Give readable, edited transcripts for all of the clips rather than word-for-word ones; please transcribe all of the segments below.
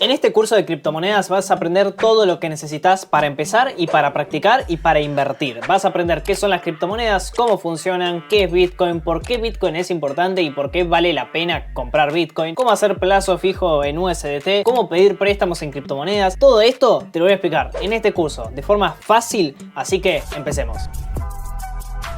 En este curso de criptomonedas vas a aprender todo lo que necesitas para empezar y para practicar y para invertir. Vas a aprender qué son las criptomonedas, cómo funcionan, qué es Bitcoin, por qué Bitcoin es importante y por qué vale la pena comprar Bitcoin, cómo hacer plazo fijo en USDT, cómo pedir préstamos en criptomonedas. Todo esto te lo voy a explicar en este curso de forma fácil, así que empecemos.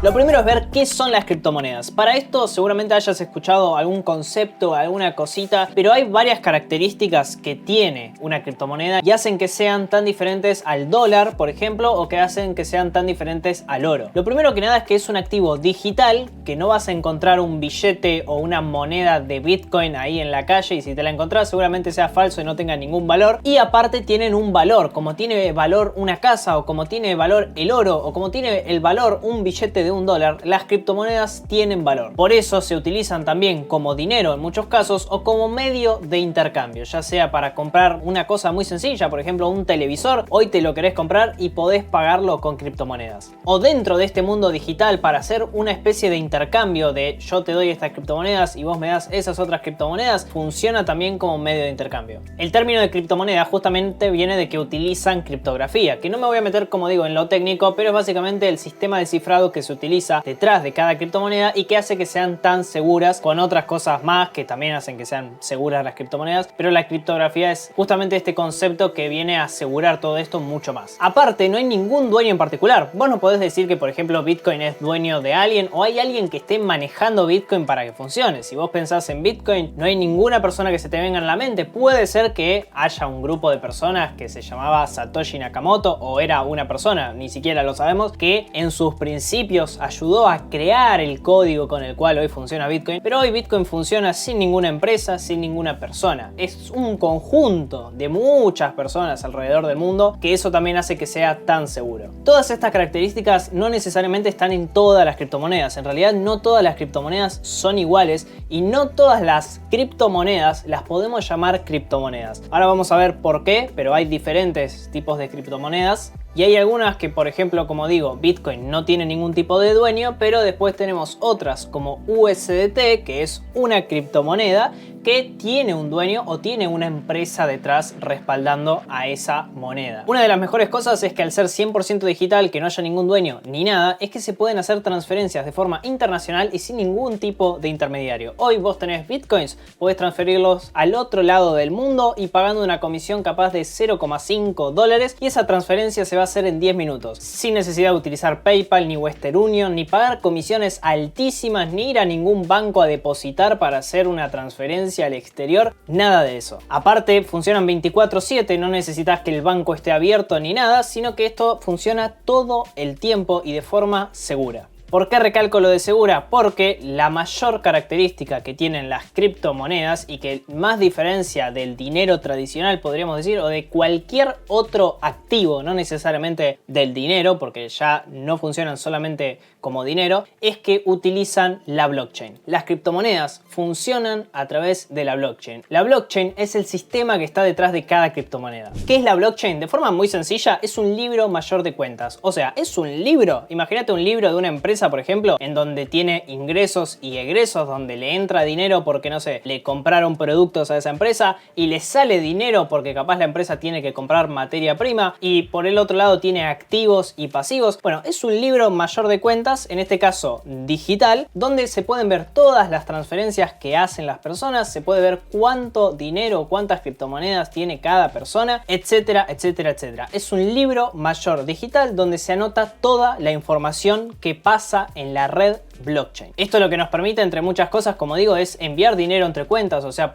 Lo primero es ver qué son las criptomonedas. Para esto seguramente hayas escuchado algún concepto, alguna cosita, pero hay varias características que tiene una criptomoneda y hacen que sean tan diferentes al dólar, por ejemplo, o que hacen que sean tan diferentes al oro. Lo primero que nada es que es un activo digital, que no vas a encontrar un billete o una moneda de Bitcoin ahí en la calle, y si te la encontrás seguramente sea falso y no tenga ningún valor. Y aparte tienen un valor, como tiene valor una casa, o como tiene valor el oro, o como tiene el valor un billete de $1, las criptomonedas tienen valor. Por eso se utilizan también como dinero en muchos casos o como medio de intercambio, ya sea para comprar una cosa muy sencilla, por ejemplo un televisor, hoy te lo querés comprar y podés pagarlo con criptomonedas. O dentro de este mundo digital para hacer una especie de intercambio de yo te doy estas criptomonedas y vos me das esas otras criptomonedas, funciona también como medio de intercambio. El término de criptomoneda justamente viene de que utilizan criptografía, que no me voy a meter como digo en lo técnico, pero es básicamente el sistema de cifrado que se utiliza detrás de cada criptomoneda y que hace que sean tan seguras, con otras cosas más que también hacen que sean seguras las criptomonedas, pero la criptografía es justamente este concepto que viene a asegurar todo esto mucho más. Aparte, no hay ningún dueño en particular. Vos no podés decir que por ejemplo Bitcoin es dueño de alguien o hay alguien que esté manejando Bitcoin para que funcione. Si vos pensás en Bitcoin, no hay ninguna persona que se te venga en la mente. Puede ser que haya un grupo de personas que se llamaba Satoshi Nakamoto, o era una persona, ni siquiera lo sabemos, que en sus principios ayudó a crear el código con el cual hoy funciona Bitcoin, pero hoy Bitcoin funciona sin ninguna empresa, sin ninguna persona. Es un conjunto de muchas personas alrededor del mundo, que eso también hace que sea tan seguro. Todas estas características no necesariamente están en todas las criptomonedas. En realidad no todas las criptomonedas son iguales y no todas las criptomonedas las podemos llamar criptomonedas. Ahora vamos a ver por qué, pero hay diferentes tipos de criptomonedas. Y hay algunas que, por ejemplo, como digo, Bitcoin no tiene ningún tipo de dueño, pero después tenemos otras como USDT, que es una criptomoneda que tiene un dueño o tiene una empresa detrás respaldando a esa moneda. Una de las mejores cosas es que al ser 100% digital, que no haya ningún dueño ni nada, es que se pueden hacer transferencias de forma internacional y sin ningún tipo de intermediario. Hoy vos tenés Bitcoins, podés transferirlos al otro lado del mundo y pagando una comisión capaz de $0,5 y esa transferencia se va a hacer en 10 minutos, sin necesidad de utilizar PayPal, ni Western Union, ni pagar comisiones altísimas, ni ir a ningún banco a depositar para hacer una transferencia al exterior, nada de eso. Aparte, funcionan 24/7, no necesitas que el banco esté abierto ni nada, sino que esto funciona todo el tiempo y de forma segura. ¿Por qué recalco lo de segura? Porque la mayor característica que tienen las criptomonedas y que más diferencia del dinero tradicional, podríamos decir, o de cualquier otro activo, no necesariamente del dinero, porque ya no funcionan solamente como dinero, es que utilizan la blockchain. Las criptomonedas funcionan a través de la blockchain. La blockchain es el sistema que está detrás de cada criptomoneda. ¿Qué es la blockchain? De forma muy sencilla, es un libro mayor de cuentas. O sea, es un libro. Imagínate un libro de una empresa, por ejemplo, en donde tiene ingresos y egresos, donde le entra dinero porque, no sé, le compraron productos a esa empresa y le sale dinero porque capaz la empresa tiene que comprar materia prima, y por el otro lado tiene activos y pasivos. Bueno, es un libro mayor de cuentas, en este caso digital, donde se pueden ver todas las transferencias que hacen las personas, se puede ver cuánto dinero, cuántas criptomonedas tiene cada persona, etcétera, etcétera, etcétera. Es un libro mayor digital donde se anota toda la información que pasa en la red blockchain. Esto lo que nos permite, entre muchas cosas, como digo, es enviar dinero entre cuentas. O sea,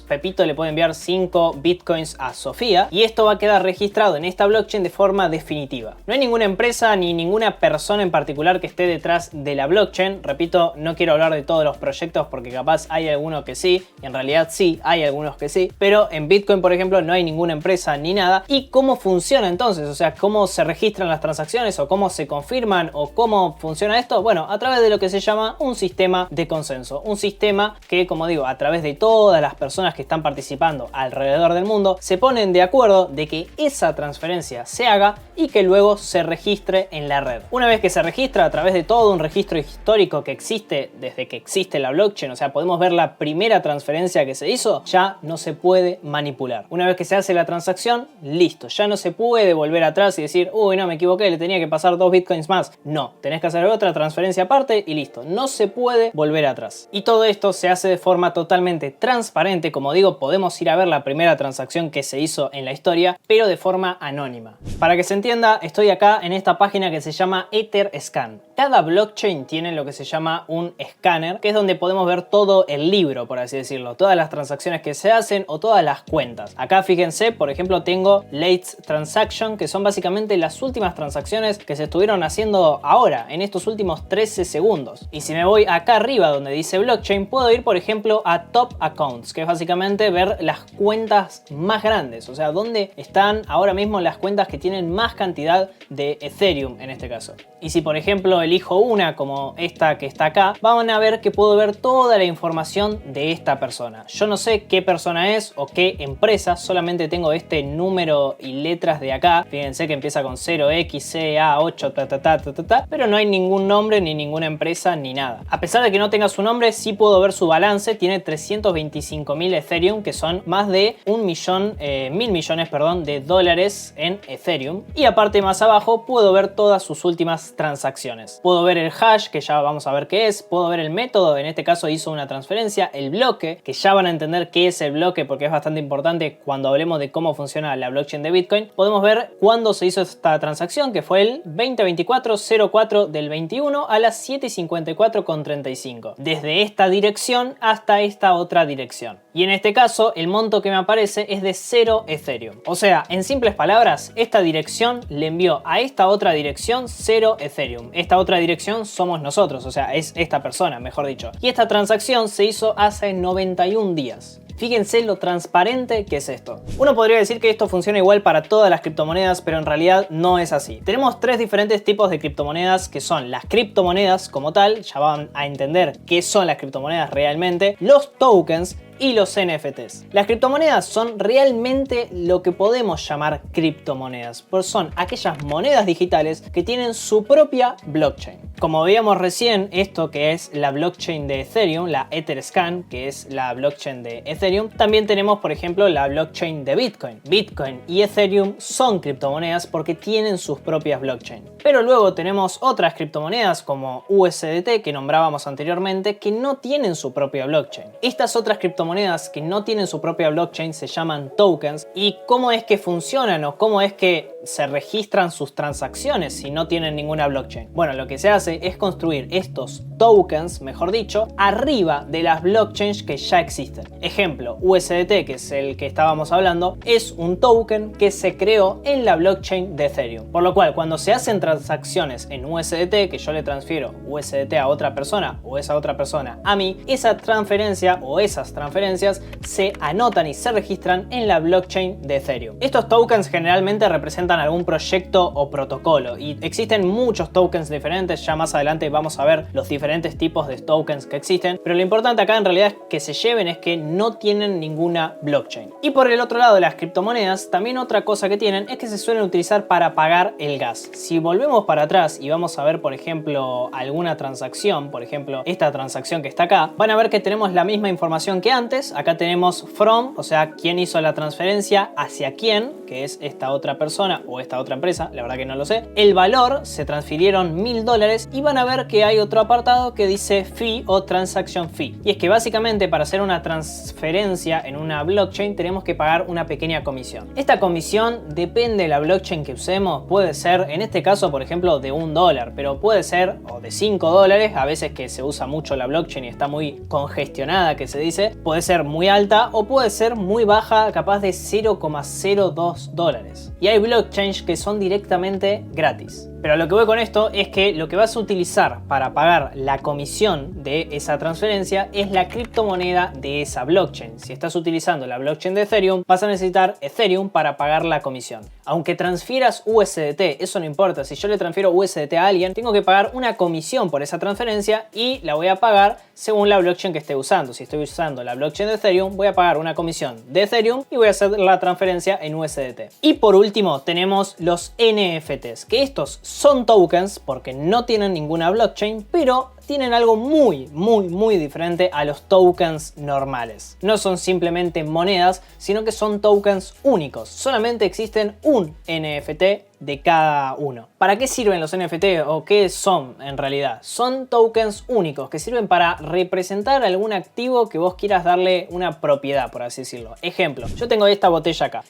Pepito le puede enviar 5 bitcoins a Sofía y esto va a quedar registrado en esta blockchain de forma definitiva. No hay ninguna empresa ni ninguna persona en particular que esté detrás de la blockchain. Repito, no quiero hablar de todos los proyectos porque capaz hay algunos que sí, y en realidad sí, hay algunos que sí, pero en Bitcoin, por ejemplo, no hay ninguna empresa ni nada. ¿Y cómo funciona entonces? O sea, ¿cómo se registran las transacciones o cómo se confirman o cómo funciona esto? Bueno, a través de lo que se llama un sistema de consenso. Un sistema que, como digo, a través de todas las personas que están participando alrededor del mundo, se ponen de acuerdo de que esa transferencia se haga y que luego se registre en la red. Una vez que se registra a través de todo un registro histórico que existe desde que existe la blockchain, o sea, podemos ver la primera transferencia que se hizo, ya no se puede manipular. Una vez que se hace la transacción, listo, ya no se puede volver atrás y decir, uy, no, me equivoqué, le tenía que pasar 2 bitcoins más. No, tenés que hacer otra transferencia aparte y listo, no se puede volver atrás. Y todo esto se hace de forma totalmente transparente. Como digo, podemos ir a ver la primera transacción que se hizo en la historia, pero de forma anónima. Para que se entienda, estoy acá en esta página que se llama Etherscan. Cada blockchain tiene lo que se llama un escáner, que es donde podemos ver todo el libro, por así decirlo, todas las transacciones que se hacen o todas las cuentas. Acá fíjense, por ejemplo, tengo Late Transaction, que son básicamente las últimas transacciones que se estuvieron haciendo ahora, en estos últimos 13 segundos. Y si me voy acá arriba donde dice blockchain, puedo ir, por ejemplo, a Top Accounts, que es básicamente ver las cuentas más grandes, o sea, dónde están ahora mismo las cuentas que tienen más cantidad de Ethereum en este caso. Y si, por ejemplo, elijo una como esta que está acá, van a ver que puedo ver toda la información de esta persona. Yo no sé qué persona es o qué empresa, solamente tengo este número y letras de acá. Fíjense que empieza con 0xCA8 pero no hay ningún nombre ni ninguna empresa ni nada. A pesar de que no tenga su nombre, sí puedo ver su balance. Tiene 325.000 Ethereum, que son más de 1.000 millones de dólares en Ethereum. Y aparte, más abajo puedo ver todas sus últimas transacciones. Puedo ver el hash, que ya vamos a ver qué es. Puedo ver el método, en este caso hizo una transferencia. El bloque, que ya van a entender qué es el bloque porque es bastante importante cuando hablemos de cómo funciona la blockchain de Bitcoin. Podemos ver cuándo se hizo esta transacción, que fue el 2024-04 del 21 a las 7:54:35. Desde esta dirección hasta esta otra dirección. Y en este caso, el monto que me aparece es de 0 Ethereum. O sea, en simples palabras, esta dirección le envió a esta otra dirección 0 Ethereum. Esta otra dirección somos nosotros, o sea, es esta persona, mejor dicho. Y esta transacción se hizo hace 91 días. Fíjense lo transparente que es esto. Uno podría decir que esto funciona igual para todas las criptomonedas, pero en realidad no es así. Tenemos tres diferentes tipos de criptomonedas, que son las criptomonedas como tal, ya van a entender qué son las criptomonedas realmente, los tokens y los NFTs. Las criptomonedas son realmente lo que podemos llamar criptomonedas, pues son aquellas monedas digitales que tienen su propia blockchain. Como veíamos recién, esto que es la blockchain de Ethereum, la Etherscan, que es la blockchain de Ethereum, también tenemos, por ejemplo, la blockchain de Bitcoin. Bitcoin y Ethereum son criptomonedas porque tienen sus propias blockchain. Pero luego tenemos otras criptomonedas como USDT, que nombrábamos anteriormente, que no tienen su propia blockchain. Estas otras criptomonedas que no tienen su propia blockchain se llaman tokens. ¿Y cómo es que funcionan o cómo es que se registran sus transacciones si no tienen ninguna blockchain? Bueno, lo que se hace es construir estos tokens, mejor dicho, arriba de las blockchains que ya existen. Ejemplo, USDT, que es el que estábamos hablando, es un token que se creó en la blockchain de Ethereum. Por lo cual, cuando se hacen transacciones en USDT, que yo le transfiero USDT a otra persona o esa otra persona a mí, esa transferencia o esas transferencias se anotan y se registran en la blockchain de Ethereum. Estos tokens generalmente representan algún proyecto o protocolo y existen muchos tokens diferentes. Ya más adelante vamos a ver los diferentes tipos de tokens que existen, pero lo importante acá en realidad es que se lleven es que no tienen ninguna blockchain. Y por el otro lado de las criptomonedas, también otra cosa que tienen es que se suelen utilizar para pagar el gas. Si volvemos para atrás y vamos a ver, por ejemplo, alguna transacción, por ejemplo, esta transacción que está acá, van a ver que tenemos la misma información que antes. Acá tenemos from, o sea, quién hizo la transferencia hacia quién, que es esta otra persona o esta otra empresa, la verdad que no lo sé. El valor, se transfirieron $1000 y van a ver que hay otro apartado que dice fee o transaction fee. Y es que básicamente para hacer una transferencia en una blockchain tenemos que pagar una pequeña comisión. Esta comisión depende de la blockchain que usemos, puede ser en este caso por ejemplo de $1, pero puede ser o de $5, a veces que se usa mucho la blockchain y está muy congestionada que se dice, puede ser muy alta o puede ser muy baja, capaz de $0,02. Y hay blockchains que son directamente gratis. Pero a lo que voy con esto es que lo que vas a utilizar para pagar la comisión de esa transferencia es la criptomoneda de esa blockchain. Si estás utilizando la blockchain de Ethereum, vas a necesitar Ethereum para pagar la comisión. Aunque transfieras USDT, eso no importa. Si yo le transfiero USDT a alguien, tengo que pagar una comisión por esa transferencia y la voy a pagar según la blockchain que esté usando. Si estoy usando la blockchain de Ethereum, voy a pagar una comisión de Ethereum y voy a hacer la transferencia en USDT. Y por último tenemos los NFTs, que estos son tokens porque no tienen ninguna blockchain, pero tienen algo muy diferente a los tokens normales. No son simplemente monedas, sino que son tokens únicos. Solamente existen un NFT de cada uno. ¿Para qué sirven los NFT o qué son en realidad? Son tokens únicos que sirven para representar algún activo que vos quieras darle una propiedad, por así decirlo. Ejemplo, yo tengo esta botella acá.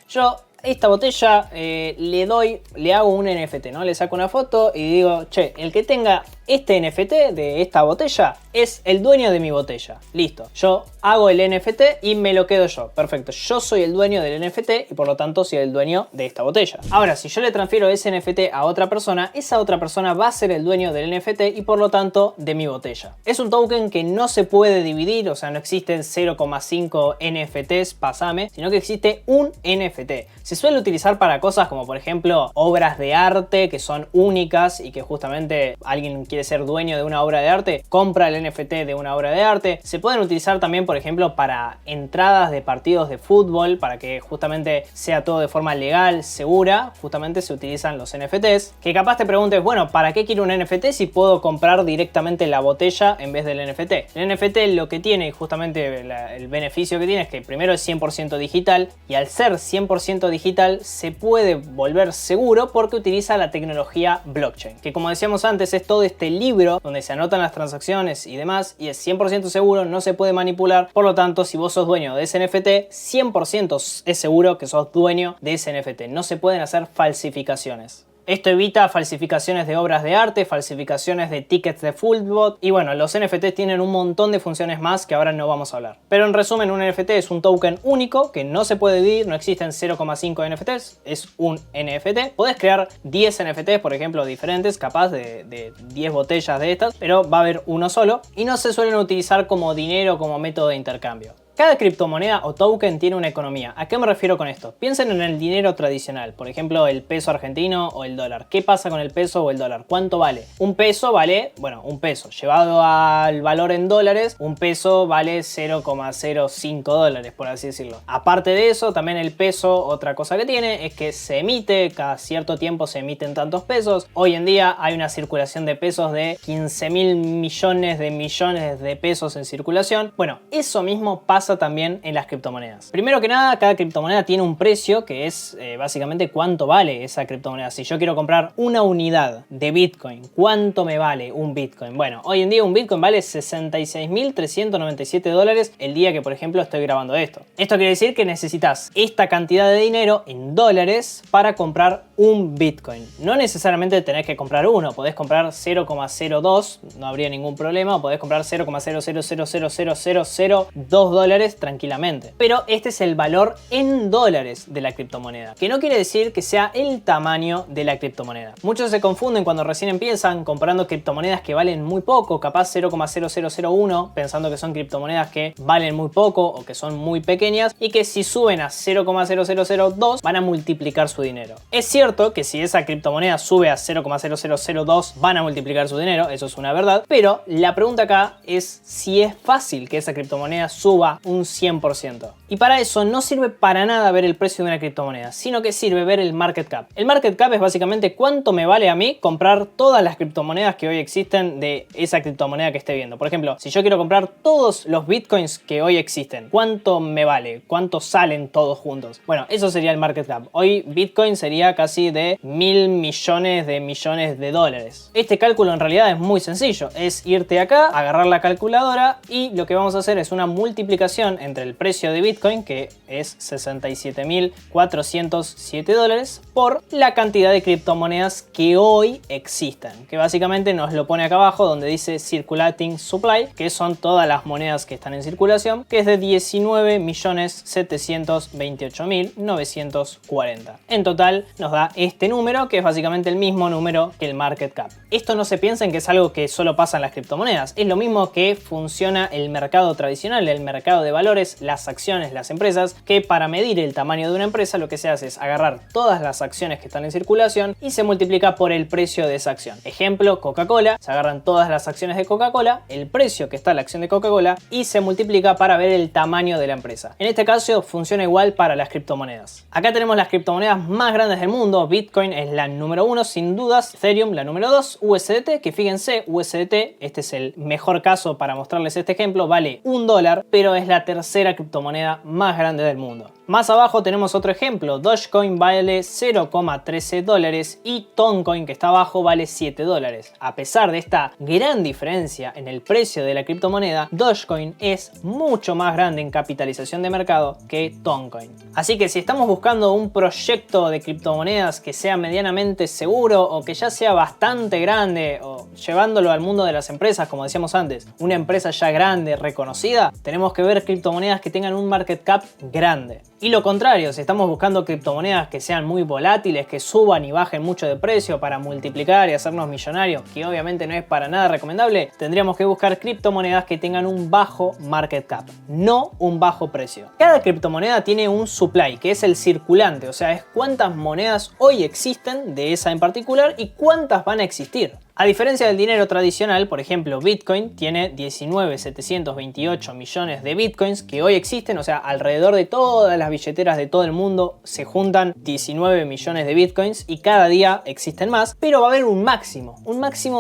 Esta botella le hago un NFT, ¿no? Le saco una foto y digo, che, el que tenga este NFT de esta botella es el dueño de mi botella. Listo, yo hago el NFT y me lo quedo yo. Perfecto, yo soy el dueño del NFT y por lo tanto soy el dueño de esta botella. Ahora, si yo le transfiero ese NFT a otra persona, esa otra persona va a ser el dueño del NFT y por lo tanto de mi botella. Es un token que no se puede dividir, o sea, no existen 0,5 NFTs, pasame, sino que existe un NFT. Se suele utilizar para cosas como por ejemplo obras de arte que son únicas y que justamente alguien quiere ser dueño de una obra de arte, compra el NFT de una obra de arte. Se pueden utilizar también por ejemplo para entradas de partidos de fútbol, para que justamente sea todo de forma legal, segura. Justamente se utilizan los NFTs, que capaz te preguntes, bueno, ¿para qué quiero un NFT si puedo comprar directamente la botella en vez del NFT? El NFT lo que tiene, justamente el beneficio que tiene, es que primero es 100% digital, y al ser 100% digital se puede volver seguro porque utiliza la tecnología blockchain, que como decíamos antes es todo este libro donde se anotan las transacciones y demás, y es 100% seguro, no se puede manipular. Por lo tanto, si vos sos dueño de ese NFT, 100% es seguro que sos dueño de ese NFT. No se pueden hacer falsificaciones. Esto evita falsificaciones de obras de arte, falsificaciones de tickets de fútbol, y bueno, los NFTs tienen un montón de funciones más que ahora no vamos a hablar. Pero en resumen, un NFT es un token único que no se puede dividir, no existen 0,5 NFTs, es un NFT. Podés crear 10 NFTs, por ejemplo, diferentes, capaz de 10 botellas de estas, pero va a haber uno solo y no se suelen utilizar como dinero, como método de intercambio. Cada criptomoneda o token tiene una economía. ¿A qué me refiero con esto? Piensen en el dinero tradicional, por ejemplo el peso argentino o el dólar. ¿Qué pasa con el peso o el dólar? ¿Cuánto vale? Un peso vale, bueno, un peso. Llevado al valor en dólares, un peso vale 0,05 dólares, por así decirlo. Aparte de eso, también el peso, otra cosa que tiene, es que se emite, cada cierto tiempo se emiten tantos pesos. Hoy en día hay una circulación de pesos de 15.000 millones de pesos en circulación. Bueno, eso mismo pasa también en las criptomonedas. Primero que nada, cada criptomoneda tiene un precio que es básicamente cuánto vale esa criptomoneda. Si yo quiero comprar una unidad de Bitcoin, ¿cuánto me vale un Bitcoin? Bueno, hoy en día un Bitcoin vale 66.397 dólares el día que, por ejemplo, estoy grabando esto. Esto quiere decir que necesitas esta cantidad de dinero en dólares para comprar un Bitcoin. No necesariamente tenés que comprar uno, podés comprar 0,02, no habría ningún problema, o podés comprar 0,0000002 dólares tranquilamente. Pero este es el valor en dólares de la criptomoneda, que no quiere decir que sea el tamaño de la criptomoneda. Muchos se confunden cuando recién empiezan comprando criptomonedas que valen muy poco, capaz 0,0001, pensando que son criptomonedas que valen muy poco o que son muy pequeñas y que si suben a 0,0002 van a multiplicar su dinero. Es cierto que si esa criptomoneda sube a 0,0002 van a multiplicar su dinero, eso es una verdad, pero la pregunta acá es si es fácil que esa criptomoneda suba un 100%. Y para eso no sirve para nada ver el precio de una criptomoneda, sino que sirve ver el market cap. El market cap es básicamente cuánto me vale a mí comprar todas las criptomonedas que hoy existen de esa criptomoneda que esté viendo. Por ejemplo, si yo quiero comprar todos los bitcoins que hoy existen, ¿cuánto me vale? ¿Cuánto salen todos juntos? Bueno, eso sería el market cap. Hoy bitcoin sería casi de 1.000 millones de dólares. Este cálculo en realidad es muy sencillo. Es irte acá, agarrar la calculadora y lo que vamos a hacer es una multiplicación entre el precio de bitcoin Bitcoin, que es $67.407, por la cantidad de criptomonedas que hoy existen, que básicamente nos lo pone acá abajo donde dice Circulating Supply, que son todas las monedas que están en circulación, que es de 19.728.940. En total nos da este número, que es básicamente el mismo número que el market cap. Esto no se piensen que es algo que solo pasa en las criptomonedas, es lo mismo que funciona el mercado tradicional, el mercado de valores, las acciones, las empresas, que para medir el tamaño de una empresa lo que se hace es agarrar todas las acciones que están en circulación y se multiplica por el precio de esa acción. Ejemplo, Coca-Cola, se agarran todas las acciones de Coca-Cola, el precio que está la acción de Coca-Cola y se multiplica para ver el tamaño de la empresa. En este caso funciona igual para las criptomonedas. Acá tenemos las criptomonedas más grandes del mundo. Bitcoin es la número 1 sin dudas, Ethereum la número 2, USDT, que fíjense, USDT, este es el mejor caso para mostrarles este ejemplo, vale $1, pero es la tercera criptomoneda más grande del mundo. Más abajo tenemos otro ejemplo, Dogecoin vale $0,13 y Toncoin, que está abajo, vale $7. A pesar de esta gran diferencia en el precio de la criptomoneda, Dogecoin es mucho más grande en capitalización de mercado que Toncoin. Así que si estamos buscando un proyecto de criptomonedas que sea medianamente seguro o que ya sea bastante grande o llevándolo al mundo de las empresas, como decíamos antes, una empresa ya grande, reconocida, tenemos que ver criptomonedas que tengan un market cap grande. Y lo contrario, si estamos buscando criptomonedas que sean muy volátiles, que suban y bajen mucho de precio para multiplicar y hacernos millonarios, que obviamente no es para nada recomendable, tendríamos que buscar criptomonedas que tengan un bajo market cap, no un bajo precio. Cada criptomoneda tiene un supply, que es el circulante, o sea, es cuántas monedas hoy existen de esa en particular y cuántas van a existir. A diferencia del dinero tradicional, por ejemplo, Bitcoin tiene 19.728 millones de Bitcoins que hoy existen, o sea, alrededor de todas las billeteras de todo el mundo se juntan 19 millones de Bitcoins y cada día existen más, pero va a haber un máximo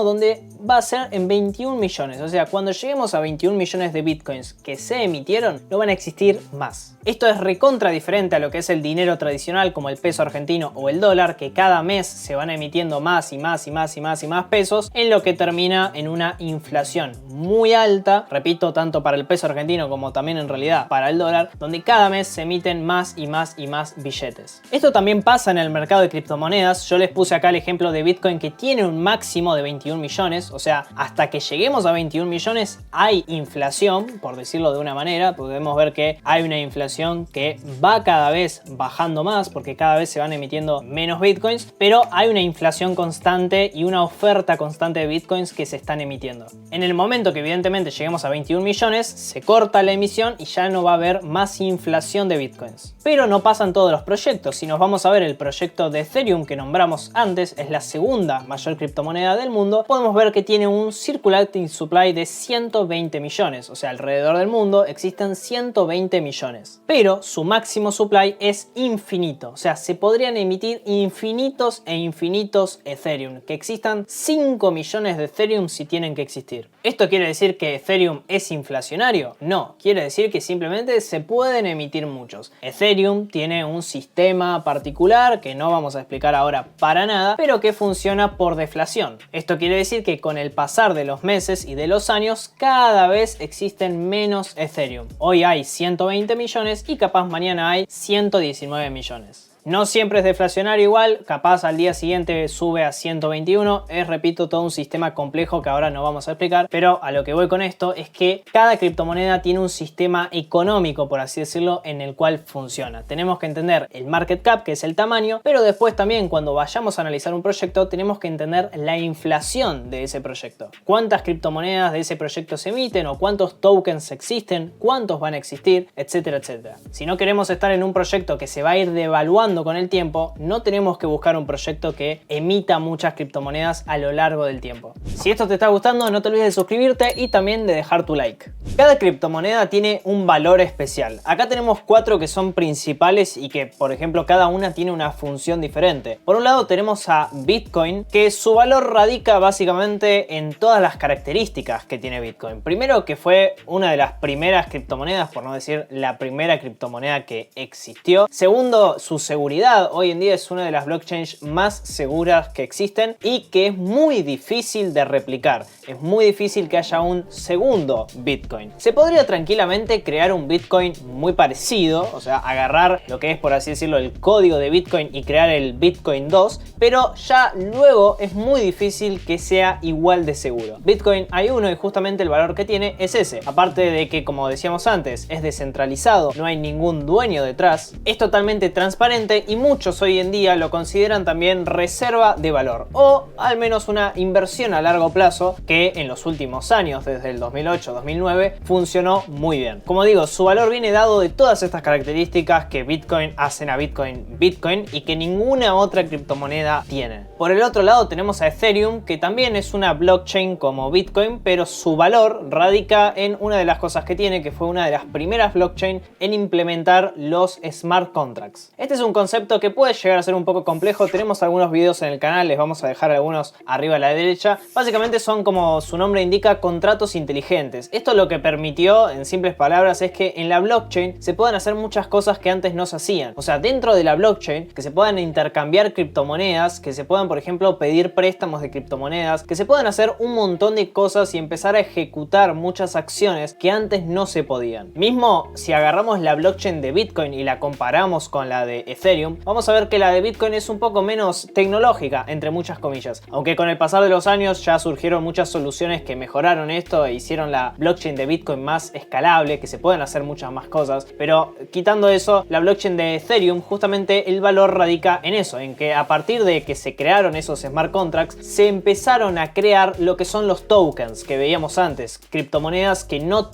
donde va a ser en 21 millones, o sea, cuando lleguemos a 21 millones de Bitcoins que se emitieron, no van a existir más. Esto es recontra diferente a lo que es el dinero tradicional como el peso argentino o el dólar, que cada mes se van emitiendo más y más y más y más y más pesos, en lo que termina en una inflación muy alta, repito, tanto para el peso argentino como también en realidad para el dólar, donde cada mes se emiten más y más y más billetes. Esto también pasa en el mercado de criptomonedas. Yo les puse acá el ejemplo de Bitcoin, que tiene un máximo de 21 millones, o sea, hasta que lleguemos a 21 millones hay inflación, por decirlo de una manera. Podemos ver que hay una inflación que va cada vez bajando más porque cada vez se van emitiendo menos Bitcoins, pero hay una inflación constante y una oferta constante de Bitcoins que se están emitiendo. En el momento que evidentemente lleguemos a 21 millones, se corta la emisión y ya no va a haber más inflación de Bitcoins. Pero no pasan todos los proyectos. Si nos vamos a ver el proyecto de Ethereum que nombramos antes, es la segunda mayor criptomoneda del mundo, podemos ver que tiene un circulating supply de 120 millones, o sea, alrededor del mundo existen 120 millones. Pero su máximo supply es infinito, o sea, se podrían emitir infinitos e infinitos Ethereum, que existan 5 millones de Ethereum si tienen que existir. ¿Esto quiere decir que Ethereum es inflacionario? No, quiere decir que simplemente se pueden emitir muchos. Ethereum tiene un sistema particular que no vamos a explicar ahora para nada, pero que funciona por deflación. Esto quiere decir que con el pasar de los meses y de los años, cada vez existen menos Ethereum. Hoy hay 120 millones y capaz mañana hay 119 millones. No siempre es deflacionario igual, capaz al día siguiente sube a 121, es, repito, todo un sistema complejo que ahora no vamos a explicar, pero a lo que voy con esto es que cada criptomoneda tiene un sistema económico, por así decirlo, en el cual funciona. Tenemos que entender el market cap, que es el tamaño, pero después también cuando vayamos a analizar un proyecto tenemos que entender la inflación de ese proyecto. ¿Cuántas criptomonedas de ese proyecto se emiten o cuántos tokens existen? ¿Cuántos van a existir? Etcétera, etcétera. Si no queremos estar en un proyecto que se va a ir devaluando con el tiempo, no tenemos que buscar un proyecto que emita muchas criptomonedas a lo largo del tiempo. Si esto te está gustando, no te olvides de suscribirte y también de dejar tu like. Cada criptomoneda tiene un valor especial. Acá tenemos 4 que son principales y que, por ejemplo, cada una tiene una función diferente. Por un lado tenemos a Bitcoin, que su valor radica básicamente en todas las características que tiene Bitcoin. Primero, que fue una de las primeras criptomonedas, por no decir la primera criptomoneda que existió. Segundo, su seguridad seguridad. Hoy en día es una de las blockchains más seguras que existen y que es muy difícil de replicar. Es muy difícil que haya un segundo Bitcoin. Se podría tranquilamente crear un Bitcoin muy parecido, o sea, agarrar lo que es, por así decirlo, el código de Bitcoin y crear el Bitcoin 2, pero ya luego es muy difícil que sea igual de seguro. Bitcoin hay uno y justamente el valor que tiene es ese. Aparte de que, como decíamos antes, es descentralizado, no hay ningún dueño detrás, es totalmente transparente y muchos hoy en día lo consideran también reserva de valor o al menos una inversión a largo plazo que en los últimos años, desde el 2008-2009, funcionó muy bien. Como digo, su valor viene dado de todas estas características que Bitcoin hacen a Bitcoin Bitcoin y que ninguna otra criptomoneda tiene. Por el otro lado tenemos a Ethereum, que también es una blockchain como Bitcoin, pero su valor radica en una de las cosas que tiene, que fue una de las primeras blockchain en implementar los smart contracts. Este es un concepto que puede llegar a ser un poco complejo. Tenemos algunos videos en el canal, les vamos a dejar algunos arriba a la derecha. Básicamente son, como su nombre indica, contratos inteligentes. Esto lo que permitió, en simples palabras, es que en la blockchain se puedan hacer muchas cosas que antes no se hacían. O sea, dentro de la blockchain, que se puedan intercambiar criptomonedas, que se puedan, por ejemplo, pedir préstamos de criptomonedas, que se puedan hacer un montón de cosas y empezar a ejecutar muchas acciones que antes no se podían. Mismo si agarramos la blockchain de Bitcoin y la comparamos con la de Ethereum, vamos a ver que la de Bitcoin es un poco menos tecnológica, entre muchas comillas. Aunque con el pasar de los años ya surgieron muchas soluciones que mejoraron esto e hicieron la blockchain de Bitcoin más escalable, que se pueden hacer muchas más cosas. Pero quitando eso, la blockchain de Ethereum, justamente el valor radica en eso, en que a partir de que se crearon esos smart contracts, se empezaron a crear lo que son los tokens que veíamos antes, criptomonedas que no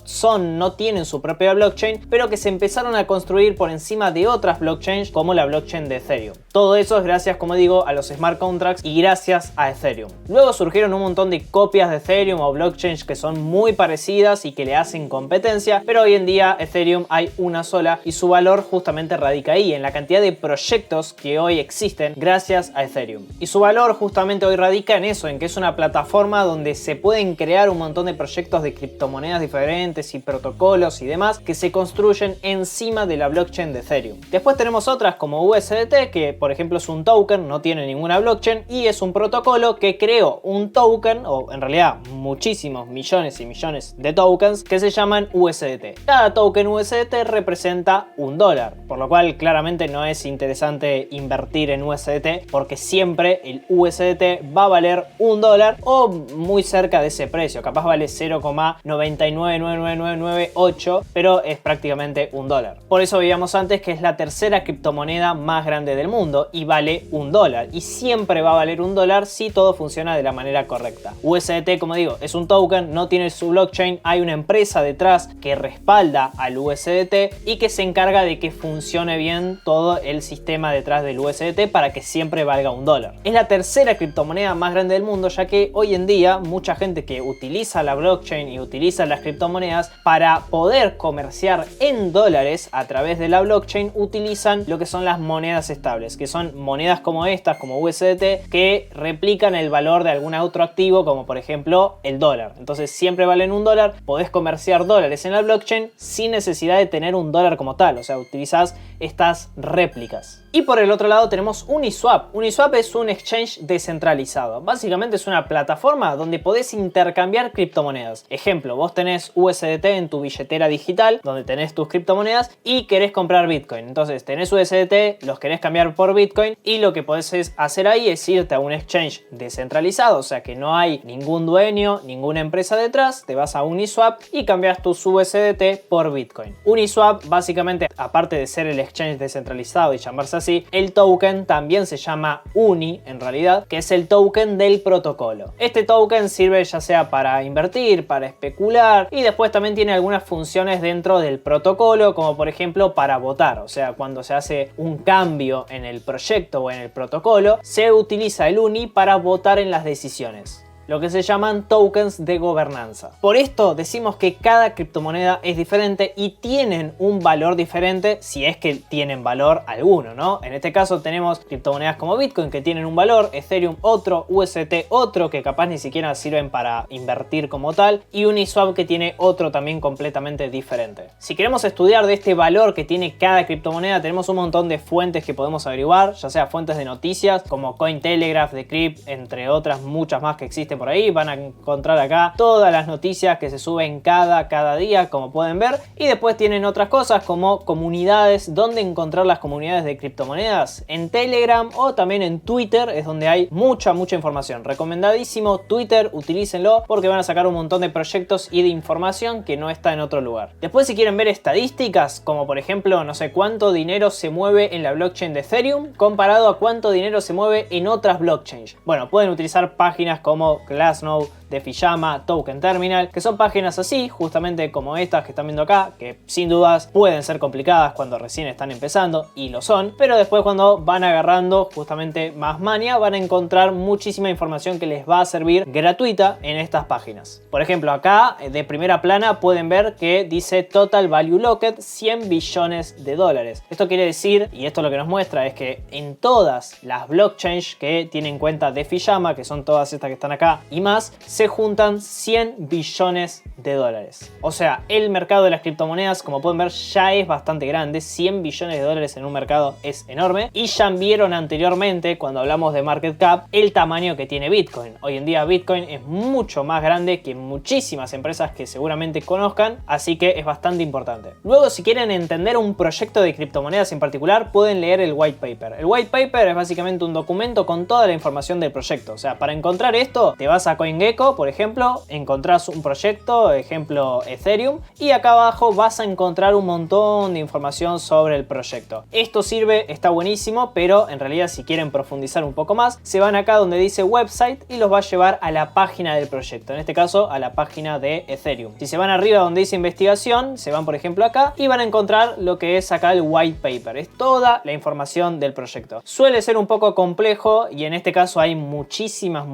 tienen su propia blockchain, pero que se empezaron a construir por encima de otras blockchains como la blockchain de Ethereum. Todo eso es gracias, como digo, a los smart contracts y gracias a Ethereum. Luego surgieron un montón de copias de Ethereum o blockchains que son muy parecidas y que le hacen competencia, pero hoy en día Ethereum hay una sola y su valor justamente radica ahí, en la cantidad de proyectos que hoy existen gracias a Ethereum. Y su valor justamente hoy radica en eso, en que es una plataforma donde se pueden crear un montón de proyectos de criptomonedas diferentes y protocolos y demás que se construyen encima de la blockchain de Ethereum. Después tenemos otras como USDT, que por ejemplo es un token, no tiene ninguna blockchain y es un protocolo que creó un token, o en realidad muchísimos millones y millones de tokens que se llaman USDT. Cada token USDT representa $1, por lo cual claramente no es interesante invertir en USDT porque siempre el USDT va a valer $1 o muy cerca de ese precio. Capaz vale 0,999998, pero es prácticamente $1. Por eso veíamos antes que es la tercera criptomoneda más grande del mundo y vale $1 y siempre va a valer $1 si todo funciona de la manera correcta. USDT, como digo, es un token, no tiene su blockchain, hay una empresa detrás que respalda al USDT y que se encarga de que funcione bien todo el sistema detrás del USDT para que siempre valga $1. Es la tercera criptomoneda más grande del mundo, ya que hoy en día mucha gente que utiliza la blockchain y utiliza las criptomonedas para poder comerciar en dólares a través de la blockchain utilizan lo que son las monedas estables, que son monedas como estas, como USDT, que replican el valor de algún otro activo, como por ejemplo el dólar. Entonces siempre valen $1, podés comerciar dólares en la blockchain sin necesidad de tener un dólar como tal, o sea, utilizás estas réplicas. Y por el otro lado tenemos Uniswap. Uniswap es un exchange descentralizado. Básicamente es una plataforma donde podés intercambiar criptomonedas. Ejemplo, vos tenés USDT en tu billetera digital, donde tenés tus criptomonedas y querés comprar Bitcoin. Entonces tenés USDT, los querés cambiar por Bitcoin y lo que podés hacer ahí es irte a un exchange descentralizado, o sea que no hay ningún dueño, ninguna empresa detrás, te vas a Uniswap y cambias tus USDT por Bitcoin. Uniswap básicamente, aparte de ser el exchange descentralizado y llamarse así, el token también se llama UNI en realidad, que es el token del protocolo. Este token sirve ya sea para invertir, para especular y después también tiene algunas funciones dentro del protocolo, como por ejemplo para votar, o sea, cuando se hace un cambio en el proyecto o en el protocolo, se utiliza el UNI para votar en las decisiones. lo que se llaman tokens de gobernanza. Por esto decimos que cada criptomoneda es diferente y tienen un valor diferente si es que tienen valor alguno, ¿no? En este caso tenemos criptomonedas como Bitcoin que tienen un valor, Ethereum otro, UST otro que capaz ni siquiera sirven para invertir como tal y Uniswap que tiene otro también completamente diferente. Si queremos estudiar de este valor que tiene cada criptomoneda tenemos un montón de fuentes que podemos averiguar, ya sea fuentes de noticias como Cointelegraph, Decrypt, entre otras muchas más que existen por ahí. Van a encontrar acá todas las noticias que se suben cada día, como pueden ver. Y después tienen otras cosas como comunidades. ¿Dónde encontrar las comunidades de criptomonedas? En Telegram o también en Twitter es donde hay mucha informamación. Recomendadísimo Twitter, utilícenlo porque van a sacar un montón de proyectos y de información que no está en otro lugar. Después si quieren ver estadísticas, como por ejemplo, no sé cuánto dinero se mueve en la blockchain de Ethereum comparado a cuánto dinero se mueve en otras blockchains. Bueno, pueden utilizar páginas como Glassnode, DeFiYama, Token Terminal, que son páginas así, justamente como estas que están viendo acá, que sin dudas pueden ser complicadas cuando recién están empezando, y lo son, pero después cuando van agarrando justamente más maña, van a encontrar muchísima información que les va a servir gratuita en estas páginas. Por ejemplo, acá de primera plana pueden ver que dice Total Value Locked, 100 billones de dólares. Esto quiere decir, y esto lo que nos muestra es que en todas las blockchains que tienen en cuenta DeFiYama, que son todas estas que están acá y más, se juntan 100 billones de dólares. O sea, el mercado de las criptomonedas, como pueden ver, ya es bastante grande. 100 billones de dólares en un mercado es enorme. Y ya vieron anteriormente, cuando hablamos de market cap, el tamaño que tiene Bitcoin. Hoy en día Bitcoin es mucho más grande que muchísimas empresas que seguramente conozcan, así que es bastante importante. Luego, si quieren entender un proyecto de criptomonedas en particular, pueden leer el white paper. El white paper es básicamente un documento con toda la información del proyecto. O sea, para encontrar esto, te vas a CoinGecko, por ejemplo, encontrás un proyecto, ejemplo Ethereum, y acá abajo vas a encontrar un montón de información sobre el proyecto. Esto sirve, está buenísimo, pero en realidad si quieren profundizar un poco más, se van acá donde dice website y los va a llevar a la página del proyecto, en este caso a la página de Ethereum. Si se van arriba donde dice investigación, se van por ejemplo acá y van a encontrar lo que es acá el white paper, es toda la información del proyecto. Suele ser un poco complejo y en este caso hay muchísimas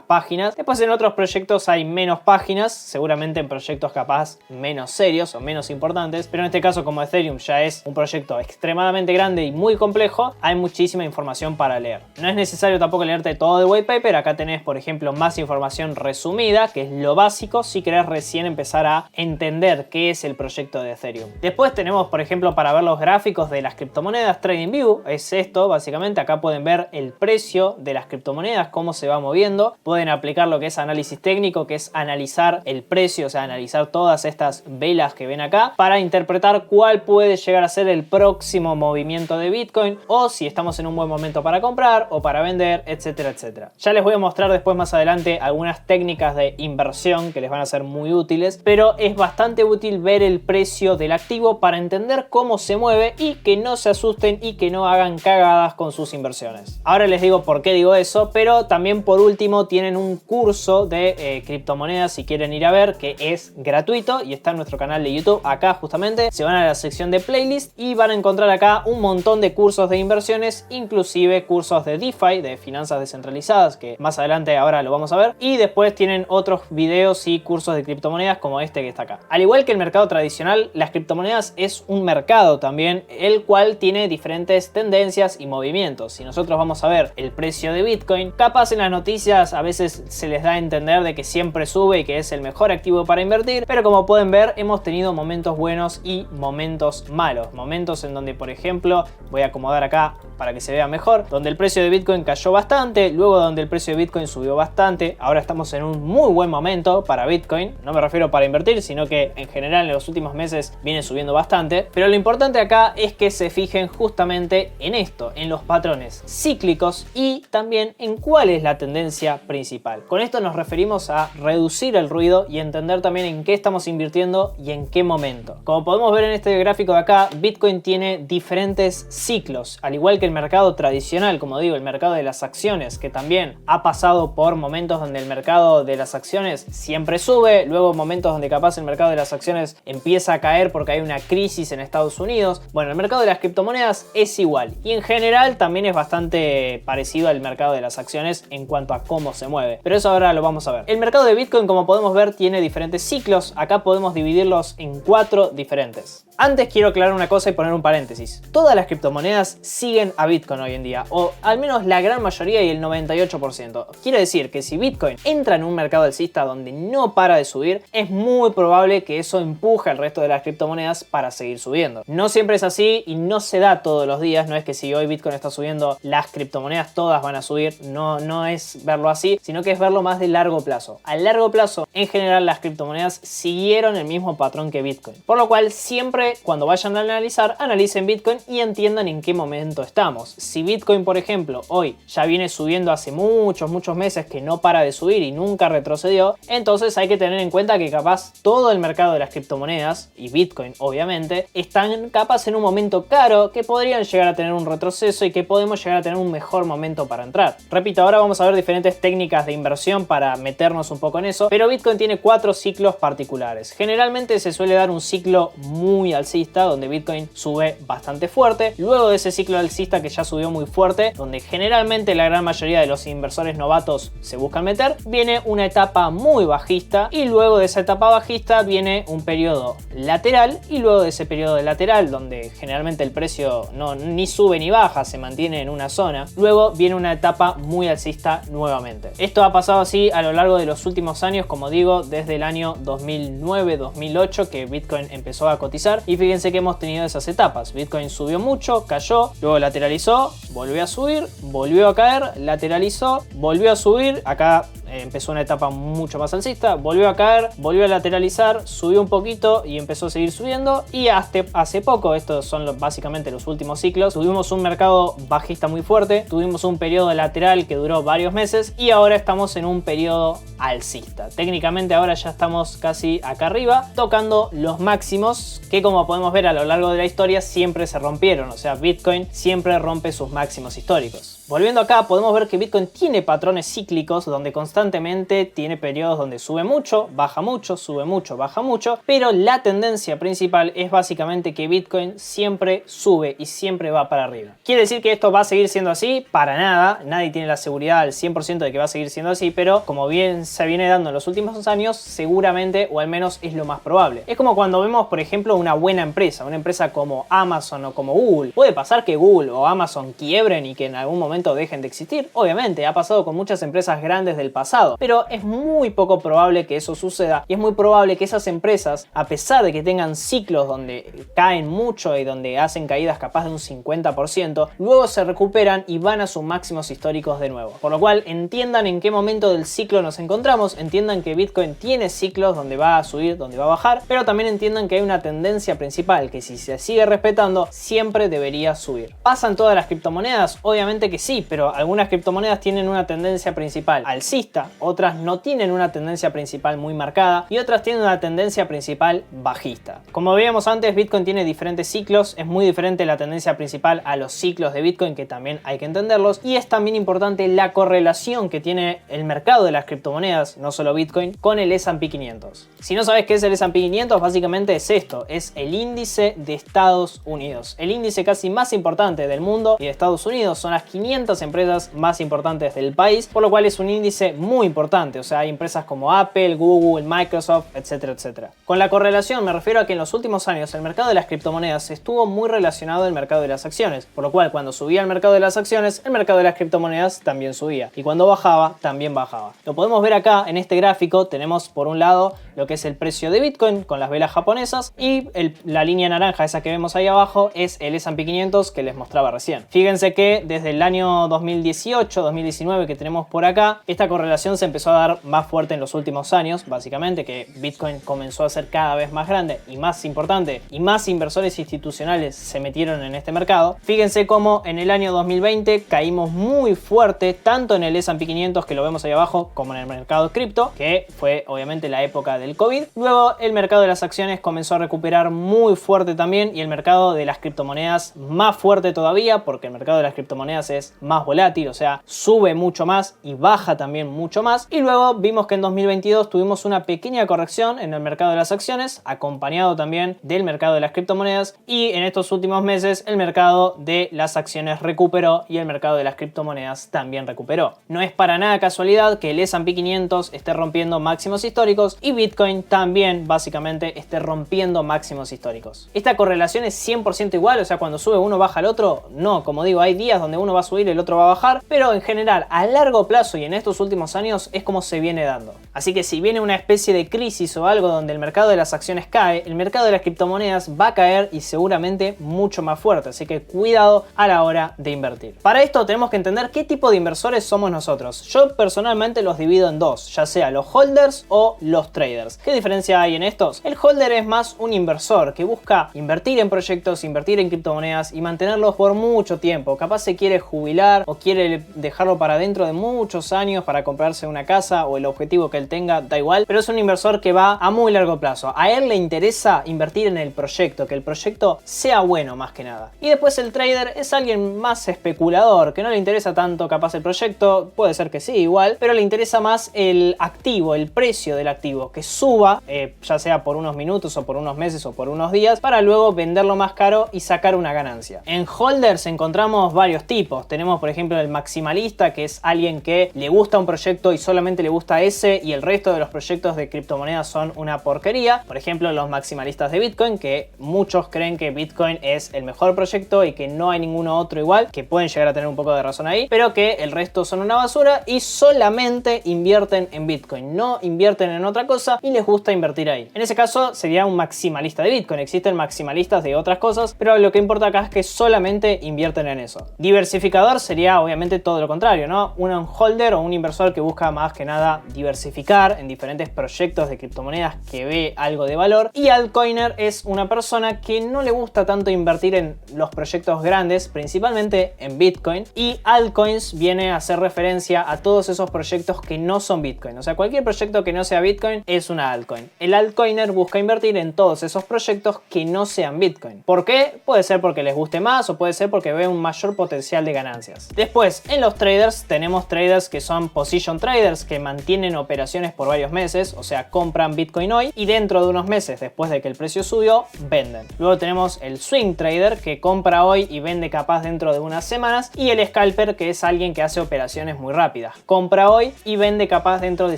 páginas. Después en otros proyectos hay menos páginas, seguramente en proyectos capaz menos serios o menos importantes, pero en este caso como Ethereum ya es un proyecto extremadamente grande y muy complejo, hay muchísima información para leer. No es necesario tampoco leerte todo el white paper, acá tenés por ejemplo más información resumida, que es lo básico si querés recién empezar a entender qué es el proyecto de Ethereum. Después tenemos por ejemplo para ver los gráficos de las criptomonedas, TradingView es esto básicamente, acá pueden ver el precio de las criptomonedas, cómo se va moviendo, pueden aplicar lo que es análisis técnico, que es analizar el precio, o sea, analizar todas estas velas que ven acá para interpretar cuál puede llegar a ser el próximo movimiento de Bitcoin o si estamos en un buen momento para comprar o para vender, etcétera, etcétera. Ya les voy a mostrar después más adelante algunas técnicas de inversión que les van a ser muy útiles, pero es bastante útil ver el precio del activo para entender cómo se mueve y que no se asusten y que no hagan cagadas con sus inversiones. Ahora les digo por qué digo eso, pero también por último tienen un curso de criptomonedas si quieren ir a ver, que es gratuito y está en nuestro canal de YouTube. Acá justamente se van a la sección de playlist y van a encontrar acá un montón de cursos de inversiones, inclusive cursos de DeFi, de finanzas descentralizadas, que más adelante ahora lo vamos a ver, y después tienen otros videos y cursos de criptomonedas como este que está acá. Al igual que el mercado tradicional, las criptomonedas es un mercado también, el cual tiene diferentes tendencias y movimientos. Si nosotros vamos a ver el precio de Bitcoin, capaz en las noticias a veces se les da a entender de que siempre sube y que es el mejor activo para invertir, pero como pueden ver hemos tenido momentos buenos y momentos malos, momentos en donde por ejemplo, voy a acomodar acá para que se vea mejor, donde el precio de Bitcoin cayó bastante, luego donde el precio de Bitcoin subió bastante, ahora estamos en un muy buen momento para Bitcoin, no me refiero para invertir, sino que en general en los últimos meses viene subiendo bastante, pero lo importante acá es que se fijen justamente en esto, en los patrones cíclicos y también en cuál es la tendencia principal. Con esto nos referimos a reducir el ruido y entender también en qué estamos invirtiendo y en qué momento. Como podemos ver en este gráfico de acá, Bitcoin tiene diferentes ciclos, al igual que el mercado tradicional, como digo, el mercado de las acciones, que también ha pasado por momentos donde el mercado de las acciones siempre sube, luego momentos donde capaz el mercado de las acciones empieza a caer porque hay una crisis en Estados Unidos. Bueno, el mercado de las criptomonedas es igual y en general también es bastante parecido al mercado de las acciones en cuanto a cómo se mueve, pero eso ahora lo vamos a ver. El mercado de Bitcoin, como podemos ver, tiene diferentes ciclos. Acá podemos dividirlos en 4 diferentes. Antes quiero aclarar una cosa y poner un paréntesis. Todas las criptomonedas siguen a Bitcoin hoy en día, o al menos la gran mayoría y el 98%. Quiere decir que si Bitcoin entra en un mercado alcista donde no para de subir, es muy probable que eso empuje al resto de las criptomonedas para seguir subiendo. No siempre es así y no se da todos los días. No es que si hoy Bitcoin está subiendo, las criptomonedas todas van a subir. No es verlo así, sino que es verlo más de largo plazo. A largo plazo, en general, las criptomonedas siguieron el mismo patrón que Bitcoin. Por lo cual, siempre cuando vayan a analizar, analicen Bitcoin y entiendan en qué momento estamos. Si Bitcoin, por ejemplo, hoy ya viene subiendo hace muchos meses que no para de subir y nunca retrocedió, entonces hay que tener en cuenta que capaz todo el mercado de las criptomonedas, y Bitcoin obviamente, están capaz en un momento caro que podrían llegar a tener un retroceso y que podemos llegar a tener un mejor momento para entrar. Repito, ahora vamos a ver diferentes técnicas de inversión para meternos un poco en eso, pero Bitcoin tiene 4 ciclos particulares. Generalmente se suele dar un ciclo muy alcista, donde Bitcoin sube bastante fuerte. Luego de ese ciclo alcista que ya subió muy fuerte, donde generalmente la gran mayoría de los inversores novatos se buscan meter, viene una etapa muy bajista y luego de esa etapa bajista viene un periodo lateral y luego de ese periodo de lateral, donde generalmente el precio ni sube ni baja, se mantiene en una zona, luego viene una etapa muy alcista nuevamente. Esto ha pasado así a lo largo de los últimos años, como digo, desde el año 2009-2008 que Bitcoin empezó a cotizar. Y fíjense que hemos tenido esas etapas. Bitcoin subió mucho, cayó, luego lateralizó, volvió a subir, volvió a caer, lateralizó, volvió a subir. Acá empezó una etapa mucho más alcista, volvió a caer, volvió a lateralizar, subió un poquito y empezó a seguir subiendo. Y hasta hace poco, estos son básicamente los últimos ciclos, tuvimos un mercado bajista muy fuerte, tuvimos un periodo lateral que duró varios meses y ahora estamos en un periodo alcista. Técnicamente ahora ya estamos casi acá arriba, tocando los máximos que, como podemos ver a lo largo de la historia, siempre se rompieron. O sea, Bitcoin siempre rompe sus máximos históricos. Volviendo acá, podemos ver que Bitcoin tiene patrones cíclicos donde constantemente tiene periodos donde sube mucho, baja mucho, sube mucho, baja mucho, pero la tendencia principal es básicamente que Bitcoin siempre sube y siempre va para arriba. ¿Quiere decir que esto va a seguir siendo así? Para nada, nadie tiene la seguridad al 100% de que va a seguir siendo así, pero como bien se viene dando en los últimos años, seguramente, o al menos es lo más probable. Es como cuando vemos, por ejemplo, una buena empresa, una empresa como Amazon o como Google. Puede pasar que Google o Amazon quiebren y que en algún momento dejen de existir. Obviamente, ha pasado con muchas empresas grandes del pasado, pero es muy poco probable que eso suceda y es muy probable que esas empresas, a pesar de que tengan ciclos donde caen mucho y donde hacen caídas capaz de un 50%, luego se recuperan y van a sus máximos históricos de nuevo. Por lo cual, entiendan en qué momento del ciclo nos encontramos, entiendan que Bitcoin tiene ciclos donde va a subir, donde va a bajar, pero también entiendan que hay una tendencia principal que, si se sigue respetando, siempre debería subir. ¿Pasan todas las criptomonedas? Obviamente que sí, pero algunas criptomonedas tienen una tendencia principal alcista, otras no tienen una tendencia principal muy marcada y otras tienen una tendencia principal bajista. Como veíamos antes, Bitcoin tiene diferentes ciclos, es muy diferente la tendencia principal a los ciclos de Bitcoin, que también hay que entenderlos, y es también importante la correlación que tiene el mercado de las criptomonedas, no solo Bitcoin, con el S&P 500. Si no sabes qué es el S&P 500, básicamente es esto, es el índice de Estados Unidos, el índice casi más importante del mundo y de Estados Unidos. Son las 500 empresas más importantes del país, por lo cual es un índice muy importante. O sea, hay empresas como Apple, Google, Microsoft, etcétera, etcétera. Con la correlación me refiero a que en los últimos años el mercado de las criptomonedas estuvo muy relacionado al mercado de las acciones, por lo cual cuando subía el mercado de las acciones, el mercado de las criptomonedas también subía, y cuando bajaba, también bajaba. Lo podemos ver acá en este gráfico. Tenemos por un lado lo que es el precio de Bitcoin con las velas japonesas y la línea naranja, esa que vemos ahí abajo, es el S&P 500 que les mostraba recién. Fíjense que desde el año año 2018, 2019 que tenemos por acá, esta correlación se empezó a dar más fuerte en los últimos años, básicamente, que Bitcoin comenzó a ser cada vez más grande y más importante, y más inversores institucionales se metieron en este mercado. Fíjense cómo en el año 2020 caímos muy fuerte, tanto en el S&P 500, que lo vemos ahí abajo, como en el mercado cripto, que fue obviamente la época del COVID. Luego el mercado de las acciones comenzó a recuperar muy fuerte también, y el mercado de las criptomonedas más fuerte todavía, porque el mercado de las criptomonedas es más volátil, o sea, sube mucho más y baja también mucho más. Y luego vimos que en 2022 tuvimos una pequeña corrección en el mercado de las acciones, acompañado también del mercado de las criptomonedas, y en estos últimos meses el mercado de las acciones recuperó y el mercado de las criptomonedas también recuperó. No es para nada casualidad que el S&P 500 esté rompiendo máximos históricos y Bitcoin también básicamente esté rompiendo máximos históricos. Esta correlación es 100% igual, o sea, cuando sube uno baja el otro. No, como digo, hay días donde uno va a subir y el otro va a bajar, pero en general a largo plazo y en estos últimos años es como se viene dando. Así que si viene una especie de crisis o algo donde el mercado de las acciones cae, el mercado de las criptomonedas va a caer, y seguramente mucho más fuerte, así que cuidado a la hora de invertir. Para esto tenemos que entender qué tipo de inversores somos nosotros. Yo personalmente los divido en dos, ya sea los holders o los traders. ¿Qué diferencia hay en estos? El holder es más un inversor que busca invertir en proyectos, invertir en criptomonedas y mantenerlos por mucho tiempo. Capaz se quiere jubilar o quiere dejarlo para dentro de muchos años para comprarse una casa o el objetivo que él tenga, da igual, pero es un inversor que va a muy largo plazo. A él le interesa invertir en el proyecto, que el proyecto sea bueno más que nada. Y después el trader es alguien más especulador, que no le interesa tanto capaz el proyecto, puede ser que sí igual, pero le interesa más el activo, el precio del activo, que suba, ya sea por unos minutos o por unos meses o por unos días, para luego venderlo más caro y sacar una ganancia. En holders encontramos varios tipos. Tenemos por ejemplo el maximalista, que es alguien que le gusta un proyecto y solamente le gusta ese, y el resto de los proyectos de criptomonedas son una porquería. Por ejemplo, los maximalistas de Bitcoin, que muchos creen que Bitcoin es el mejor proyecto y que no hay ninguno otro igual, que pueden llegar a tener un poco de razón ahí, pero que el resto son una basura y solamente invierten en Bitcoin, no invierten en otra cosa y les gusta invertir ahí. En ese caso sería un maximalista de Bitcoin. Existen maximalistas de otras cosas, pero lo que importa acá es que solamente invierten en eso. Diversificador sería obviamente todo lo contrario, ¿no? Un holder o un inversor que busca más que nada diversificar en diferentes proyectos de criptomonedas que ve algo de valor. Y altcoiner es una persona que no le gusta tanto invertir en los proyectos grandes, principalmente en Bitcoin, y altcoins viene a hacer referencia a todos esos proyectos que no son Bitcoin. O sea, cualquier proyecto que no sea Bitcoin es una altcoin. El altcoiner busca invertir en todos esos proyectos que no sean Bitcoin. ¿Por qué? Puede ser porque les guste más o puede ser porque ve un mayor potencial de ganancias. Después, en los traders tenemos traders que son position traders, que mantienen operaciones por varios meses, o sea, compran Bitcoin hoy y dentro de unos meses, después de que el precio subió, venden. Luego tenemos el swing trader, que compra hoy y vende capaz dentro de unas semanas, y el scalper, que es alguien que hace operaciones muy rápidas. Compra hoy y vende capaz dentro de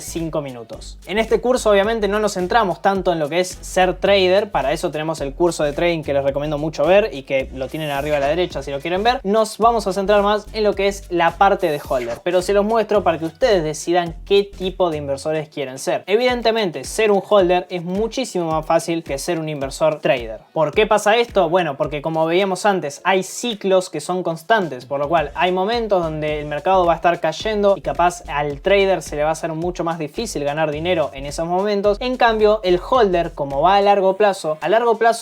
5 minutos. En este curso obviamente no nos centramos tanto en lo que es ser trader, para eso tenemos el curso de trading que les recomiendo mucho ver y que lo tienen arriba a la derecha si lo quieren ver. Nos vamos a centrar más en lo que es la parte de holder, pero se los muestro para que ustedes decidan qué tipo de inversores quieren ser. Evidentemente, ser un holder es muchísimo más fácil que ser un inversor trader. ¿Por qué pasa esto? Bueno, porque como veíamos antes, hay ciclos que son constantes, por lo cual hay momentos donde el mercado va a estar cayendo y capaz al trader se le va a hacer mucho más difícil ganar dinero en esos momentos. En cambio, el holder, como va a largo plazo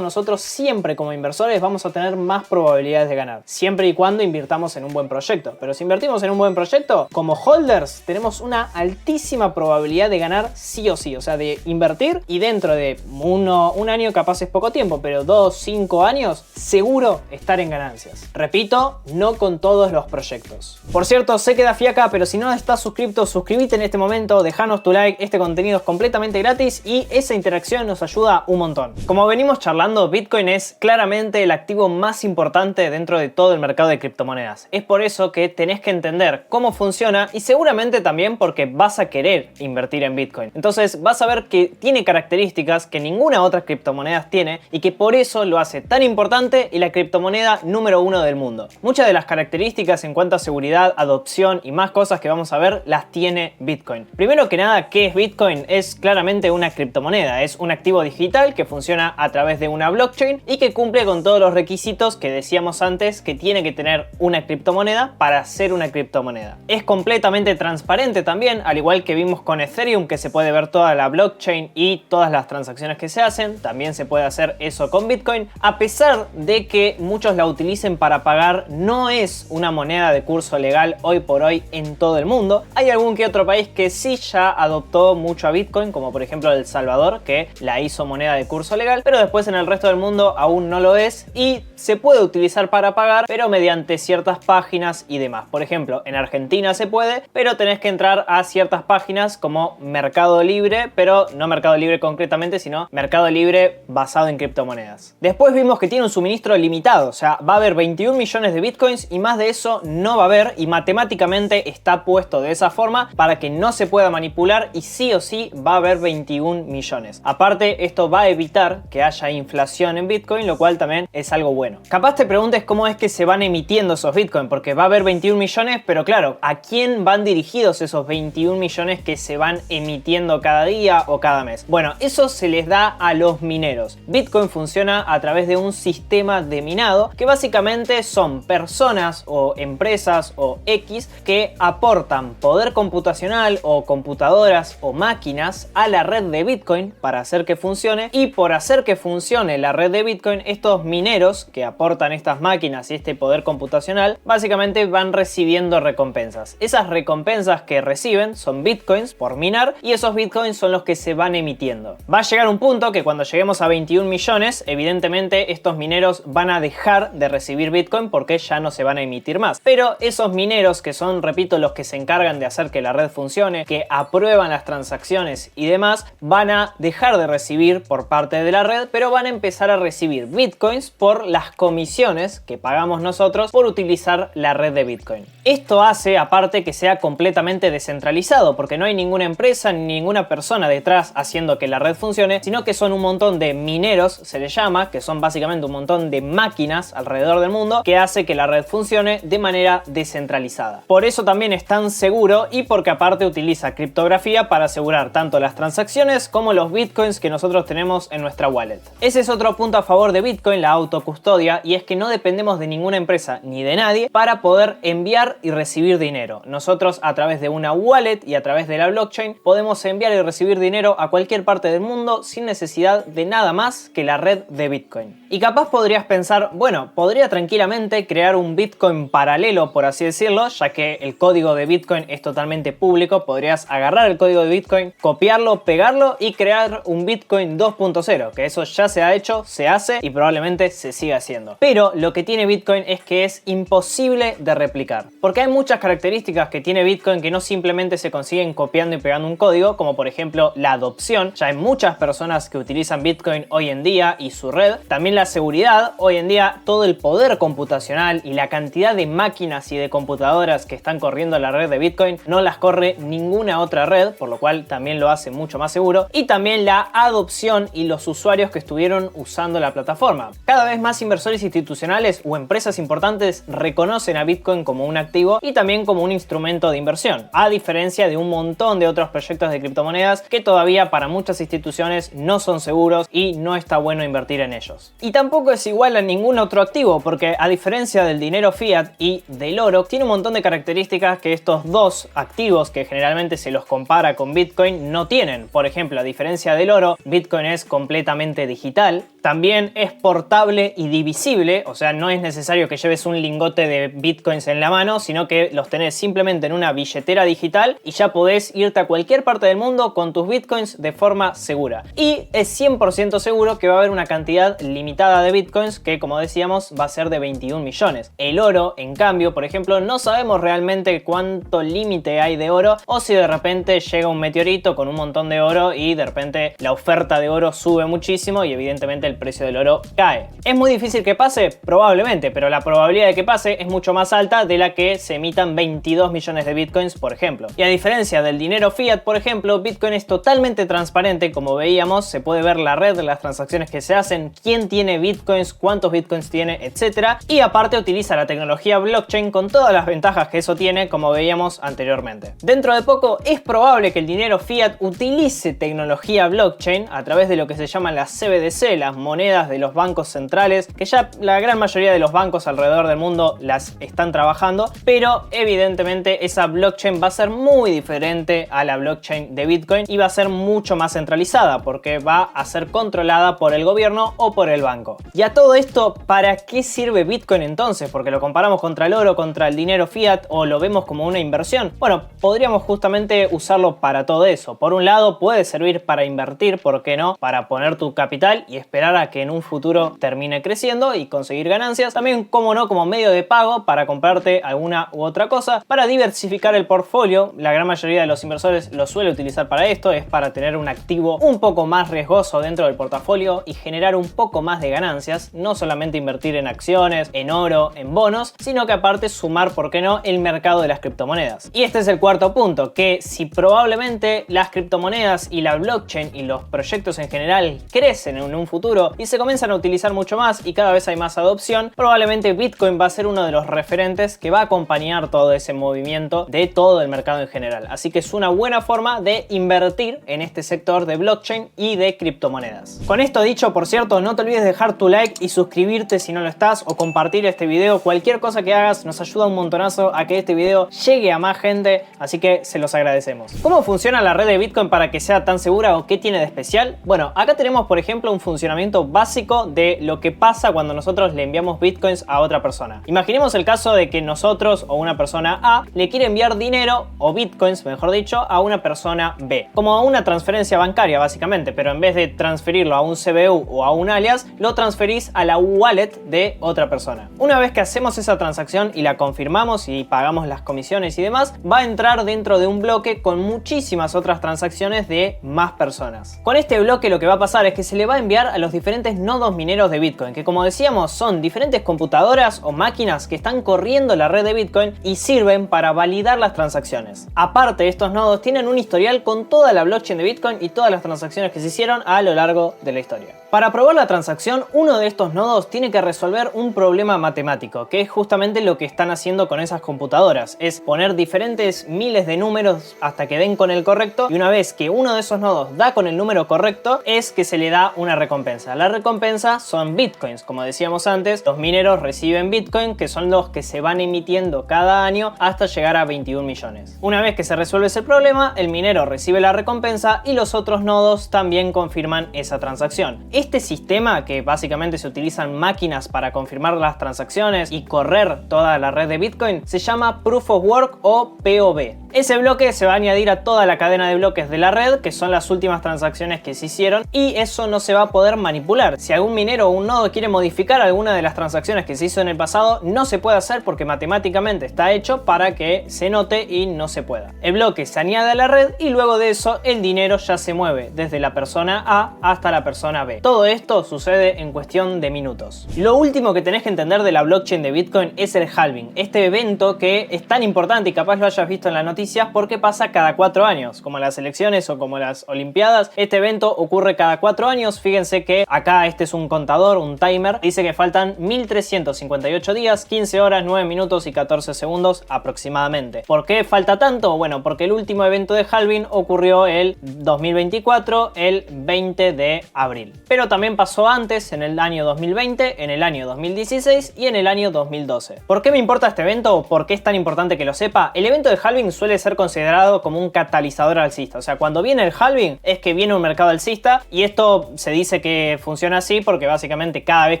nosotros siempre como inversores vamos a tener más probabilidades de ganar, siempre y cuando invirtamos en un buen proyecto. Pero si invertimos en un buen proyecto, como holders tenemos una altísima probabilidad de ganar sí o sí, o sea, de invertir y dentro de un año, capaz es poco tiempo, pero 2, 5 años, seguro estar en ganancias. Repito, no con todos los proyectos. Por cierto, sé que da fiaca, pero si no estás suscrito, suscríbete en este momento, dejanos tu like, este contenido es completamente gratis y esa interacción nos ayuda un montón. Como venimos charlando, Bitcoin es claramente el activo más importante dentro de todo el mercado de criptomonedas. Es por eso que tenés que entender cómo funciona y seguramente también porque vas a querer invertir en Bitcoin. Entonces vas a ver que tiene características que ninguna otra criptomoneda tiene y que por eso lo hace tan importante y la criptomoneda número 1 del mundo. Muchas de las características en cuanto a seguridad, adopción y más cosas que vamos a ver las tiene Bitcoin. Primero que nada, ¿qué es Bitcoin? Es claramente una criptomoneda, es un activo digital que funciona a través de una blockchain y que cumple con todos los requisitos que decíamos antes que tiene que tener una criptomoneda criptomoneda para ser una criptomoneda. Es completamente transparente también, al igual que vimos con Ethereum, que se puede ver toda la blockchain y todas las transacciones que se hacen. También se puede hacer eso con Bitcoin. A pesar de que muchos la utilicen para pagar, no es una moneda de curso legal hoy por hoy en todo el mundo. Hay algún que otro país que sí ya adoptó mucho a Bitcoin, como por ejemplo El Salvador, que la hizo moneda de curso legal, pero después en el resto del mundo aún no lo es y se puede utilizar para pagar, pero mediante ciertas páginas y demás. Por ejemplo, en Argentina se puede, pero tenés que entrar a ciertas páginas como Mercado Libre, pero no Mercado Libre concretamente, sino Mercado Libre basado en criptomonedas. Después vimos que tiene un suministro limitado, o sea, va a haber 21 millones de Bitcoins y más de eso no va a haber, y matemáticamente está puesto de esa forma para que no se pueda manipular y sí o sí va a haber 21 millones. Aparte, esto va a evitar que haya inflación en Bitcoin, lo cual también es algo bueno. Capaz te preguntes cómo es que se van emitiendo esos Bitcoin, porque va a haber 21 millones, pero claro, ¿a quién van dirigidos esos 21 millones que se van emitiendo cada día o cada mes? Bueno, eso se les da a los mineros. Bitcoin funciona a través de un sistema de minado que básicamente son personas o empresas o X que aportan poder computacional o computadoras o máquinas a la red de Bitcoin para hacer que funcione, y por hacer que funcione la red de Bitcoin, estos mineros que aportan estas máquinas y este poder computacional básicamente van recibiendo recompensas. Esas recompensas que reciben son Bitcoins por minar y esos Bitcoins son los que se van emitiendo. Va a llegar un punto que cuando lleguemos a 21 millones, evidentemente estos mineros van a dejar de recibir Bitcoin porque ya no se van a emitir más. Pero esos mineros, que son, repito, los que se encargan de hacer que la red funcione, que aprueban las transacciones y demás, van a dejar de recibir por parte de la red, pero van a empezar a recibir Bitcoins por las comisiones que pagamos nosotros por utilizar la red de Bitcoin. Esto hace, aparte, que sea completamente descentralizado, porque no hay ninguna empresa ni ninguna persona detrás haciendo que la red funcione, sino que son un montón de mineros, se les llama, que son básicamente un montón de máquinas alrededor del mundo que hace que la red funcione de manera descentralizada. Por eso también es tan seguro y porque aparte utiliza criptografía para asegurar tanto las transacciones como los Bitcoins que nosotros tenemos en nuestra wallet. Ese es otro punto a favor de Bitcoin, la autocustodia, y es que no dependemos de ninguna empresa ni de nadie para poder enviar y recibir dinero. Nosotros, a través de una wallet y a través de la blockchain, podemos enviar y recibir dinero a cualquier parte del mundo sin necesidad de nada más que la red de Bitcoin. Y capaz podrías pensar, bueno, podría tranquilamente crear un Bitcoin paralelo, por así decirlo, ya que el código de Bitcoin es totalmente público. Podrías agarrar el código de Bitcoin, copiarlo, pegarlo y crear un Bitcoin 2.0, que eso ya se ha hecho, se hace y probablemente se siga haciendo. Pero lo que tiene Bitcoin es que es imposible de replicar, porque hay muchas características que tiene Bitcoin que no simplemente se consiguen copiando y pegando un código, como por ejemplo la adopción. Ya hay muchas personas que utilizan Bitcoin hoy en día y su red. También la seguridad. Hoy en día todo el poder computacional y la cantidad de máquinas y de computadoras que están corriendo la red de Bitcoin no las corre ninguna otra red, por lo cual también lo hace mucho más seguro. Y también la adopción y los usuarios que estuvieron usando la plataforma. Cada vez más inversores institucionales o empresas importantes reconocen a Bitcoin como un activo y también como un instrumento de inversión, a diferencia de un montón de otros proyectos de criptomonedas que todavía para muchas instituciones no son seguros y no está bueno invertir en ellos. Y tampoco es igual a ningún otro activo, porque a diferencia del dinero fiat y del oro, tiene un montón de características que estos dos activos, que generalmente se los compara con Bitcoin, no tienen. Por ejemplo, a diferencia del oro, Bitcoin es completamente digital. También es portable y divisible, o sea, no es necesario que lleves un lingote de Bitcoins en la mano, sino que los tenés simplemente en una billetera digital y ya podés irte a cualquier parte del mundo con tus Bitcoins de forma segura. Y es 100% seguro que va a haber una cantidad limitada de Bitcoins que, como decíamos, va a ser de 21 millones. El oro, en cambio, por ejemplo, no sabemos realmente cuánto límite hay de oro, o si de repente llega un meteorito con un montón de oro y de repente la oferta de oro sube muchísimo y evidentemente el precio del oro cae. ¿Es muy difícil que pase? Probablemente, pero la probabilidad de que pase es mucho más alta de la que se emitan 22 millones de Bitcoins, por ejemplo. Y a diferencia del dinero fiat, por ejemplo, Bitcoin es totalmente transparente. Como veíamos, se puede ver la red, las transacciones que se hacen, quién tiene Bitcoins, cuántos Bitcoins tiene, etc. Y aparte utiliza la tecnología blockchain con todas las ventajas que eso tiene, como veíamos anteriormente. Dentro de poco es probable que el dinero fiat utilice tecnología blockchain a través de lo que se llaman las CBDC, las monedas de los bancos centrales, que ya la gran mayoría de los bancos alrededor del mundo la las están trabajando, pero evidentemente esa blockchain va a ser muy diferente a la blockchain de Bitcoin y va a ser mucho más centralizada porque va a ser controlada por el gobierno o por el banco. Y a todo esto, ¿para qué sirve Bitcoin entonces? Porque lo comparamos contra el oro, contra el dinero fiat o lo vemos como una inversión. Bueno, podríamos justamente usarlo para todo eso. Por un lado puede servir para invertir, ¿por qué no? Para poner tu capital y esperar a que en un futuro termine creciendo y conseguir ganancias. También, como no, como medio de pago para comprarte alguna u otra cosa, para diversificar el portfolio. La gran mayoría de los inversores lo suele utilizar para esto, es para tener un activo un poco más riesgoso dentro del portafolio y generar un poco más de ganancias, no solamente invertir en acciones, en oro, en bonos, sino que aparte sumar, ¿por qué no?, el mercado de las criptomonedas. Y este es el cuarto punto, que si probablemente las criptomonedas y la blockchain y los proyectos en general crecen en un futuro y se comienzan a utilizar mucho más y cada vez hay más adopción, probablemente Bitcoin va a ser uno de los referentes que va a acompañar todo ese movimiento de todo el mercado en general. Así que es una buena forma de invertir en este sector de blockchain y de criptomonedas. Con esto dicho, por cierto, no te olvides de dejar tu like y suscribirte si no lo estás o compartir este video. Cualquier cosa que hagas nos ayuda un montonazo a que este video llegue a más gente, así que se los agradecemos. ¿Cómo funciona la red de Bitcoin para que sea tan segura o qué tiene de especial? Bueno, acá tenemos por ejemplo un funcionamiento básico de lo que pasa cuando nosotros le enviamos Bitcoins a otra persona. Imaginemos el caso de que nosotros o una persona A le quiere enviar dinero o Bitcoins, mejor dicho, a una persona B. Como a una transferencia bancaria básicamente, pero en vez de transferirlo a un CBU o a un alias, lo transferís a la wallet de otra persona. Una vez que hacemos esa transacción y la confirmamos y pagamos las comisiones y demás, va a entrar dentro de un bloque con muchísimas otras transacciones de más personas. Con este bloque lo que va a pasar es que se le va a enviar a los diferentes nodos mineros de Bitcoin, que como decíamos son diferentes computadoras o máquinas que están corriendo la red de Bitcoin y sirven para validar las transacciones. Aparte, estos nodos tienen un historial con toda la blockchain de Bitcoin y todas las transacciones que se hicieron a lo largo de la historia. Para probar la transacción, uno de estos nodos tiene que resolver un problema matemático, que es justamente lo que están haciendo con esas computadoras. Es poner diferentes miles de números hasta que den con el correcto, y una vez que uno de esos nodos da con el número correcto, es que se le da una recompensa. La recompensa son bitcoins, como decíamos antes, los mineros reciben bitcoin, que son los que se van emitiendo cada año hasta llegar a 21 millones. Una vez que se resuelve ese problema, el minero recibe la recompensa y los otros nodos también confirman esa transacción. Este sistema, que básicamente se utilizan máquinas para confirmar las transacciones y correr toda la red de Bitcoin, se llama Proof of Work o POW. Ese bloque se va a añadir a toda la cadena de bloques de la red, que son las últimas transacciones que se hicieron, y eso no se va a poder manipular. Si algún minero o un nodo quiere modificar alguna de las transacciones que se hizo en el pasado, no se puede hacer porque matemáticamente está hecho para que se note y no se pueda. El bloque se añade a la red y luego de eso el dinero ya se mueve desde la persona A hasta la persona B. Todo esto sucede en cuestión de minutos. Lo último que tenés que entender de la blockchain de Bitcoin es el halving, este evento que es tan importante y capaz lo hayas visto en las noticias porque pasa cada 4 años, como las elecciones o como las olimpiadas. Este evento ocurre cada 4 años. Fíjense que acá este es un contador, un timer, dice que faltan 1358 días, 15 horas, 9 minutos y 14 segundos aproximadamente. ¿Por qué falta tanto? Bueno, porque el último evento de halving ocurrió el 2024, el 20 de abril. Pero también pasó antes, en el año 2020, en el año 2016 y en el año 2012. ¿Por qué me importa este evento? ¿Por qué es tan importante que lo sepa? El evento de halving suele ser considerado como un catalizador alcista. O sea, cuando viene el halving es que viene un mercado alcista, y esto se dice que funciona así porque básicamente cada vez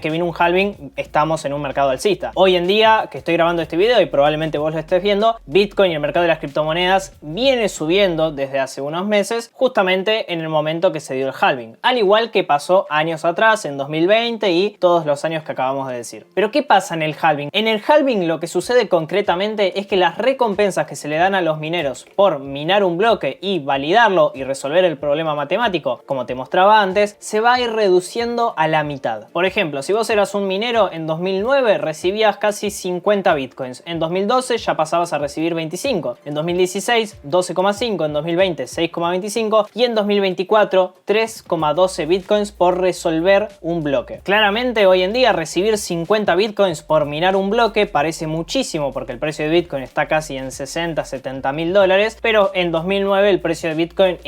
que viene un halving estamos en un mercado alcista. Hoy en día que estoy grabando este video y probablemente vos lo estés viendo, Bitcoin y el mercado de las criptomonedas viene subiendo desde hace unos meses, justamente en el momento que se dio el halving. Al igual que pasó años atrás, en 2020 y todos los años que acabamos de decir. Pero ¿qué pasa en el halving? En el halving lo que sucede concretamente es que las recompensas que se le dan a los mineros por minar un bloque y validarlo y resolver el problema matemático, como te mostraba antes, se va a ir reduciendo a la mitad. Por ejemplo, si vos eras un minero en 2009 recibías casi 50 bitcoins, en 2012 ya pasabas a recibir 25, en 2016 12,5, en 2020 6,25 y en 2024 3,12 bitcoins por resolver un bloque. Claramente hoy en día recibir 50 bitcoins por minar un bloque parece muchísimo porque el precio de Bitcoin está casi en 60, 70 $60.000 dólares, pero en 2009 el precio de Bitcoin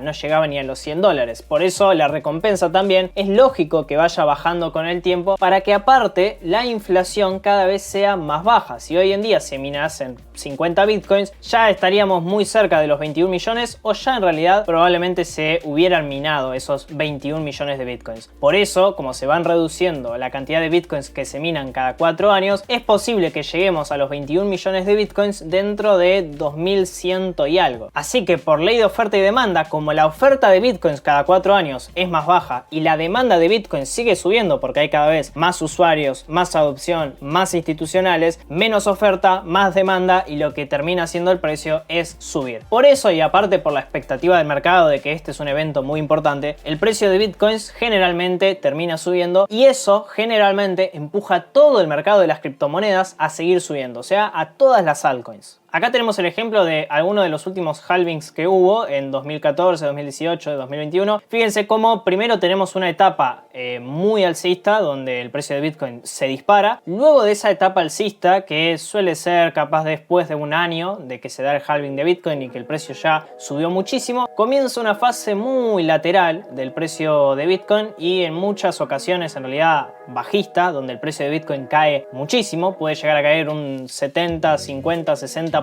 no llegaba ni a los $100. Por eso la recompensa también es lógico que vaya bajando con el tiempo para que aparte la inflación cada vez sea más baja. Si hoy en día se minasen 50 Bitcoins, ya estaríamos muy cerca de los 21 millones o ya en realidad probablemente se hubieran minado esos 21 millones de Bitcoins. Por eso, como se van reduciendo la cantidad de Bitcoins que se minan cada 4 años, es posible que lleguemos a los 21 millones de Bitcoins dentro de 2100 y algo. Así que por ley de oferta y demanda, como la oferta de Bitcoins cada 4 años es más baja y la demanda de Bitcoins sigue subiendo porque hay cada vez más usuarios, más adopción, más institucionales, menos oferta, más demanda y lo que termina haciendo el precio es subir. Por eso y aparte por la expectativa del mercado de que este es un evento muy importante, el precio de Bitcoins generalmente termina subiendo y eso generalmente empuja todo el mercado de las criptomonedas a seguir subiendo, o sea, a todas las altcoins. Acá tenemos el ejemplo de algunos de los últimos halvings que hubo en 2014, 2018, 2021. Fíjense cómo primero tenemos una etapa muy alcista donde el precio de Bitcoin se dispara. Luego de esa etapa alcista, que suele ser capaz después de un año de que se da el halving de Bitcoin y que el precio ya subió muchísimo, comienza una fase muy lateral del precio de Bitcoin y en muchas ocasiones en realidad bajista, donde el precio de Bitcoin cae muchísimo, puede llegar a caer un 70, 50, 60%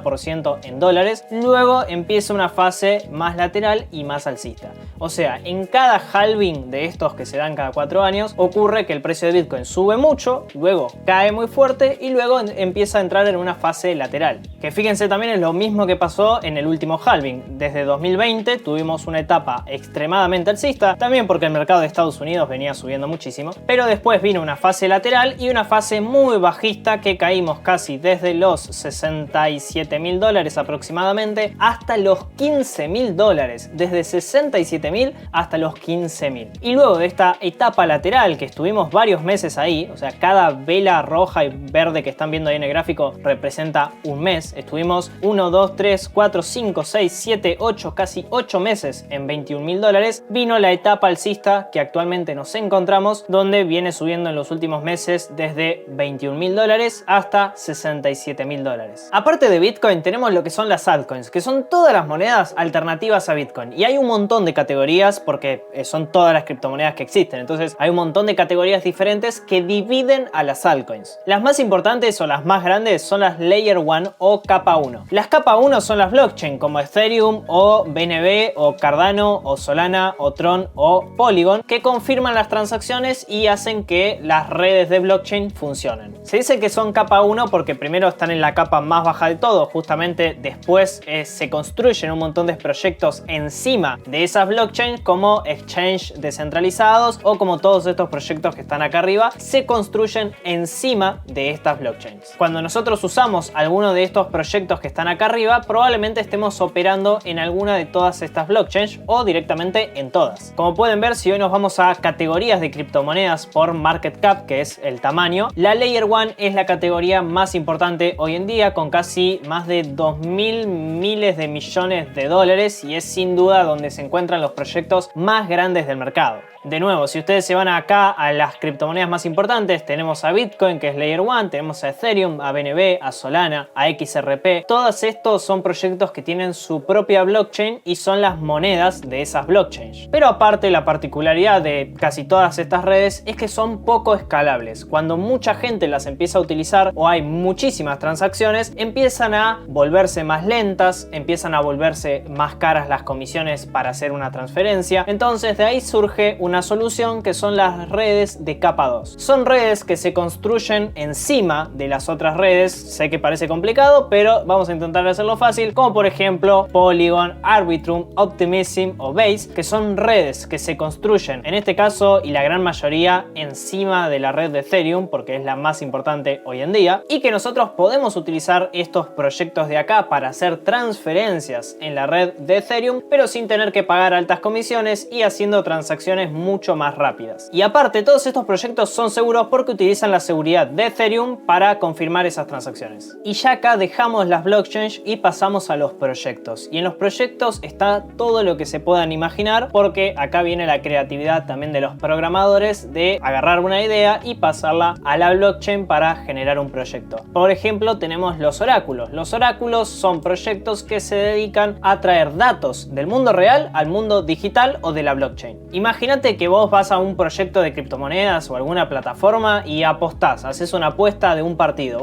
en dólares. Luego empieza una fase más lateral y más alcista. O sea, en cada halving de estos que se dan cada 4 años, ocurre que el precio de Bitcoin sube mucho, luego cae muy fuerte y luego empieza a entrar en una fase lateral. Que fíjense también es lo mismo que pasó en el último halving. Desde 2020 tuvimos una etapa extremadamente alcista, también porque el mercado de Estados Unidos venía subiendo muchísimo, pero después vino una fase lateral y una fase muy bajista que caímos casi desde los $67.000 dólares aproximadamente hasta los $15.000 dólares, desde 67.000 hasta los 15.000. Y luego de esta etapa lateral que estuvimos varios meses ahí, o sea, cada vela roja y verde que están viendo ahí en el gráfico representa un mes. Estuvimos 1, 2, 3, 4, 5, 6, 7, 8, casi 8 meses en $21.000 dólares. Vino la etapa alcista que actualmente nos encontramos, donde viene subiendo en los últimos meses desde $21.000 dólares hasta $67.000 dólares. Aparte de Bitcoin tenemos lo que son las altcoins, que son todas las monedas alternativas a Bitcoin. Y hay un montón de categorías porque son todas las criptomonedas que existen. Entonces hay un montón de categorías diferentes que dividen a las altcoins. Las más importantes o las más grandes son las Layer 1 o capa 1. Las capa 1 son las blockchain como Ethereum o BNB o Cardano o Solana o Tron o Polygon, que confirman las transacciones y hacen que las redes de blockchain funcionen. Se dice que son capa 1 porque primero están en la capa más baja de todo, justamente después se construyen un montón de proyectos encima de esas blockchains como exchange descentralizados o como todos estos proyectos que están acá arriba se construyen encima de estas blockchains. Cuando nosotros usamos alguno de estos proyectos que están acá arriba, probablemente estemos operando en alguna de todas estas blockchains o directamente en todas. Como pueden ver, si hoy nos vamos a categorías de criptomonedas por market cap, que es el tamaño, la Layer 1 es la categoría más importante hoy en día con casi más de 2.000 miles de millones de dólares y es sin duda donde se encuentran los proyectos más grandes del mercado. De nuevo, si ustedes se van acá a las criptomonedas más importantes, tenemos a Bitcoin, que es Layer 1, tenemos a Ethereum, a BNB, a Solana, a XRP. Todos estos son proyectos que tienen su propia blockchain y son las monedas de esas blockchains. Pero aparte, la particularidad de casi todas estas redes es que son poco escalables. Cuando mucha gente las empieza a utilizar o hay muchísimas transacciones, empiezan a volverse más lentas, empiezan a volverse más caras las comisiones para hacer una transferencia. Entonces de ahí surge una solución que son las redes de capa 2. Son redes que se construyen encima de las otras redes. Sé que parece complicado, pero vamos a intentar hacerlo fácil, como por ejemplo Polygon, Arbitrum, Optimism o Base, que son redes que se construyen en este caso y la gran mayoría encima de la red de Ethereum, porque es la más importante hoy en día, y que nosotros podemos utilizar estos proyectos de acá para hacer transferencias en la red de Ethereum, pero sin tener que pagar altas comisiones y haciendo transacciones mucho más rápidas. Y aparte, todos estos proyectos son seguros porque utilizan la seguridad de Ethereum para confirmar esas transacciones. Y ya acá dejamos las blockchains y pasamos a los proyectos. Y en los proyectos está todo lo que se puedan imaginar, porque acá viene la creatividad también de los programadores de agarrar una idea y pasarla a la blockchain para generar un proyecto. Por ejemplo, tenemos los oráculos. Los oráculos son proyectos que se dedican a traer datos del mundo real al mundo digital o de la blockchain. Imagínate que vos vas a un proyecto de criptomonedas o alguna plataforma y apostás, haces una apuesta de un partido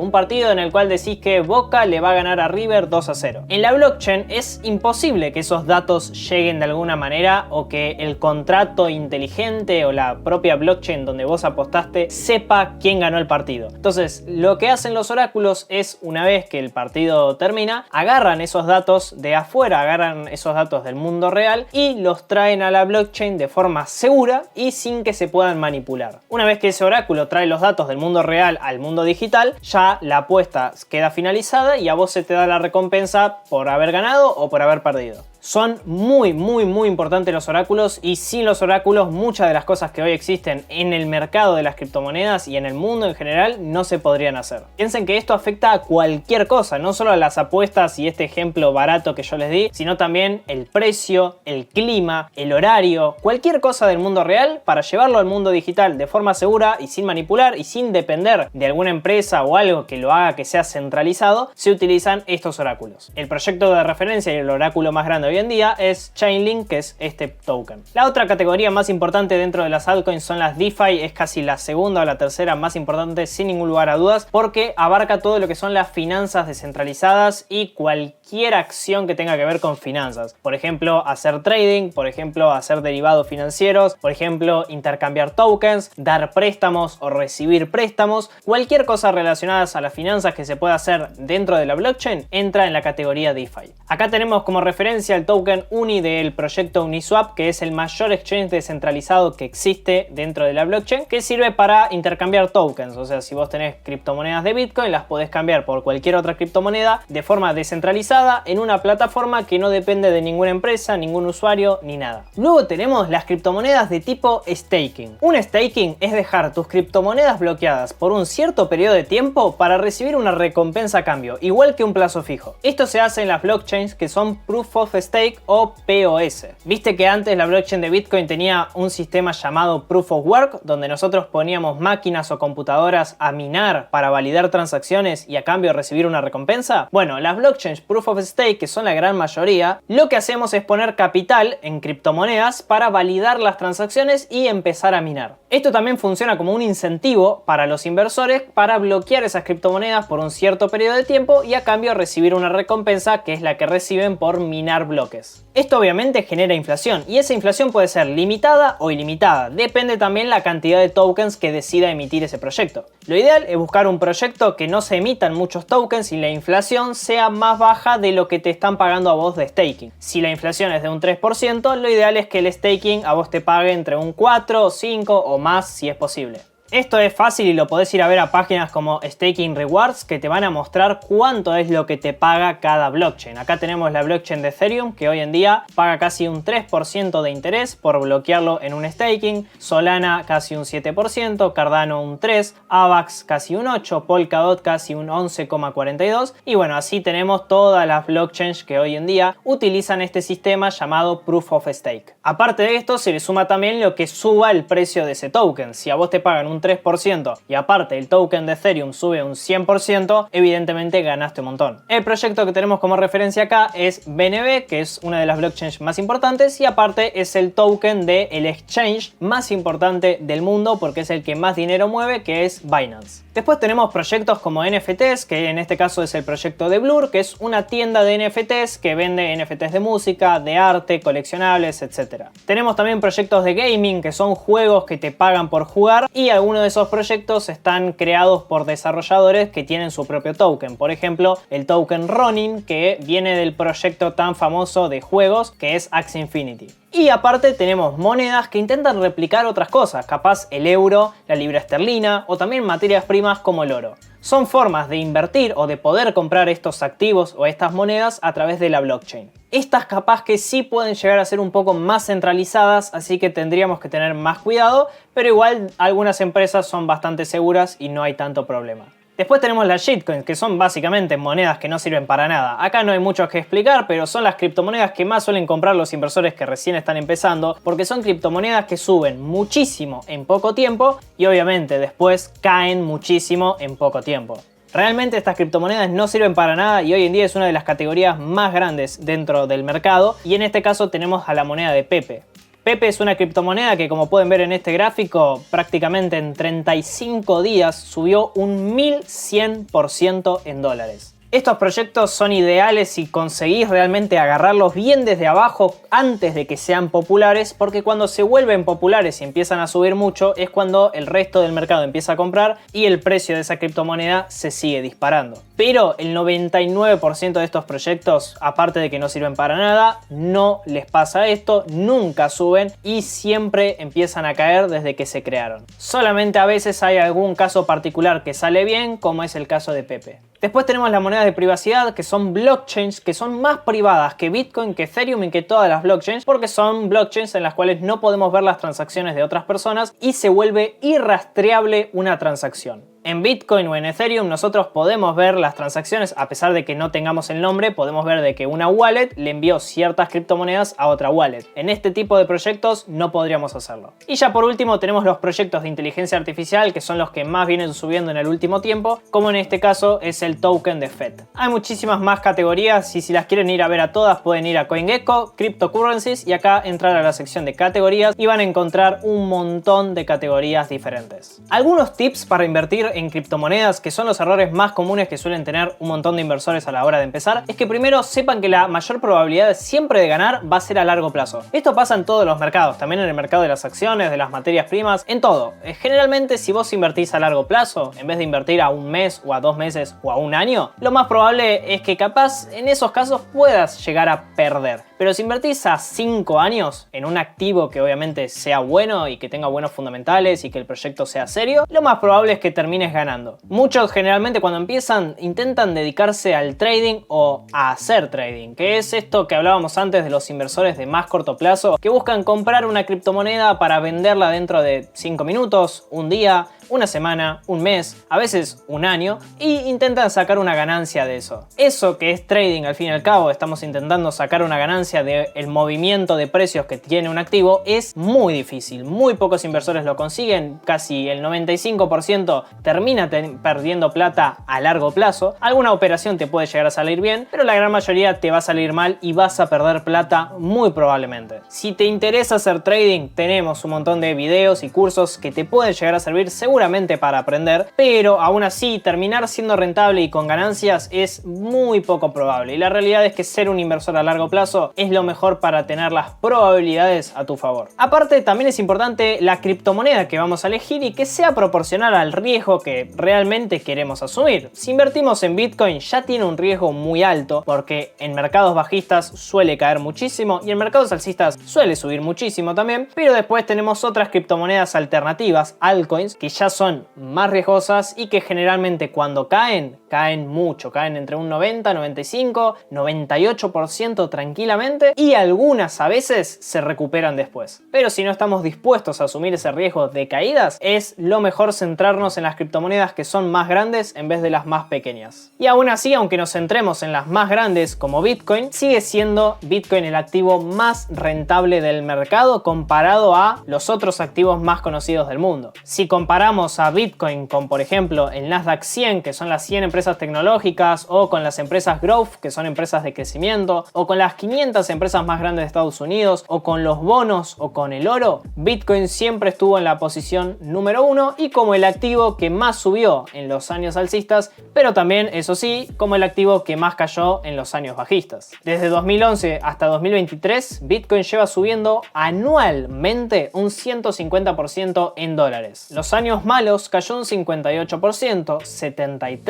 en el cual decís que Boca le va a ganar a River 2-0. En la blockchain es imposible que esos datos lleguen de alguna manera o que el contrato inteligente o la propia blockchain donde vos apostaste sepa quién ganó el partido. Entonces, lo que hacen los oráculos es, una vez que el partido termina, agarran esos datos de afuera, agarran esos datos del mundo real y los traen a la blockchain de forma segura y sin que se puedan manipular. Una vez que ese oráculo trae los datos del mundo real al mundo digital, ya la apuesta queda finalizada y a vos se te da la recompensa por haber ganado o por haber perdido. Son muy importantes los oráculos y sin los oráculos muchas de las cosas que hoy existen en el mercado de las criptomonedas y en el mundo en general no se podrían hacer. Piensen que esto afecta a cualquier cosa, no solo a las apuestas y este ejemplo barato que yo les di, sino también el precio, el clima, el horario, cualquier cosa del mundo real para llevarlo al mundo digital de forma segura y sin manipular y sin depender de alguna empresa o algo que lo haga que sea centralizado, se utilizan estos oráculos. El proyecto de referencia y el oráculo más grande hoy en día es Chainlink, que es este token. La otra categoría más importante dentro de las altcoins son las DeFi, es casi la segunda o la tercera más importante sin ningún lugar a dudas, porque abarca todo lo que son las finanzas descentralizadas y cualquier acción que tenga que ver con finanzas. Por ejemplo, hacer trading, por ejemplo, hacer derivados financieros, por ejemplo, intercambiar tokens, dar préstamos o recibir préstamos. Cualquier cosa relacionada a las finanzas que se pueda hacer dentro de la blockchain entra en la categoría DeFi. Acá tenemos como referencia el token UNI del proyecto Uniswap, que es el mayor exchange descentralizado que existe dentro de la blockchain, que sirve para intercambiar tokens. O sea, si vos tenés criptomonedas de Bitcoin, las podés cambiar por cualquier otra criptomoneda de forma descentralizada en una plataforma que no depende de ninguna empresa, ningún usuario ni nada. Luego tenemos las criptomonedas de tipo staking. Un staking es dejar tus criptomonedas bloqueadas por un cierto periodo de tiempo para recibir una recompensa a cambio, igual que un plazo fijo. Esto se hace en las blockchains que son Proof of Stake o POS. Viste que antes la blockchain de Bitcoin tenía un sistema llamado Proof of Work, donde nosotros poníamos máquinas o computadoras a minar para validar transacciones y a cambio recibir una recompensa. Bueno, las blockchains Proof of Stake, que son la gran mayoría, lo que hacemos es poner capital en criptomonedas para validar las transacciones y empezar a minar. Esto también funciona como un incentivo para los inversores para bloquear esas criptomonedas por un cierto periodo de tiempo y a cambio recibir una recompensa que es la que reciben por minar bloques. Esto obviamente genera inflación y esa inflación puede ser limitada o ilimitada, depende también la cantidad de tokens que decida emitir ese proyecto. Lo ideal es buscar un proyecto que no se emitan muchos tokens y la inflación sea más baja de lo que te están pagando a vos de staking. Si la inflación es de un 3%, lo ideal es que el staking a vos te pague entre un 4 o 5 o más si es posible. Esto es fácil y lo podés ir a ver a páginas como Staking Rewards, que te van a mostrar cuánto es lo que te paga cada blockchain. Acá tenemos la blockchain de Ethereum, que hoy en día paga casi un 3% de interés por bloquearlo en un staking, Solana casi un 7%, Cardano un 3%, Avax casi un 8%, Polkadot casi un 11,42%, y bueno, así tenemos todas las blockchains que hoy en día utilizan este sistema llamado Proof of Stake. Aparte de esto, se le suma también lo que suba el precio de ese token. Si a vos te pagan un 3% y aparte el token de Ethereum sube un 100%, evidentemente ganaste un montón. El proyecto que tenemos como referencia acá es BNB, que es una de las blockchains más importantes, y aparte es el token del exchange más importante del mundo porque es el que más dinero mueve, que es Binance. Después tenemos proyectos como NFTs, que en este caso es el proyecto de Blur, que es una tienda de NFTs que vende NFTs de música, de arte, coleccionables, etc. Tenemos también proyectos de gaming, que son juegos que te pagan por jugar, y algunos de esos proyectos están creados por desarrolladores que tienen su propio token. Por ejemplo, el token Ronin, que viene del proyecto tan famoso de juegos que es Axie Infinity. Y aparte tenemos monedas que intentan replicar otras cosas, capaz el euro, la libra esterlina o también materias primas como el oro. Son formas de invertir o de poder comprar estos activos o estas monedas a través de la blockchain. Estas capaz que sí pueden llegar a ser un poco más centralizadas, así que tendríamos que tener más cuidado, pero igual algunas empresas son bastante seguras y no hay tanto problema. Después tenemos las shitcoins, que son básicamente monedas que no sirven para nada. Acá no hay mucho que explicar, pero son las criptomonedas que más suelen comprar los inversores que recién están empezando, porque son criptomonedas que suben muchísimo en poco tiempo y obviamente después caen muchísimo en poco tiempo. Realmente estas criptomonedas no sirven para nada y hoy en día es una de las categorías más grandes dentro del mercado, y en este caso tenemos a la moneda de Pepe. Pepe es una criptomoneda que, como pueden ver en este gráfico, prácticamente en 35 días subió un 1100% en dólares. Estos proyectos son ideales si conseguís realmente agarrarlos bien desde abajo antes de que sean populares, porque cuando se vuelven populares y empiezan a subir mucho es cuando el resto del mercado empieza a comprar y el precio de esa criptomoneda se sigue disparando. Pero el 99% de estos proyectos, aparte de que no sirven para nada, no les pasa esto, nunca suben y siempre empiezan a caer desde que se crearon. Solamente a veces hay algún caso particular que sale bien, como es el caso de Pepe. Después tenemos las monedas de privacidad, que son blockchains que son más privadas que Bitcoin, que Ethereum y que todas las blockchains, porque son blockchains en las cuales no podemos ver las transacciones de otras personas y se vuelve irrastreable una transacción. En Bitcoin o en Ethereum nosotros podemos ver las transacciones, a pesar de que no tengamos el nombre, podemos ver de que una wallet le envió ciertas criptomonedas a otra wallet. En este tipo de proyectos no podríamos hacerlo. Y ya por último tenemos los proyectos de inteligencia artificial, que son los que más vienen subiendo en el último tiempo, como en este caso es el token de FED. Hay muchísimas más categorías y si las quieren ir a ver a todas pueden ir a CoinGecko, Cryptocurrencies y acá entrar a la sección de categorías y van a encontrar un montón de categorías diferentes. Algunos tips para invertir en criptomonedas, que son los errores más comunes que suelen tener un montón de inversores a la hora de empezar, es que primero sepan que la mayor probabilidad siempre de ganar va a ser a largo plazo. Esto pasa en todos los mercados, también en el mercado de las acciones, de las materias primas, en todo. Generalmente si vos invertís a largo plazo, en vez de invertir a un mes o a 2 meses o a un año, lo más probable es que capaz en esos casos puedas llegar a perder. Pero si invertís a 5 años en un activo que obviamente sea bueno y que tenga buenos fundamentales y que el proyecto sea serio, lo más probable es que termines ganando. Muchos generalmente cuando empiezan intentan dedicarse al trading o a hacer trading, que es esto que hablábamos antes de los inversores de más corto plazo, que buscan comprar una criptomoneda para venderla dentro de 5 minutos, un día, una semana, un mes, a veces un año, y intentan sacar una ganancia de eso. Eso que es trading, al fin y al cabo, estamos intentando sacar una ganancia del movimiento de precios que tiene un activo, es muy difícil. Muy pocos inversores lo consiguen, casi el 95% termina perdiendo plata a largo plazo. Alguna operación te puede llegar a salir bien, pero la gran mayoría te va a salir mal y vas a perder plata muy probablemente. Si te interesa hacer trading, tenemos un montón de videos y cursos que te pueden llegar a servir seguramente para aprender, pero aún así terminar siendo rentable y con ganancias es muy poco probable, y la realidad es que ser un inversor a largo plazo es lo mejor para tener las probabilidades a tu favor. Aparte, también es importante la criptomoneda que vamos a elegir y que sea proporcional al riesgo que realmente queremos asumir. Si invertimos en Bitcoin ya tiene un riesgo muy alto, porque en mercados bajistas suele caer muchísimo y en mercados alcistas suele subir muchísimo también, pero después tenemos otras criptomonedas alternativas, altcoins, que ya son más riesgosas y que generalmente cuando caen mucho, caen entre un 90, 95, 98% tranquilamente, y algunas a veces se recuperan después. Pero si no estamos dispuestos a asumir ese riesgo de caídas, es lo mejor centrarnos en las criptomonedas que son más grandes en vez de las más pequeñas. Y aún así, aunque nos centremos en las más grandes como Bitcoin, sigue siendo Bitcoin el activo más rentable del mercado comparado a los otros activos más conocidos del mundo. Si comparamos a Bitcoin con, por ejemplo, el Nasdaq 100, que son las 100 empresas tecnológicas, o con las empresas Growth, que son empresas de crecimiento, o con las 500 empresas más grandes de Estados Unidos, o con los bonos, o con el oro, Bitcoin siempre estuvo en la posición número 1 y como el activo que más subió en los años alcistas, pero también, eso sí, como el activo que más cayó en los años bajistas. Desde 2011 hasta 2023, Bitcoin lleva subiendo anualmente un 150% en dólares. Los años malos cayó un 58%, 73%,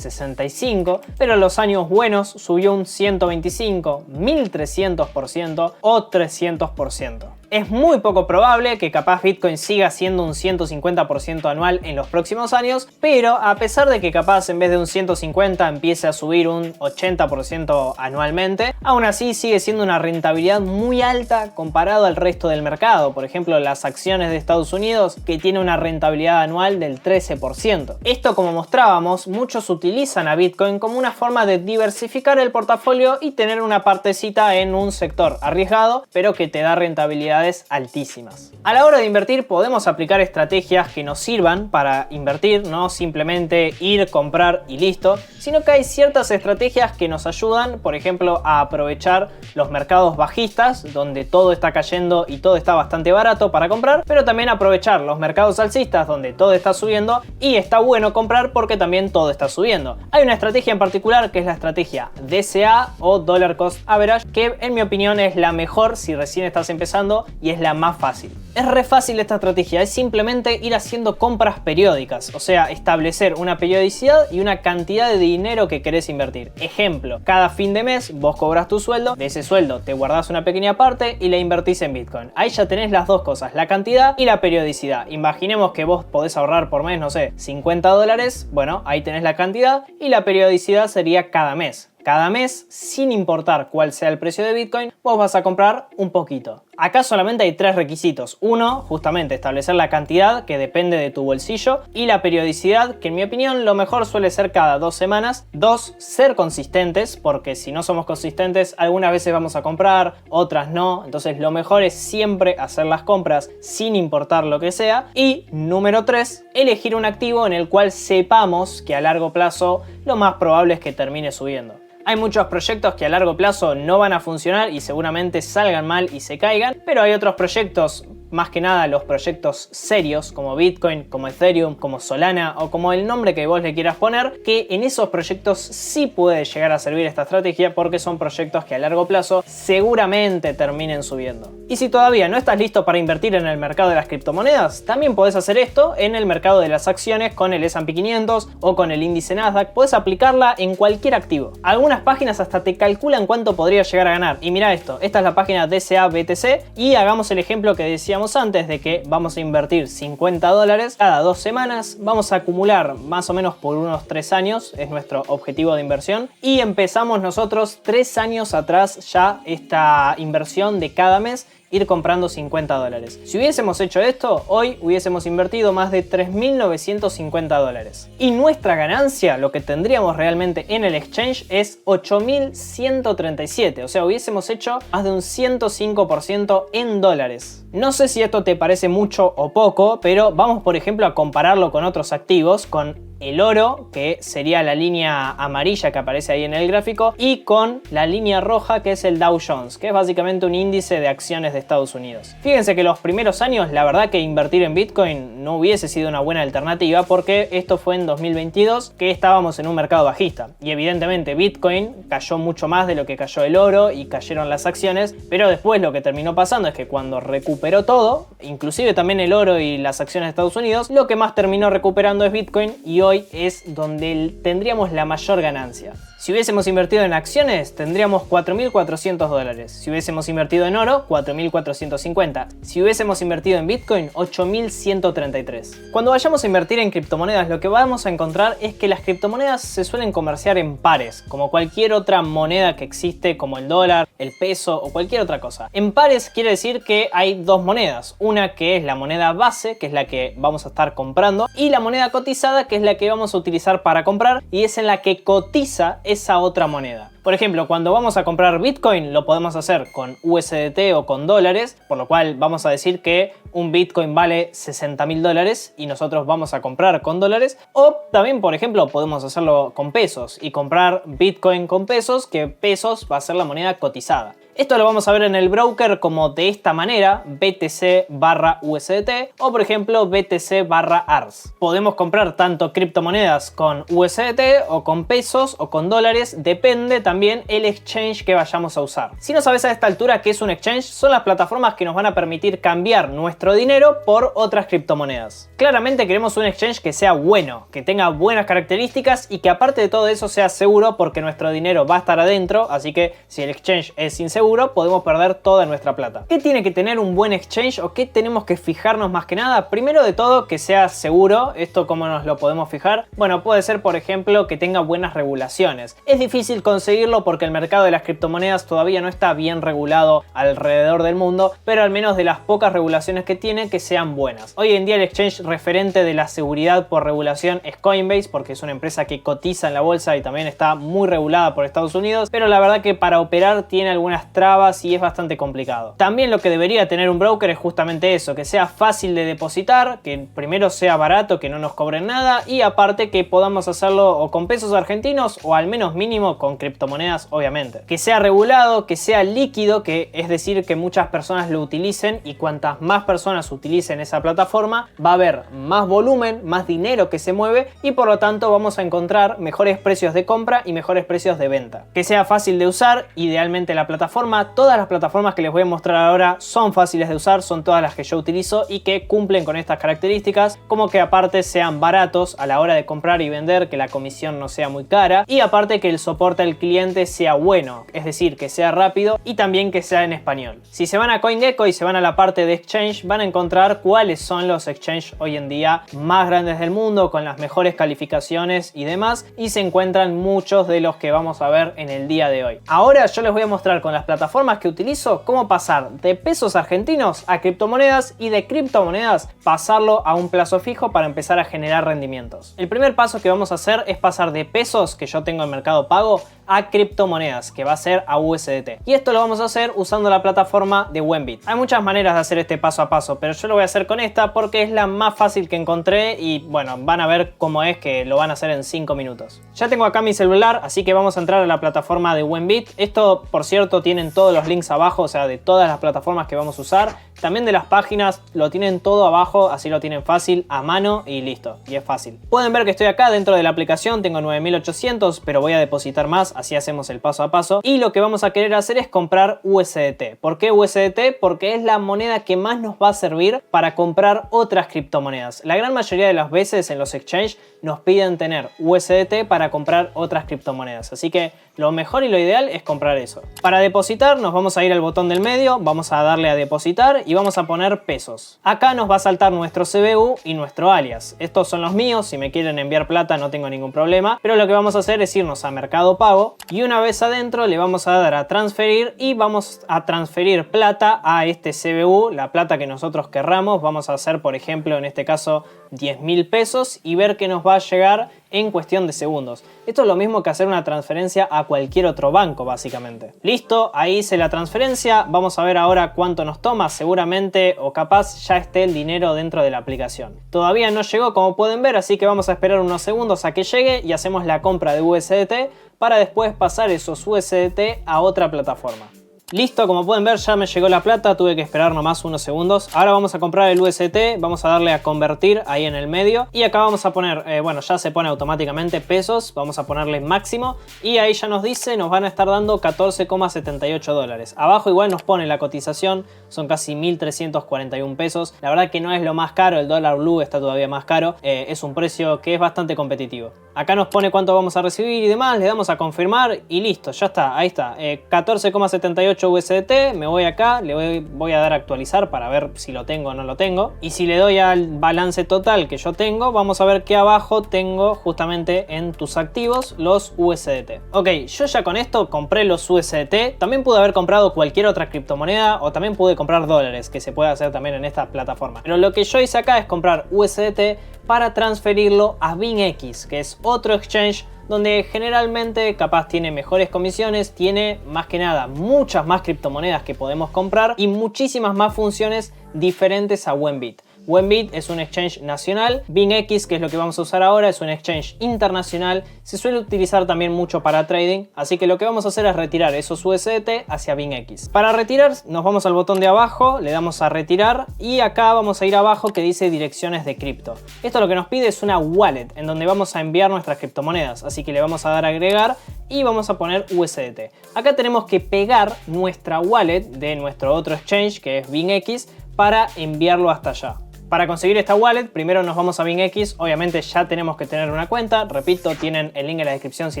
65%, pero los años buenos subió un 125%, 1300% o 300%. Es muy poco probable que capaz Bitcoin siga siendo un 150% anual en los próximos años, pero a pesar de que capaz en vez de un 150 empiece a subir un 80% anualmente, aún así sigue siendo una rentabilidad muy alta comparado al resto del mercado. Por ejemplo, las acciones de Estados Unidos, que tiene una rentabilidad anual del 13%. Esto, como mostrábamos, muchos utilizan a Bitcoin como una forma de diversificar el portafolio y tener una partecita en un sector arriesgado, pero que te da rentabilidad probabilidades altísimas. A la hora de invertir podemos aplicar estrategias que nos sirvan para invertir, no simplemente ir, comprar y listo, sino que hay ciertas estrategias que nos ayudan, por ejemplo, a aprovechar los mercados bajistas, donde todo está cayendo y todo está bastante barato para comprar, pero también aprovechar los mercados alcistas, donde todo está subiendo y está bueno comprar porque también todo está subiendo. Hay una estrategia en particular que es la estrategia DCA o Dollar Cost Average, que en mi opinión es la mejor si recién estás empezando y es la más fácil. Es re fácil esta estrategia, es simplemente ir haciendo compras periódicas, o sea, establecer una periodicidad y una cantidad de dinero que querés invertir. Ejemplo, cada fin de mes vos cobras tu sueldo, de ese sueldo te guardás una pequeña parte y la invertís en Bitcoin. Ahí ya tenés las dos cosas, la cantidad y la periodicidad. Imaginemos que vos podés ahorrar por mes, no sé, $50, bueno, ahí tenés la cantidad y la periodicidad sería cada mes. Cada mes, sin importar cuál sea el precio de Bitcoin, vos vas a comprar un poquito. Acá solamente hay tres requisitos. Uno, justamente establecer la cantidad, que depende de tu bolsillo, y la periodicidad, que en mi opinión lo mejor suele ser cada 2 semanas. Dos, ser consistentes, porque si no somos consistentes, algunas veces vamos a comprar, otras no. Entonces lo mejor es siempre hacer las compras sin importar lo que sea. Y número 3, elegir un activo en el cual sepamos que a largo plazo lo más probable es que termine subiendo. Hay muchos proyectos que a largo plazo no van a funcionar y seguramente salgan mal y se caigan, pero hay otros proyectos, más que nada los proyectos serios como Bitcoin, como Ethereum, como Solana o como el nombre que vos le quieras poner, que en esos proyectos sí puede llegar a servir esta estrategia porque son proyectos que a largo plazo seguramente terminen subiendo. Y si todavía no estás listo para invertir en el mercado de las criptomonedas, también podés hacer esto en el mercado de las acciones con el S&P 500 o con el índice Nasdaq. Podés aplicarla en cualquier activo. Algunas páginas hasta te calculan cuánto podría llegar a ganar. Y mira esto, esta es la página DCA BTC y hagamos el ejemplo que decíamos antes de que vamos a invertir $50 cada 2 semanas, vamos a acumular más o menos por unos 3 años, es nuestro objetivo de inversión, y empezamos nosotros 3 años atrás ya esta inversión de cada mes, ir comprando $50. Si hubiésemos hecho esto, hoy hubiésemos invertido más de $3.950. Y nuestra ganancia, lo que tendríamos realmente en el exchange, es 8.137. O sea, hubiésemos hecho más de un 105% en dólares. No sé si esto te parece mucho o poco, pero vamos por ejemplo a compararlo con otros activos, con el oro, que sería la línea amarilla que aparece ahí en el gráfico, y con la línea roja, que es el Dow Jones, que es básicamente un índice de acciones de Estados Unidos. Fíjense que los primeros años, la verdad que invertir en Bitcoin no hubiese sido una buena alternativa, porque esto fue en 2022, que estábamos en un mercado bajista. Y evidentemente Bitcoin cayó mucho más de lo que cayó el oro y cayeron las acciones, pero después lo que terminó pasando es que cuando recuperó todo, inclusive también el oro y las acciones de Estados Unidos, lo que más terminó recuperando es Bitcoin, y hoy es donde tendríamos la mayor ganancia. Si hubiésemos invertido en acciones, tendríamos $4.400. Si hubiésemos invertido en oro, $4.450. Si hubiésemos invertido en Bitcoin, $8.133. Cuando vayamos a invertir en criptomonedas, lo que vamos a encontrar es que las criptomonedas se suelen comerciar en pares, como cualquier otra moneda que existe, como el dólar, el peso o cualquier otra cosa. En pares quiere decir que hay dos monedas. Una que es la moneda base, que es la que vamos a estar comprando, y la moneda cotizada, que es la que vamos a utilizar para comprar, y es en la que cotiza esa otra moneda. Por ejemplo, cuando vamos a comprar Bitcoin lo podemos hacer con USDT o con dólares, por lo cual vamos a decir que un Bitcoin vale $60.000 y nosotros vamos a comprar con dólares. O también, por ejemplo, podemos hacerlo con pesos y comprar Bitcoin con pesos, que pesos va a ser la moneda cotizada. Esto lo vamos a ver en el broker como de esta manera, BTC/USDT o por ejemplo BTC/ARS. Podemos comprar tanto criptomonedas con USDT o con pesos o con dólares, depende también el exchange que vayamos a usar. Si no sabes a esta altura qué es un exchange, son las plataformas que nos van a permitir cambiar nuestro dinero por otras criptomonedas. Claramente queremos un exchange que sea bueno, que tenga buenas características y que aparte de todo eso sea seguro, porque nuestro dinero va a estar adentro, así que si el exchange es inseguro podemos perder toda nuestra plata. ¿Qué tiene que tener un buen exchange o qué tenemos que fijarnos más que nada? Primero de todo, que sea seguro. ¿Esto cómo nos lo podemos fijar? Bueno, puede ser por ejemplo que tenga buenas regulaciones. Es difícil conseguirlo porque el mercado de las criptomonedas todavía no está bien regulado alrededor del mundo, pero al menos de las pocas regulaciones que tiene, que sean buenas. Hoy en día el exchange referente de la seguridad por regulación es Coinbase, porque es una empresa que cotiza en la bolsa y también está muy regulada por Estados Unidos, pero la verdad que para operar tiene algunas trabas y es bastante complicado. También lo que debería tener un broker es justamente eso, que sea fácil de depositar, que primero sea barato, que no nos cobren nada y aparte que podamos hacerlo o con pesos argentinos o al menos mínimo con criptomonedas, obviamente. Que sea regulado, que sea líquido, que es decir que muchas personas lo utilicen y cuantas más personas utilicen esa plataforma va a haber más volumen, más dinero que se mueve y por lo tanto vamos a encontrar mejores precios de compra y mejores precios de venta. Que sea fácil de usar, idealmente la plataforma. Todas las plataformas que les voy a mostrar ahora son fáciles de usar, son todas las que yo utilizo y que cumplen con estas características, como que aparte sean baratos a la hora de comprar y vender, que la comisión no sea muy cara y aparte que el soporte al cliente sea bueno, es decir, que sea rápido y también que sea en español. Si se van a CoinGecko y se van a la parte de exchange, van a encontrar cuáles son los exchange hoy en día más grandes del mundo, con las mejores calificaciones y demás, y se encuentran muchos de los que vamos a ver en el día de hoy. Ahora yo les voy a mostrar con las plataformas que utilizo cómo pasar de pesos argentinos a criptomonedas y de criptomonedas pasarlo a un plazo fijo para empezar a generar rendimientos. El primer paso que vamos a hacer es pasar de pesos que yo tengo en Mercado Pago a criptomonedas, que va a ser a USDT. Y esto lo vamos a hacer usando la plataforma de Wenbit. Hay muchas maneras de hacer este paso a paso, pero yo lo voy a hacer con esta porque es la más fácil que encontré y bueno, van a ver cómo es que lo van a hacer en 5 minutos. Ya tengo acá mi celular, así que vamos a entrar a la plataforma de Wenbit. Esto, por cierto, tienen todos los links abajo, o sea, de todas las plataformas que vamos a usar. También de las páginas, lo tienen todo abajo, así lo tienen fácil, a mano y listo. Y es fácil. Pueden ver que estoy acá dentro de la aplicación, tengo 9800, pero voy a depositar más, así hacemos el paso a paso. Y lo que vamos a querer hacer es comprar USDT. ¿Por qué USDT? Porque es la moneda que más nos va a servir para comprar otras criptomonedas. La gran mayoría de las veces en los exchanges nos piden tener USDT para comprar otras criptomonedas. Así que lo mejor y lo ideal es comprar eso. Para depositar nos vamos a ir al botón del medio, vamos a darle a depositar y vamos a poner pesos. Acá nos va a saltar nuestro CBU y nuestro alias. Estos son los míos, si me quieren enviar plata no tengo ningún problema, pero lo que vamos a hacer es irnos a Mercado Pago y una vez adentro le vamos a dar a transferir y vamos a transferir plata a este CBU, la plata que nosotros querramos. Vamos a hacer, por ejemplo, en este caso 10.000 pesos y ver que nos va a llegar en cuestión de segundos. Esto es lo mismo que hacer una transferencia a cualquier otro banco, básicamente. Listo, ahí hice la transferencia. Vamos a ver ahora cuánto nos toma. Seguramente o capaz ya esté el dinero dentro de la aplicación. Todavía no llegó, como pueden ver, así que vamos a esperar unos segundos a que llegue y hacemos la compra de USDT para después pasar esos USDT a otra plataforma. Listo, como pueden ver ya me llegó la plata, tuve que esperar nomás unos segundos. Ahora vamos a comprar el USDT, vamos a darle a convertir ahí en el medio. Y acá vamos a poner, bueno, ya se pone automáticamente pesos, vamos a ponerle máximo. Y ahí ya nos dice, nos van a estar dando 14,78 dólares. Abajo igual nos pone la cotización, son casi 1.341 pesos. La verdad que no es lo más caro, el dólar blue está todavía más caro. Es un precio que es bastante competitivo. Acá nos pone cuánto vamos a recibir y demás, le damos a confirmar y listo, ya está, ahí está. 14,78 USDT, me voy acá, le voy a dar a actualizar para ver si lo tengo o no lo tengo. Y si le doy al balance total que yo tengo, vamos a ver que abajo tengo justamente en tus activos los USDT. Ok, yo ya con esto compré los USDT, también pude haber comprado cualquier otra criptomoneda o también pude comprar dólares, que se puede hacer también en esta plataforma. Pero lo que yo hice acá es comprar USDT para transferirlo a BingX, que es otro exchange donde generalmente capaz tiene mejores comisiones, tiene más que nada muchas más criptomonedas que podemos comprar y muchísimas más funciones diferentes a Wenbit. Wenbit es un exchange nacional, BingX, que es lo que vamos a usar ahora, es un exchange internacional, se suele utilizar también mucho para trading, así que lo que vamos a hacer es retirar esos USDT hacia BingX. Para retirar nos vamos al botón de abajo, le damos a retirar y acá vamos a ir abajo que dice direcciones de cripto. Esto lo que nos pide es una wallet en donde vamos a enviar nuestras criptomonedas, así que le vamos a dar a agregar y vamos a poner USDT. Acá tenemos que pegar nuestra wallet de nuestro otro exchange que es BingX para enviarlo hasta allá. Para conseguir esta wallet, primero nos vamos a BingX, obviamente ya tenemos que tener una cuenta, repito, tienen el link en la descripción si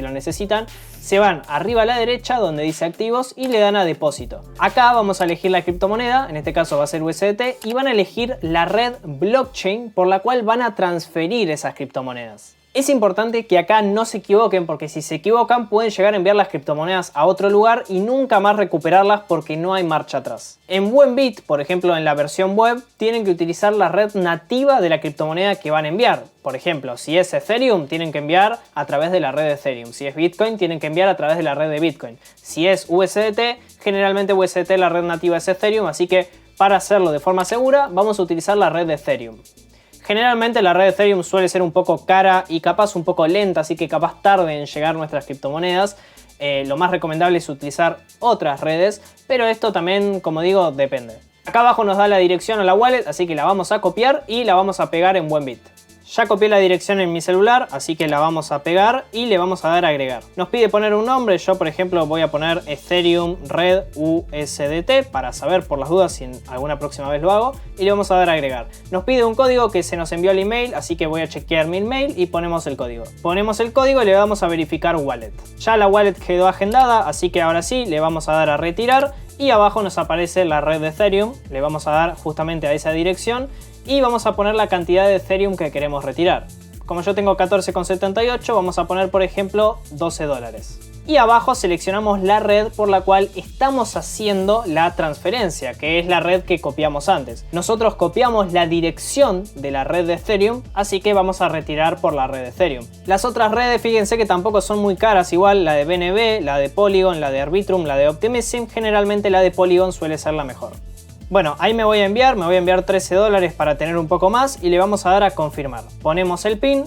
lo necesitan. Se van arriba a la derecha donde dice activos y le dan a depósito. Acá vamos a elegir la criptomoneda, en este caso va a ser USDT, y van a elegir la red blockchain por la cual van a transferir esas criptomonedas. Es importante que acá no se equivoquen, porque si se equivocan pueden llegar a enviar las criptomonedas a otro lugar y nunca más recuperarlas porque no hay marcha atrás. En Buenbit, por ejemplo en la versión web, tienen que utilizar la red nativa de la criptomoneda que van a enviar. Por ejemplo, si es Ethereum, tienen que enviar a través de la red de Ethereum. Si es Bitcoin, tienen que enviar a través de la red de Bitcoin. Si es USDT, generalmente USDT la red nativa es Ethereum, así que para hacerlo de forma segura vamos a utilizar la red de Ethereum. Generalmente la red de Ethereum suele ser un poco cara y capaz un poco lenta, así que capaz tarde en llegar nuestras criptomonedas. Lo más recomendable es utilizar otras redes, pero esto también, como digo, depende. Acá abajo nos da la dirección a la wallet, así que la vamos a copiar y la vamos a pegar en Buenbit. Ya copié la dirección en mi celular, así que la vamos a pegar y le vamos a dar a agregar. Nos pide poner un nombre, yo por ejemplo voy a poner Ethereum Red USDT para saber por las dudas si alguna próxima vez lo hago, y le vamos a dar a agregar. Nos pide un código que se nos envió al email, así que voy a chequear mi email y ponemos el código. Ponemos el código y le vamos a verificar wallet. Ya la wallet quedó agendada, así que ahora sí le vamos a dar a retirar y abajo nos aparece la red de Ethereum. Le vamos a dar justamente a esa dirección y vamos a poner la cantidad de Ethereum que queremos retirar. Como yo tengo 14,78, vamos a poner por ejemplo $12. Y abajo seleccionamos la red por la cual estamos haciendo la transferencia, que es la red que copiamos antes. Nosotros copiamos la dirección de la red de Ethereum, así que vamos a retirar por la red de Ethereum. Las otras redes, fíjense que tampoco son muy caras, igual la de BNB, la de Polygon, la de Arbitrum, la de Optimism, generalmente la de Polygon suele ser la mejor. Bueno, ahí me voy a enviar $13 para tener un poco más y le vamos a dar a confirmar. Ponemos el PIN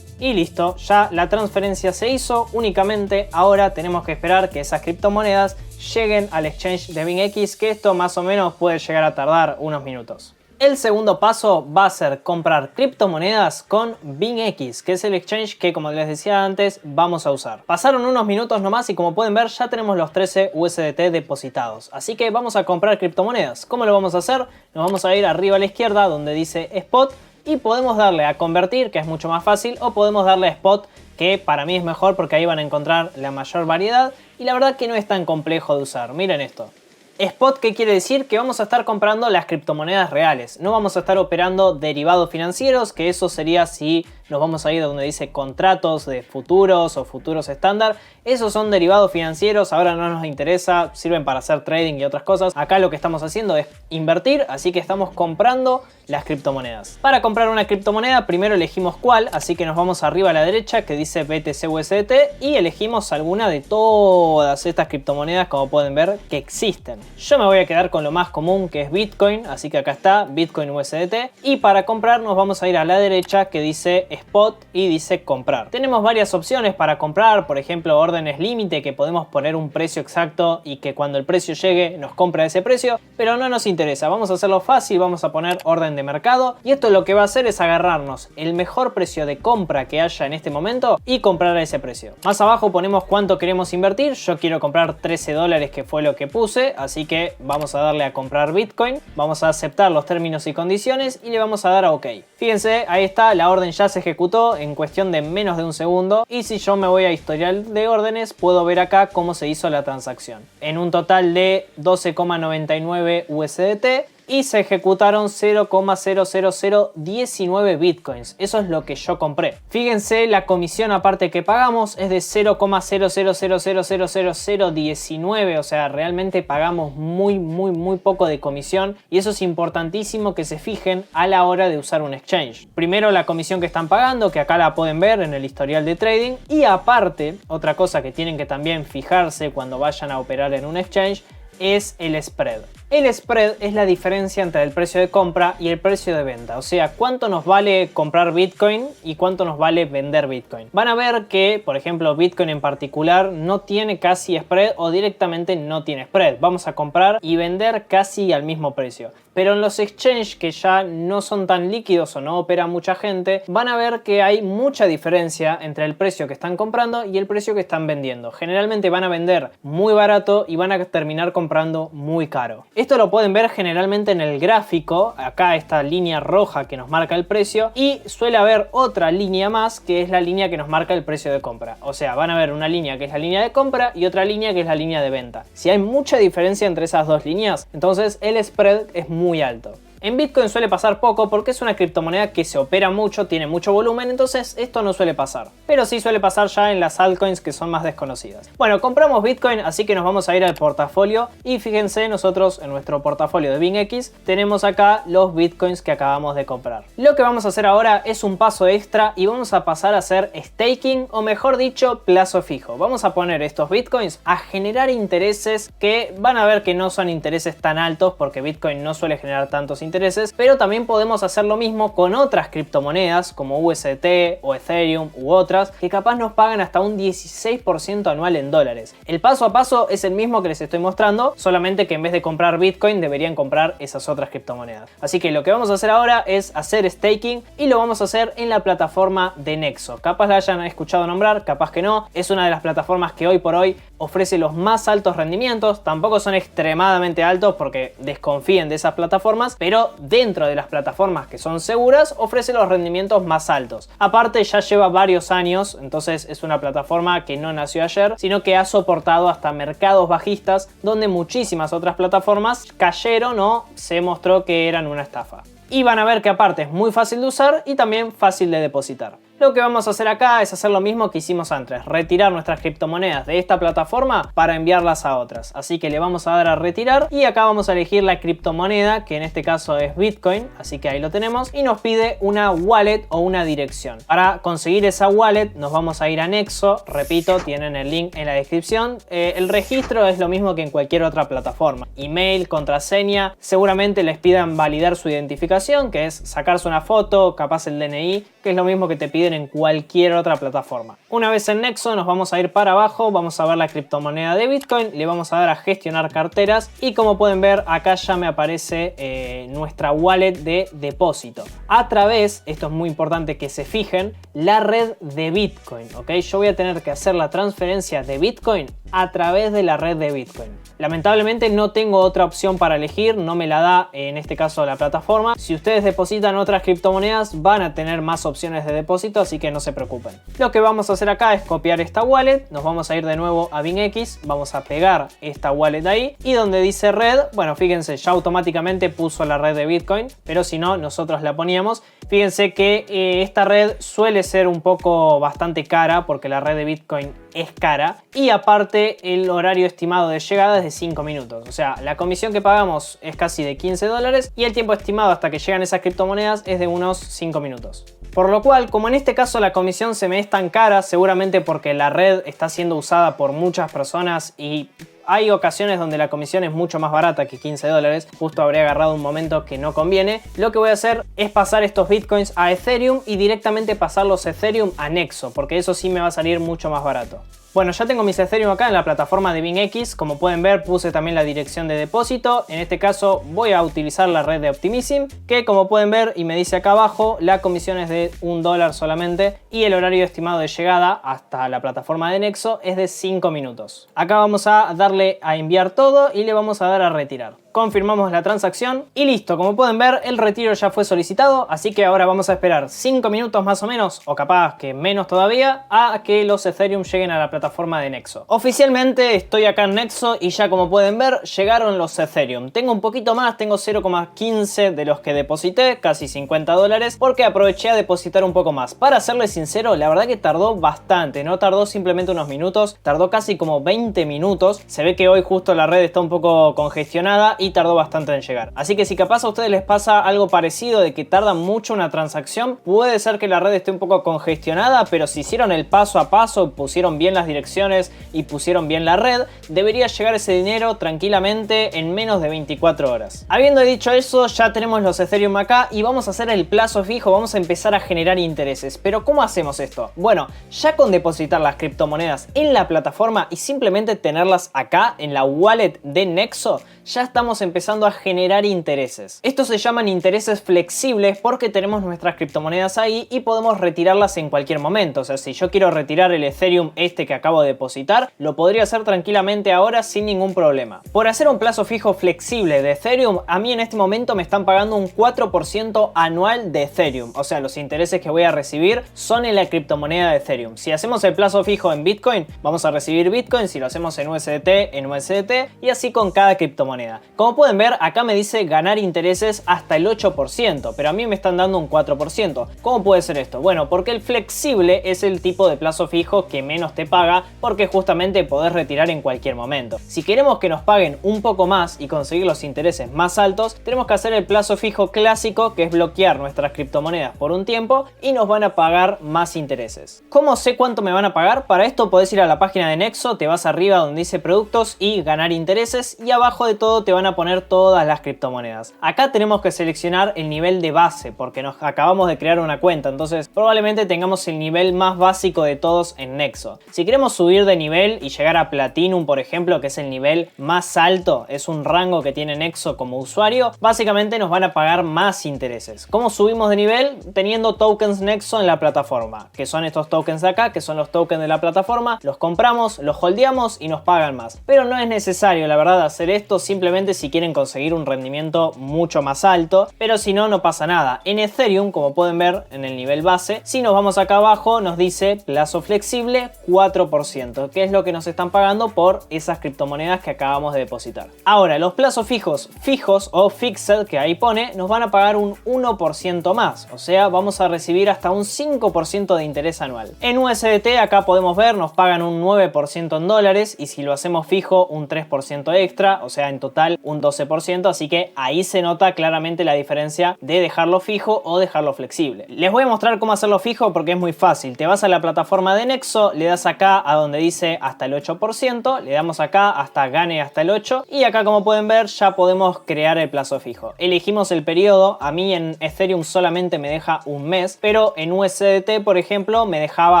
y listo, ya la transferencia se hizo. Únicamente ahora tenemos que esperar que esas criptomonedas lleguen al exchange de BingX, que esto más o menos puede llegar a tardar unos minutos. El segundo paso va a ser comprar criptomonedas con BingX, que es el exchange que, como les decía antes, vamos a usar. Pasaron unos minutos nomás y como pueden ver ya tenemos los 13 USDT depositados. Así que vamos a comprar criptomonedas. ¿Cómo lo vamos a hacer? Nos vamos a ir arriba a la izquierda donde dice Spot y podemos darle a convertir, que es mucho más fácil, o podemos darle a Spot, que para mí es mejor porque ahí van a encontrar la mayor variedad y la verdad que no es tan complejo de usar. Miren esto. Spot, ¿qué quiere decir? Que vamos a estar comprando las criptomonedas reales. No vamos a estar operando derivados financieros, que eso sería si nos vamos a ir a donde dice contratos de futuros o futuros estándar. Esos son derivados financieros, ahora no nos interesa, sirven para hacer trading y otras cosas. Acá lo que estamos haciendo es invertir, así que estamos comprando las criptomonedas. Para comprar una criptomoneda primero elegimos cuál, así que nos vamos arriba a la derecha que dice BTC USDT y elegimos alguna de todas estas criptomonedas, como pueden ver, que existen. Yo me voy a quedar con lo más común, que es Bitcoin, así que acá está Bitcoin USDT, y para comprar nos vamos a ir a la derecha que dice Spot y dice comprar. Tenemos varias opciones para comprar, por ejemplo órdenes límite, que podemos poner un precio exacto y que cuando el precio llegue nos compra ese precio, pero no nos interesa, vamos a hacerlo fácil, vamos a poner orden de mercado y esto lo que va a hacer es agarrarnos el mejor precio de compra que haya en este momento y comprar a ese precio. Más abajo ponemos cuánto queremos invertir, yo quiero comprar $13 que fue lo que puse, así que vamos a darle a comprar Bitcoin, vamos a aceptar los términos y condiciones y le vamos a dar a OK. Fíjense, ahí está, la orden ya se ejecutó en cuestión de menos de un segundo y si yo me voy a historial de órdenes puedo ver acá cómo se hizo la transacción. En un total de 12,99 USDT y se ejecutaron 0,00019 bitcoins. Eso es lo que yo compré. Fíjense, la comisión aparte que pagamos es de 0,000000019, o sea, realmente pagamos muy poco de comisión y eso es importantísimo que se fijen a la hora de usar un exchange. Primero la comisión que están pagando, que acá la pueden ver en el historial de trading, y aparte, otra cosa que tienen que también fijarse cuando vayan a operar en un exchange es el spread. El spread es la diferencia entre el precio de compra y el precio de venta, o sea, cuánto nos vale comprar Bitcoin y cuánto nos vale vender Bitcoin. Van a ver que, por ejemplo, Bitcoin en particular no tiene casi spread o directamente no tiene spread. Vamos a comprar y vender casi al mismo precio. Pero en los exchanges que ya no son tan líquidos o no opera mucha gente, van a ver que hay mucha diferencia entre el precio que están comprando y el precio que están vendiendo. Generalmente van a vender muy barato y van a terminar comprando muy caro. Esto lo pueden ver generalmente en el gráfico, acá esta línea roja que nos marca el precio, y suele haber otra línea más que es la línea que nos marca el precio de compra. O sea, van a ver una línea que es la línea de compra y otra línea que es la línea de venta. Si hay mucha diferencia entre esas dos líneas, entonces el spread es muy alto. En Bitcoin suele pasar poco porque es una criptomoneda que se opera mucho, tiene mucho volumen, entonces esto no suele pasar. Pero sí suele pasar ya en las altcoins que son más desconocidas. Bueno, compramos Bitcoin, así que nos vamos a ir al portafolio y fíjense, nosotros en nuestro portafolio de BingX tenemos acá los Bitcoins que acabamos de comprar. Lo que vamos a hacer ahora es un paso extra y vamos a pasar a hacer staking, o mejor dicho, plazo fijo. Vamos a poner estos Bitcoins a generar intereses que van a ver que no son intereses tan altos porque Bitcoin no suele generar tantos intereses, pero también podemos hacer lo mismo con otras criptomonedas como USDT o Ethereum u otras que capaz nos pagan hasta un 16% anual en dólares. El paso a paso es el mismo que les estoy mostrando, solamente que en vez de comprar Bitcoin deberían comprar esas otras criptomonedas. Así que lo que vamos a hacer ahora es hacer staking y lo vamos a hacer en la plataforma de Nexo. Capaz la hayan escuchado nombrar, capaz que no. Es una de las plataformas que hoy por hoy ofrece los más altos rendimientos. Tampoco son extremadamente altos porque desconfíen de esas plataformas, pero dentro de las plataformas que son seguras ofrece los rendimientos más altos. Aparte ya lleva varios años, entonces es una plataforma que no nació ayer, sino que ha soportado hasta mercados bajistas donde muchísimas otras plataformas cayeron o se mostró que eran una estafa. Y van a ver que aparte es muy fácil de usar y también fácil de depositar. Lo que vamos a hacer acá es hacer lo mismo que hicimos antes, retirar nuestras criptomonedas de esta plataforma para enviarlas a otras. Así que le vamos a dar a retirar y acá vamos a elegir la criptomoneda, que en este caso es Bitcoin, así que ahí lo tenemos, y nos pide una wallet o una dirección. Para conseguir esa wallet nos vamos a ir a Nexo, repito, tienen el link en la descripción. El registro es lo mismo que en cualquier otra plataforma. Email, contraseña, seguramente les pidan validar su identificación, que es sacarse una foto, capaz el DNI, que es lo mismo que te piden en cualquier otra plataforma. Una vez en Nexo nos vamos a ir para abajo, vamos a ver la criptomoneda de Bitcoin, le vamos a dar a gestionar carteras y como pueden ver acá ya me aparece nuestra wallet de depósito. A través, esto es muy importante que se fijen, la red de Bitcoin, ¿ok? Yo voy a tener que hacer la transferencia de Bitcoin a través de la red de Bitcoin. Lamentablemente no tengo otra opción para elegir, no me la da en este caso la plataforma. Si ustedes depositan otras criptomonedas van a tener más opciones de depósito, así que no se preocupen. Lo que vamos a hacer acá es copiar esta wallet, nos vamos a ir de nuevo a BingX, vamos a pegar esta wallet ahí y donde dice red, bueno fíjense ya automáticamente puso la red de Bitcoin, pero si no nosotros la poníamos. Fíjense que esta red suele ser un poco bastante cara porque la red de Bitcoin es cara y aparte el horario estimado de llegada es de 5 minutos. O sea, la comisión que pagamos es casi de $15 y el tiempo estimado hasta que llegan esas criptomonedas es de unos 5 minutos. Por lo cual, como en este caso la comisión se me es tan cara, seguramente porque la red está siendo usada por muchas personas y hay ocasiones donde la comisión es mucho más barata que $15, justo habría agarrado un momento que no conviene. Lo que voy a hacer es pasar estos Bitcoins a Ethereum y directamente pasar los Ethereum a Nexo, porque eso sí me va a salir mucho más barato. Bueno, ya tengo mis Ethereum acá en la plataforma de BingX. Como pueden ver, puse también la dirección de depósito. En este caso voy a utilizar la red de Optimism, que como pueden ver y me dice acá abajo, la comisión es de $1 solamente y el horario estimado de llegada hasta la plataforma de Nexo es de 5 minutos. Acá vamos a darle a enviar todo y le vamos a dar a retirar. Confirmamos la transacción y listo. Como pueden ver, el retiro ya fue solicitado, así que ahora vamos a esperar 5 minutos más o menos, o capaz que menos todavía, a que los Ethereum lleguen a la plataforma de Nexo. Oficialmente estoy acá en Nexo y ya como pueden ver, llegaron los Ethereum. Tengo un poquito más, tengo 0,15 de los que deposité, casi $50, porque aproveché a depositar un poco más. Para serles sincero, la verdad que tardó bastante, no tardó simplemente unos minutos, tardó casi como 20 minutos. Se ve que hoy justo la red está un poco congestionada y tardó bastante en llegar. Así que si capaz a ustedes les pasa algo parecido de que tarda mucho una transacción, puede ser que la red esté un poco congestionada, pero si hicieron el paso a paso, pusieron bien las direcciones y pusieron bien la red, debería llegar ese dinero tranquilamente en menos de 24 horas. Habiendo dicho eso, ya tenemos los Ethereum acá y vamos a hacer el plazo fijo, vamos a empezar a generar intereses. Pero ¿cómo hacemos esto? Bueno, ya con depositar las criptomonedas en la plataforma y simplemente tenerlas acá en la wallet de Nexo, ya estamos empezando a generar intereses. Estos se llaman intereses flexibles porque tenemos nuestras criptomonedas ahí y podemos retirarlas en cualquier momento. O sea, si yo quiero retirar el Ethereum que acabo de depositar, lo podría hacer tranquilamente ahora sin ningún problema. Por hacer un plazo fijo flexible de Ethereum, a mí en este momento me están pagando un 4% anual de Ethereum. O sea, los intereses que voy a recibir son en la criptomoneda de Ethereum. Si hacemos el plazo fijo en Bitcoin, vamos a recibir Bitcoin. Si lo hacemos en USDT y así con cada criptomoneda. criptomoneda. Como pueden ver, acá me dice ganar intereses hasta el 8%, pero a mí me están dando un 4%. ¿Cómo puede ser esto? Bueno, porque el flexible es el tipo de plazo fijo que menos te paga, porque justamente podés retirar en cualquier momento. Si queremos que nos paguen un poco más y conseguir los intereses más altos, tenemos que hacer el plazo fijo clásico, que es bloquear nuestras criptomonedas por un tiempo y nos van a pagar más intereses. ¿Cómo sé cuánto me van a pagar? Para esto podés ir a la página de Nexo, te vas arriba donde dice productos y ganar intereses, y abajo de todo te van a poner todas las criptomonedas. Acá tenemos que seleccionar el nivel de base porque nos acabamos de crear una cuenta, entonces probablemente tengamos el nivel más básico de todos en Nexo. Si queremos subir de nivel y llegar a Platinum, por ejemplo, que es el nivel más alto, es un rango que tiene Nexo como usuario, básicamente nos van a pagar más intereses. ¿Cómo subimos de nivel? Teniendo tokens Nexo en la plataforma, que son estos tokens de acá, que son los tokens de la plataforma, los compramos, los holdeamos y nos pagan más. Pero no es necesario, la verdad, hacer esto, simplemente si quieren conseguir un rendimiento mucho más alto, pero si no, no pasa nada. En Ethereum, como pueden ver en el nivel base, si nos vamos acá abajo, nos dice plazo flexible 4%, que es lo que nos están pagando por esas criptomonedas que acabamos de depositar. Ahora, los plazos fijos o fixed, que ahí pone, nos van a pagar un 1% más, o sea, vamos a recibir hasta un 5% de interés anual. En USDT, acá podemos ver, nos pagan un 9% en dólares, y si lo hacemos fijo, un 3% extra, o sea, en total un 12%, así que ahí se nota claramente la diferencia de dejarlo fijo o dejarlo flexible. Les voy a mostrar cómo hacerlo fijo porque es muy fácil. Te vas a la plataforma de Nexo, le das acá a donde dice hasta el 8%, le damos acá hasta gane hasta el 8%, y acá, como pueden ver, ya podemos crear el plazo fijo. Elegimos el periodo. A mí en Ethereum solamente me deja un mes, pero en USDT, por ejemplo, me dejaba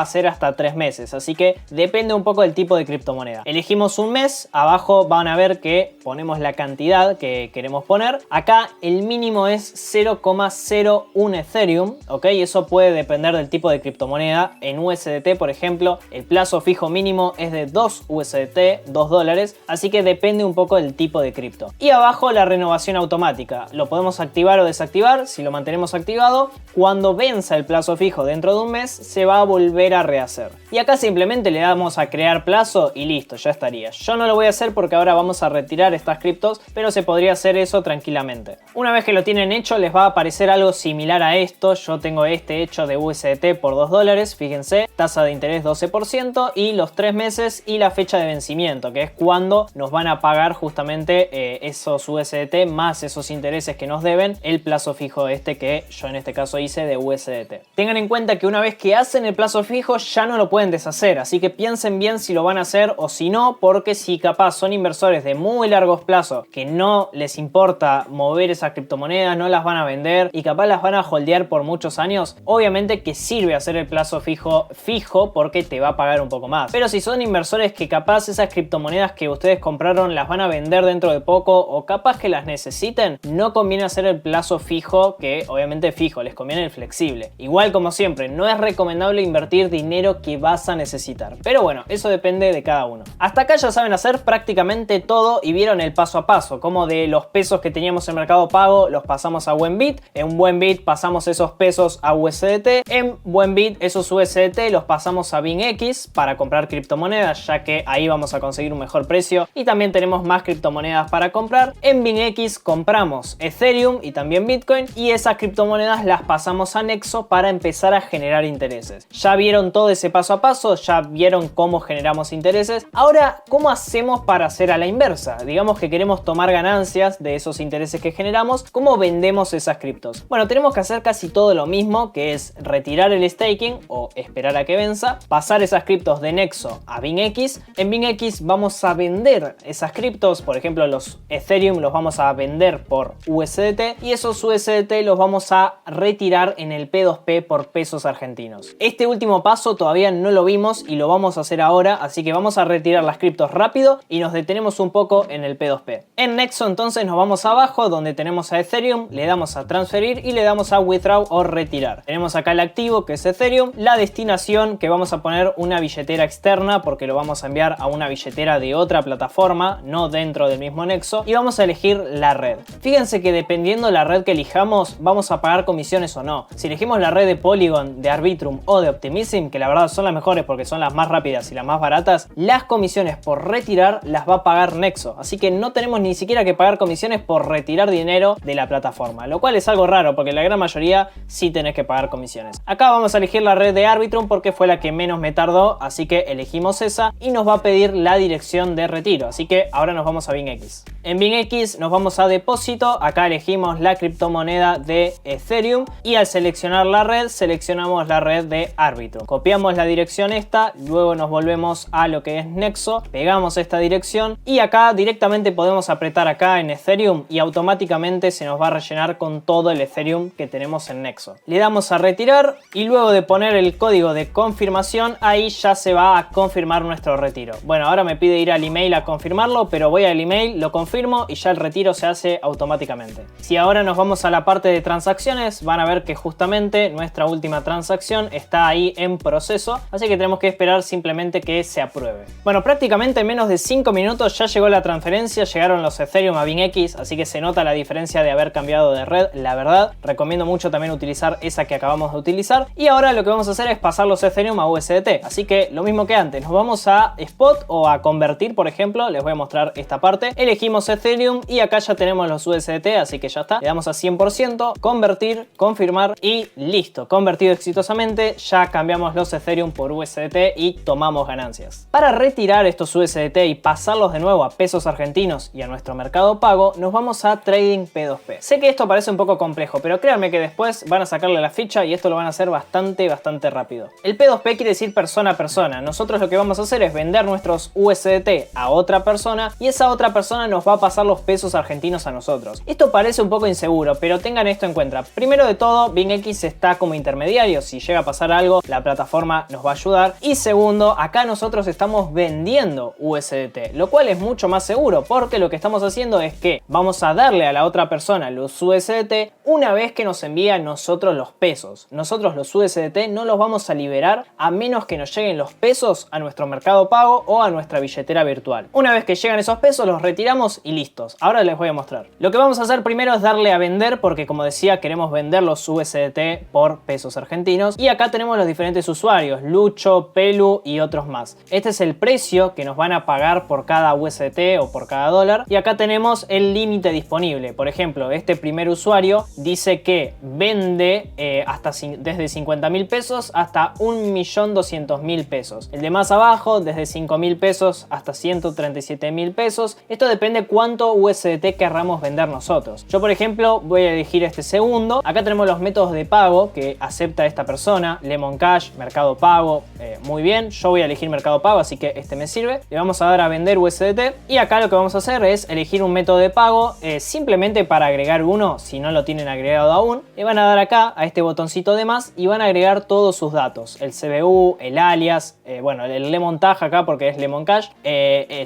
hacer hasta 3 meses, así que depende un poco del tipo de criptomoneda. Elegimos un mes, abajo van a ver que ponemos la cantidad que queremos poner. Acá el mínimo es 0,01 Ethereum, ok, eso puede depender del tipo de criptomoneda. En USDT, por ejemplo, el plazo fijo mínimo es de 2 USDT, 2 dólares, así que depende un poco del tipo de cripto. Y abajo la renovación automática, lo podemos activar o desactivar. Si lo mantenemos activado, cuando venza el plazo fijo dentro de un mes, se va a volver a rehacer. Y acá simplemente le damos a crear plazo y listo, ya estaría. Yo no lo voy a hacer porque ahora vamos a retirar estas criptos, pero se podría hacer eso tranquilamente. Una vez que lo tienen hecho, les va a aparecer algo similar a esto. Yo tengo este hecho de USDT por 2 dólares, fíjense, tasa de interés 12% y los 3 meses y la fecha de vencimiento, que es cuando nos van a pagar justamente esos USDT más esos intereses que nos deben, el plazo fijo este que yo en este caso hice de USDT. Tengan en cuenta que una vez que hacen el plazo fijo ya no lo pueden deshacer, así que piensen bien si lo van a hacer o si no, porque si capaz son inversores de muy largos plazos que no les importa mover esas criptomonedas, no las van a vender y capaz las van a holdear por muchos años, obviamente que sirve hacer el plazo fijo porque te va a pagar un poco más. Pero si son inversores que capaz esas criptomonedas que ustedes compraron las van a vender dentro de poco o capaz que las necesiten, no conviene hacer el plazo fijo, que obviamente fijo, les conviene el flexible. Igual, como siempre, no es recomendable invertir dinero que vas a necesitar, pero bueno, eso depende de cada uno. Hasta acá ya saben hacer prácticamente todo y vieron el paso a paso, como de los pesos que teníamos en Mercado Pago los pasamos a Buenbit, en Buenbit pasamos esos pesos a USDT, en Buenbit esos USDT los pasamos a BingX para comprar criptomonedas, ya que ahí vamos a conseguir un mejor precio y también tenemos más criptomonedas para comprar. En BingX compramos Ethereum y también Bitcoin, y esas criptomonedas las pasamos a Nexo para empezar a generar intereses. Ya vieron todo ese paso a paso, ya vieron cómo generamos intereses. Ahora, ¿cómo hacemos para hacer a la inversa? Digamos que queremos tomar ganancias de esos intereses que generamos, ¿cómo vendemos esas criptos? Bueno, tenemos que hacer casi todo lo mismo, que es retirar el staking o esperar a que venza, pasar esas criptos de Nexo a BingX. En BingX vamos a vender esas criptos, por ejemplo los Ethereum los vamos a vender por USDT y esos USDT los vamos a retirar en el P2P por pesos argentinos. Este último paso todavía no lo vimos y lo vamos a hacer ahora, así que vamos a retirar las criptos rápido y nos detenemos un poco en el P2P. En Nexo entonces nos vamos abajo donde tenemos a Ethereum, le damos a transferir y le damos a withdraw o retirar. Tenemos acá el activo, que es Ethereum, la destinación, que vamos a poner una billetera externa porque lo vamos a enviar a una billetera de otra plataforma, no dentro del mismo Nexo, y vamos a elegir la red. Fíjense que dependiendo la red que elijamos vamos a pagar comisiones o no. Si elegimos la red de Polygon, de Arbitrum o de Optimism, que la verdad son las mejores porque son las más rápidas y las más baratas, las comisiones por retirar las va a pagar Nexo, así que no no tenemos ni siquiera que pagar comisiones por retirar dinero de la plataforma, lo cual es algo raro porque la gran mayoría sí tenés que pagar comisiones. Acá vamos a elegir la red de Arbitrum porque fue la que menos me tardó, así que elegimos esa y nos va a pedir la dirección de retiro, así que ahora nos vamos a BingX. En BingX nos vamos a depósito, acá elegimos la criptomoneda de Ethereum y al seleccionar la red seleccionamos la red de Arbitrum. Copiamos la dirección esta, luego nos volvemos a lo que es Nexo, pegamos esta dirección y acá directamente podemos apretar acá en Ethereum y automáticamente se nos va a rellenar con todo el Ethereum que tenemos en Nexo. Le damos a retirar y luego de poner el código de confirmación ahí ya se va a confirmar nuestro retiro. Bueno, ahora me pide ir al email a confirmarlo, pero voy al email, lo confirmo y ya el retiro se hace automáticamente. Si ahora nos vamos a la parte de transacciones, van a ver que justamente nuestra última transacción está ahí en proceso, así que tenemos que esperar simplemente que se apruebe. Bueno, prácticamente en menos de 5 minutos ya llegó la transferencia, llegaron los Ethereum a BingX, así que se nota la diferencia de haber cambiado de red, la verdad. Recomiendo mucho también utilizar esa que acabamos de utilizar. Y ahora lo que vamos a hacer es pasar los Ethereum a USDT, así que lo mismo que antes, nos vamos a Spot o a convertir, por ejemplo. Les voy a mostrar esta parte. Elegimos Ethereum y acá ya tenemos los USDT, así que ya está. Le damos a 100%, convertir, confirmar y listo. Convertido exitosamente, ya cambiamos los Ethereum por USDT y tomamos ganancias. Para retirar estos USDT y pasarlos de nuevo a pesos argentinos y a nuestro mercado pago, nos vamos a Trading P2P. Sé que esto parece un poco complejo, pero créanme que después van a sacarle la ficha y esto lo van a hacer bastante rápido. El P2P quiere decir persona a persona. Nosotros lo que vamos a hacer es vender nuestros USDT a otra persona y esa otra persona nos va a pasar los pesos argentinos a nosotros. Esto parece un poco inseguro, pero tengan esto en cuenta. Primero de todo, BingX está como intermediario. Si llega a pasar algo, la plataforma nos va a ayudar. Y segundo, acá nosotros estamos vendiendo USDT, lo cual es mucho más seguro porque lo que estamos haciendo es que vamos a darle a la otra persona los USDT una vez que nos envía a nosotros los pesos. Nosotros los USDT no los vamos a liberar a menos que nos lleguen los pesos a nuestro mercado pago o a nuestra billetera virtual. Una vez que llegan esos pesos los retiramos y listos. Ahora les voy a mostrar. Lo que vamos a hacer primero es darle a vender porque como decía queremos vender los USDT por pesos argentinos y acá tenemos los diferentes usuarios, Lucho, Pelu y otros más. Este es el precio que nos van a pagar por cada USDT o por cada dólar y acá tenemos el límite disponible. Por ejemplo, este primer usuario dice que vende desde 50.000 pesos hasta 1.200.000 pesos. El de más abajo desde 5.000 pesos hasta 137.000 pesos. Esto depende cuánto USDT querramos vender nosotros. Yo por ejemplo voy a elegir este segundo. Acá tenemos los métodos de pago que acepta esta persona. Lemon Cash, Mercado Pago, muy bien. Yo voy a elegir Mercado Pago, así que este me sirve. Le vamos a dar a vender USDT y acá lo que vamos a hacer es elegir un método de pago simplemente para agregar uno si no lo tienen agregado aún. Le van a dar acá a este botoncito de más y van a agregar todos sus datos, el CBU, el alias, bueno, el Lemon Tag acá porque es Lemon Cash,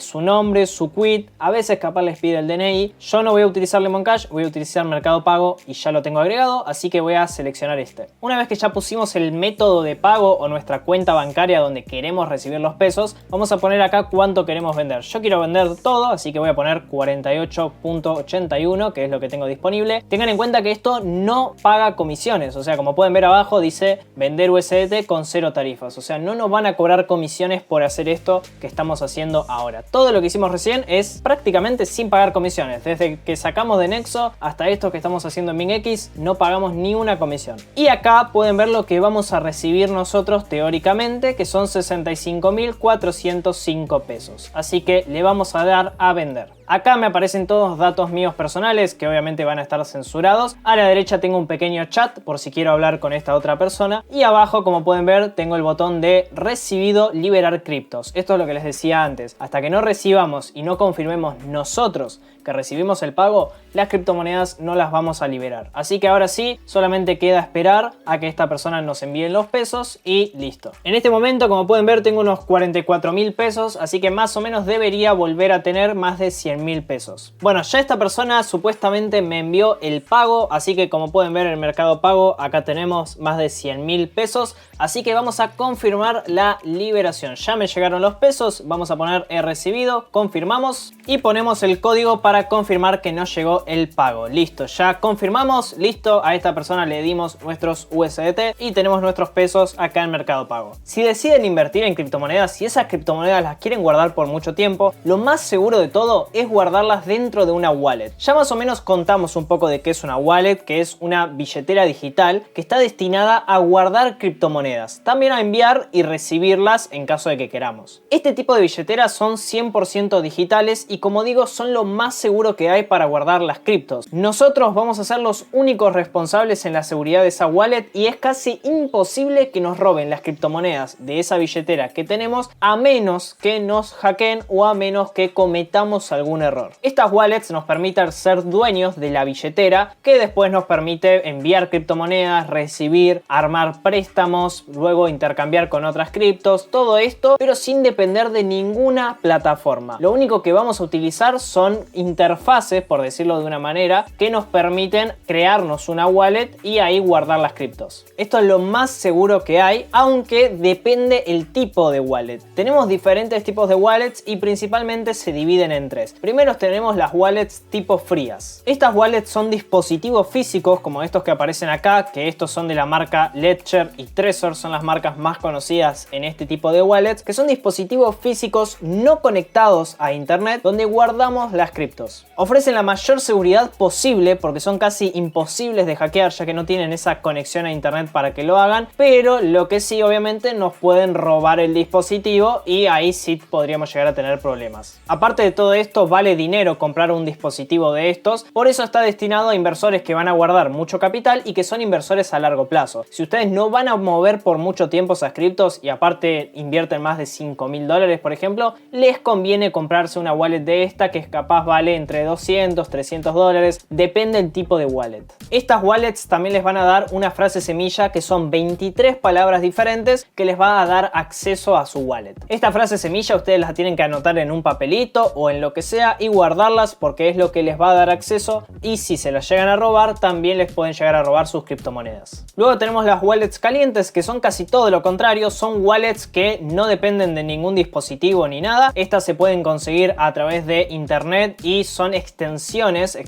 su nombre, su quit, a veces capaz les pide el DNI. Yo no voy a utilizar Lemon Cash, voy a utilizar Mercado Pago y ya lo tengo agregado, así que voy a seleccionar este. Una vez que ya pusimos el método de pago o nuestra cuenta bancaria donde queremos recibir los pesos, vamos a poner acá cuánto queremos vender. Yo quiero vender todo, así que voy a poner 48.81, que es lo que tengo disponible. Tengan en cuenta que esto no paga comisiones, o sea, como pueden ver abajo dice vender USDT con 0 tarifas, o sea, no nos van a cobrar comisiones por hacer esto que estamos haciendo ahora. Todo lo que hicimos recién es prácticamente sin pagar comisiones. Desde que sacamos de Nexo hasta esto que estamos haciendo en BingX no pagamos ni una comisión. Y acá pueden ver lo que vamos a recibir nosotros teóricamente, que son 65.405 pesos. Así que le vamos a dar a vender. Acá me aparecen todos datos míos personales que obviamente van a estar censurados. A la derecha tengo un pequeño chat por si quiero hablar con esta otra persona. Y abajo, como pueden ver, tengo el botón de recibido liberar criptos. Esto es lo que les decía antes. Hasta que no recibamos y no confirmemos nosotros que recibimos el pago, las criptomonedas no las vamos a liberar. Así que ahora sí, solamente queda esperar a que esta persona nos envíe los pesos y listo. En este momento, como pueden ver, tengo unos 44.000 pesos, así que más o menos debería volver a tener más de 100.000 pesos. Bueno, ya esta persona supuestamente me envió el pago, así que como pueden ver en el Mercado Pago, acá tenemos más de 100.000 pesos, así que vamos a confirmar la liberación. Ya me llegaron los pesos, vamos a poner he recibido, confirmamos y ponemos el código para confirmar que nos llegó el pago. Listo, ya confirmamos, listo, a esta persona le dimos nuestros USDT y tenemos nuestros pesos acá en Mercado Pago. Si deciden invertir en criptomonedas, si esas criptomonedas las quieren guardar por mucho tiempo, lo más seguro de todo es guardarlas dentro de una wallet. Ya más o menos contamos un poco de qué es una wallet, que es una billetera digital que está destinada a guardar criptomonedas, también a enviar y recibirlas en caso de que queramos. Este tipo de billeteras son 100% digitales y, como digo, son lo más seguro que hay para guardar las criptos. Nosotros vamos a ser los únicos responsables en la seguridad de esa wallet y es casi imposible que nos roben las criptomonedas de esa billetera que tenemos, a menos que nos hackeen o a menos que cometamos algún error. Estas wallets nos permiten ser dueños de la billetera, que después nos permite enviar criptomonedas, recibir, armar préstamos, luego intercambiar con otras criptos, todo esto, pero sin depender de ninguna plataforma. Lo único que vamos a utilizar son interfaces, por decirlo de una manera, que nos permiten crearnos una wallet y ahí guardar las criptos. Esto es lo más seguro que hay, aunque depende el tipo de wallet. Tenemos diferentes tipos de wallets y principalmente se dividen en tres. Primero tenemos las wallets tipo frías. Estas wallets son dispositivos físicos como estos que aparecen acá, que estos son de la marca Ledger y Trezor, son las marcas más conocidas en este tipo de wallets, que son dispositivos físicos no conectados a internet donde guardamos las criptos. Ofrecen la mayor seguridad posible porque son casi imposibles de hackear, ya que no tienen esa conexión a internet para que lo hagan, pero lo que sí, obviamente nos pueden robar el dispositivo y ahí sí podríamos llegar a tener problemas. Aparte de todo esto, vale dinero comprar un dispositivo de estos, por eso está destinado a inversores que van a guardar mucho capital y que son inversores a largo plazo. Si ustedes no van a mover por mucho tiempo esas criptos y aparte invierten más de $5.000, por ejemplo, les conviene comprarse una wallet de esta que capaz vale entre $200, $300, depende del tipo de wallet. Estas wallets también les van a dar una frase semilla que son 23 palabras diferentes que les va a dar acceso a su wallet. Esta frase semilla ustedes las tienen que anotar en un papelito o en lo que sea y guardarlas porque es lo que les va a dar acceso, y si se las llegan a robar también les pueden llegar a robar sus criptomonedas. Luego tenemos las wallets calientes, que son casi todo lo contrario, son wallets que no dependen de ningún dispositivo ni nada. Estas se pueden conseguir a través de internet y son extensiones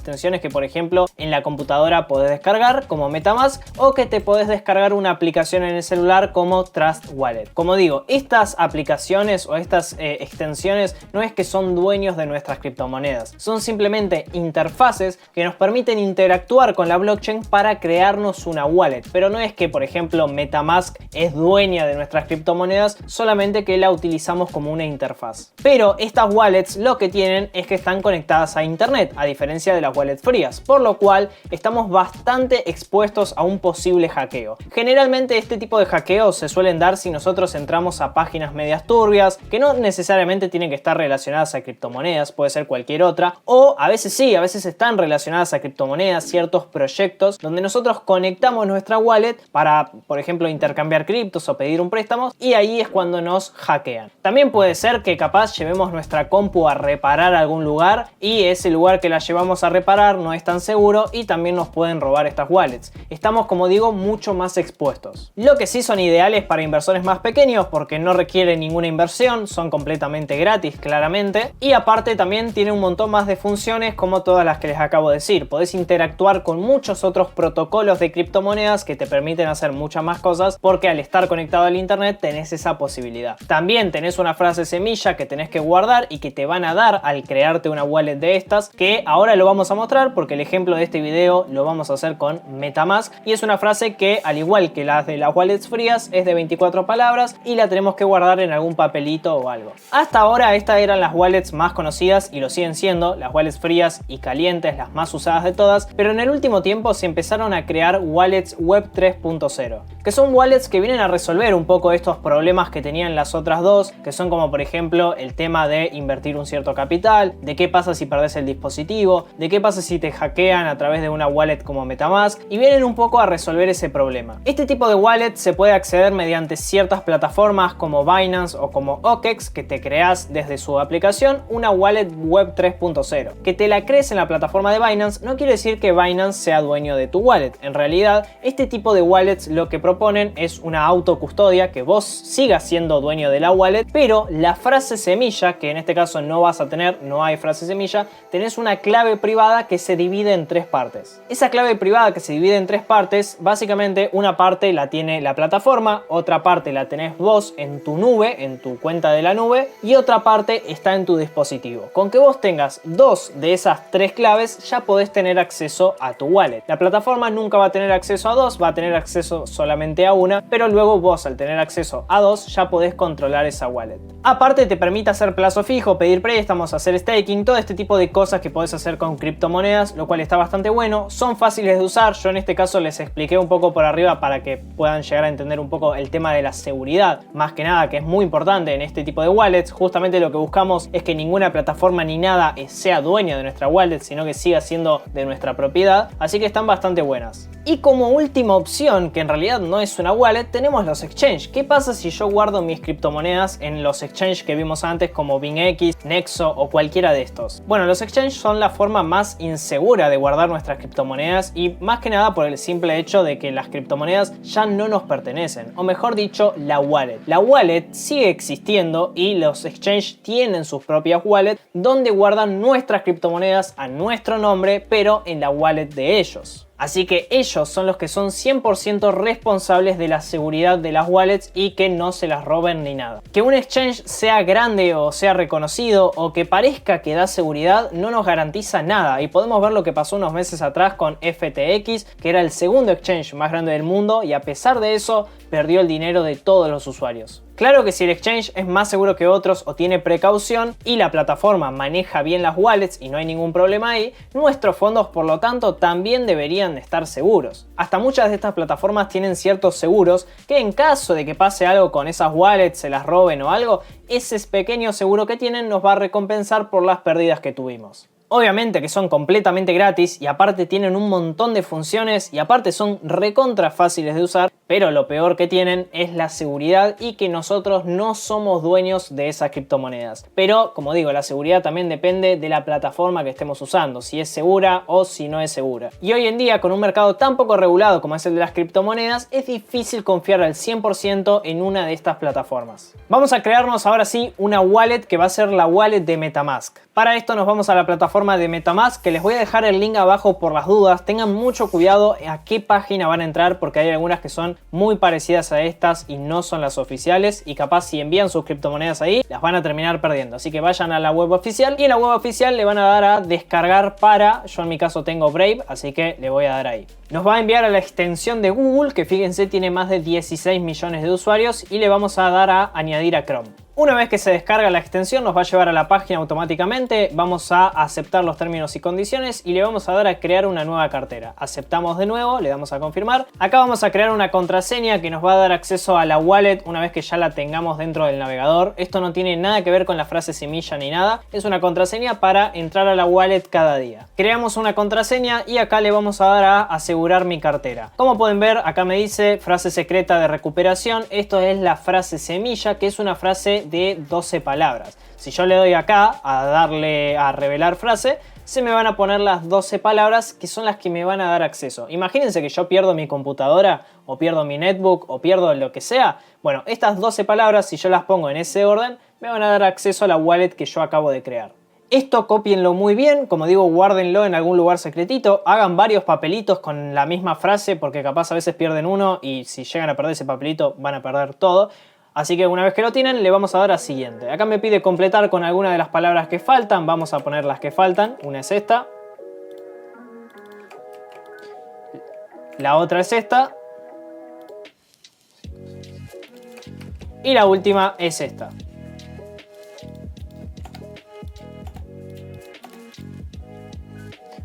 que por ejemplo en la computadora podés descargar como MetaMask, o que te podés descargar una aplicación en el celular como Trust Wallet. Como digo, estas aplicaciones o estas extensiones no es que son dueños de nuestras criptomonedas, son simplemente interfaces que nos permiten interactuar con la blockchain para crearnos una wallet, pero no es que por ejemplo MetaMask es dueña de nuestras criptomonedas, solamente que la utilizamos como una interfaz. Pero estas wallets lo que tienen es que están conectadas a internet, a diferencia de las wallets frías, por lo cual estamos bastante expuestos a un posible hackeo. Generalmente este tipo de hackeos se suelen dar si nosotros entramos a páginas medias turbias, que no necesariamente tienen que estar relacionadas a criptomonedas, puede ser cualquier otra, o a veces sí, a veces están relacionadas a criptomonedas, ciertos proyectos donde nosotros conectamos nuestra wallet para, por ejemplo, intercambiar criptos o pedir un préstamo, y ahí es cuando nos hackean. También puede ser que capaz llevemos nuestra compu a reparar a algún lugar y ese lugar que la llevamos a reparar no es tan seguro y también nos pueden robar estas wallets. Estamos, como digo, mucho más expuestos. Lo que sí son ideales para inversores más pequeños porque no requieren ninguna inversión, son completamente gratis claramente, y aparte también tienen un montón más de funciones como todas las que les acabo de decir. Podés interactuar con muchos otros protocolos de criptomonedas que te permiten hacer muchas más cosas porque al estar conectado al internet tenés esa posibilidad. También tenés una frase semilla que tenés que guardar y que te van a dar al crearte una wallet de estas, que ahora lo vamos a mostrar porque el ejemplo de este video lo vamos a hacer con MetaMask, y es una frase que, al igual que las de las wallets frías, es de 24 palabras y la tenemos que guardar en algún papelito o algo. Hasta ahora estas eran las wallets más conocidas y lo siguen siendo, las wallets frías y calientes, las más usadas de todas, pero en el último tiempo se empezaron a crear wallets web 3.0, que son wallets que vienen a resolver un poco estos problemas que tenían las otras dos, que son como por ejemplo el tema de invertir un cierto capital, de qué pasa si perdés el dispositivo, de qué pasa si te hackean a través de una wallet como MetaMask, y vienen un poco a resolver ese problema. Este tipo de wallet se puede acceder mediante ciertas plataformas como Binance o como OKEx, que te creas desde su aplicación una wallet web 3.0. Que te la crees en la plataforma de Binance no quiere decir que Binance sea dueño de tu wallet. En realidad, este tipo de wallets lo que proponen es una autocustodia, que vos sigas siendo dueño de la wallet, pero la frase semilla, que en este caso no vas a tener, no hay frase semilla, tenés una clave privada que se divide en tres partes. Esa clave privada que se divide en tres partes, básicamente una parte la tiene la plataforma, otra parte la tenés vos en tu nube, en tu cuenta de la nube, y otra parte está en tu dispositivo. ¿Con que vos tengas 2 de esas 3 claves, ya podés tener acceso a tu wallet. La plataforma nunca va a tener acceso a 2, va a tener acceso solamente a una, pero luego vos al tener acceso a 2 ya podés controlar esa wallet. Aparte te permite hacer plazo fijo, pedir préstamos, hacer staking, todo este tipo de cosas que podés hacer con criptomonedas, lo cual está bastante bueno. Son fáciles de usar, yo en este caso les expliqué un poco por arriba para que puedan llegar a entender un poco el tema de la seguridad, más que nada, que es muy importante en este tipo de wallets. Justamente lo que buscamos es que ninguna plataforma ni nada sea dueña de nuestra wallet, sino que siga siendo de nuestra propiedad, así que están bastante buenas. Y como última opción, que en realidad no es una wallet, tenemos los exchange. ¿Qué pasa si yo guardo mis criptomonedas en los exchange que vimos antes como BingX, Nexo o cualquiera de estos? Bueno, los exchange son la forma más insegura de guardar nuestras criptomonedas y más que nada por el simple hecho de que las criptomonedas ya no nos pertenecen, o mejor dicho, la wallet. La wallet sigue existiendo y los exchange tienen sus propias wallets donde guardan nuestras criptomonedas a nuestro nombre, pero en la wallet de ellos. Así que ellos son los que son 100% responsables de la seguridad de las wallets y que no se las roben ni nada. Que un exchange sea grande o sea reconocido o que parezca que da seguridad no nos garantiza nada, y podemos ver lo que pasó unos meses atrás con FTX, que era el segundo exchange más grande del mundo y a pesar de eso perdió el dinero de todos los usuarios. Claro que si el exchange es más seguro que otros o tiene precaución y la plataforma maneja bien las wallets y no hay ningún problema ahí, nuestros fondos por lo tanto también deberían estar seguros. Hasta muchas de estas plataformas tienen ciertos seguros que en caso de que pase algo con esas wallets, se las roben o algo, ese pequeño seguro que tienen nos va a recompensar por las pérdidas que tuvimos. Obviamente que son completamente gratis y aparte tienen un montón de funciones y aparte son recontra fáciles de usar, pero lo peor que tienen es la seguridad y que nosotros no somos dueños de esas criptomonedas. Pero como digo, la seguridad también depende de la plataforma que estemos usando, si es segura o si no es segura. Y hoy en día con un mercado tan poco regulado como es el de las criptomonedas, es difícil confiar al 100% en una de estas plataformas. Vamos a crearnos ahora sí una wallet que va a ser la wallet de MetaMask. Para esto nos vamos a la plataforma de MetaMask, que les voy a dejar el link abajo por las dudas. Tengan mucho cuidado a qué página van a entrar porque hay algunas que son muy parecidas a estas y no son las oficiales y capaz si envían sus criptomonedas ahí las van a terminar perdiendo. Así que vayan a la web oficial y en la web oficial le van a dar a descargar para, yo en mi caso tengo Brave, así que le voy a dar ahí. Nos va a enviar a la extensión de Google, que fíjense tiene más de 16 millones de usuarios, y le vamos a dar a añadir a Chrome. Una vez que se descarga la extensión nos va a llevar a la página automáticamente, vamos a aceptar los términos y condiciones y le vamos a dar a crear una nueva cartera. Aceptamos de nuevo, le damos a confirmar. Acá vamos a crear una contraseña que nos va a dar acceso a la wallet una vez que ya la tengamos dentro del navegador. Esto no tiene nada que ver con la frase semilla ni nada, es una contraseña para entrar a la wallet cada día. Creamos una contraseña y acá le vamos a dar a asegurar mi cartera. Como pueden ver, acá me dice frase secreta de recuperación. Esto es la frase semilla, que es una frase de 12 palabras. Si yo le doy acá a darle a revelar frase, se me van a poner las 12 palabras que son las que me van a dar acceso. Imagínense que yo pierdo mi computadora o pierdo mi netbook o pierdo lo que sea. Bueno, estas 12 palabras, si yo las pongo en ese orden, me van a dar acceso a la wallet que yo acabo de crear. Esto cópienlo muy bien, como digo, guárdenlo en algún lugar secretito, hagan varios papelitos con la misma frase porque capaz a veces pierden uno y si llegan a perder ese papelito van a perder todo. Así que una vez que lo tienen, le vamos a dar a siguiente. Acá me pide completar con alguna de las palabras que faltan. Vamos a poner las que faltan. Una es esta. La otra es esta. Y la última es esta.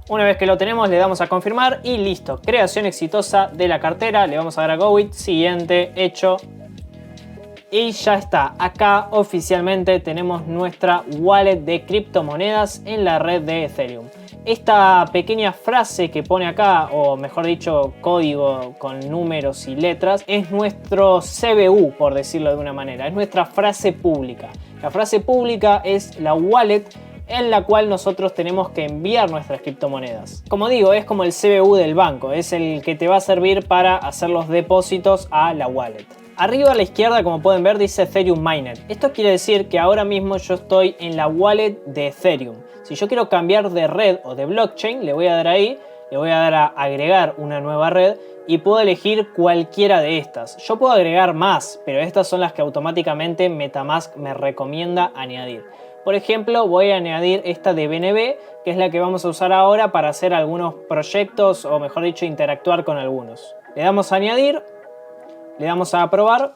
Una vez que lo tenemos, le damos a confirmar y listo. Creación exitosa de la cartera. Le vamos a dar a Go It. Siguiente. Hecho. Y ya está, acá oficialmente tenemos nuestra wallet de criptomonedas en la red de Ethereum. Esta pequeña frase que pone acá, o mejor dicho código con números y letras, es nuestro CBU, por decirlo de una manera, es nuestra frase pública. La frase pública es la wallet en la cual nosotros tenemos que enviar nuestras criptomonedas. Como digo, es como el CBU del banco, es el que te va a servir para hacer los depósitos a la wallet. Arriba a la izquierda, como pueden ver, dice Ethereum Miner. Esto quiere decir que ahora mismo yo estoy en la wallet de Ethereum. Si yo quiero cambiar de red o de blockchain, le voy a dar ahí, le voy a dar a agregar una nueva red y puedo elegir cualquiera de estas. Yo puedo agregar más, pero estas son las que automáticamente MetaMask me recomienda añadir. Por ejemplo, voy a añadir esta de BNB, que es la que vamos a usar ahora para hacer algunos proyectos, o mejor dicho, interactuar con algunos. Le damos a añadir, le damos a aprobar.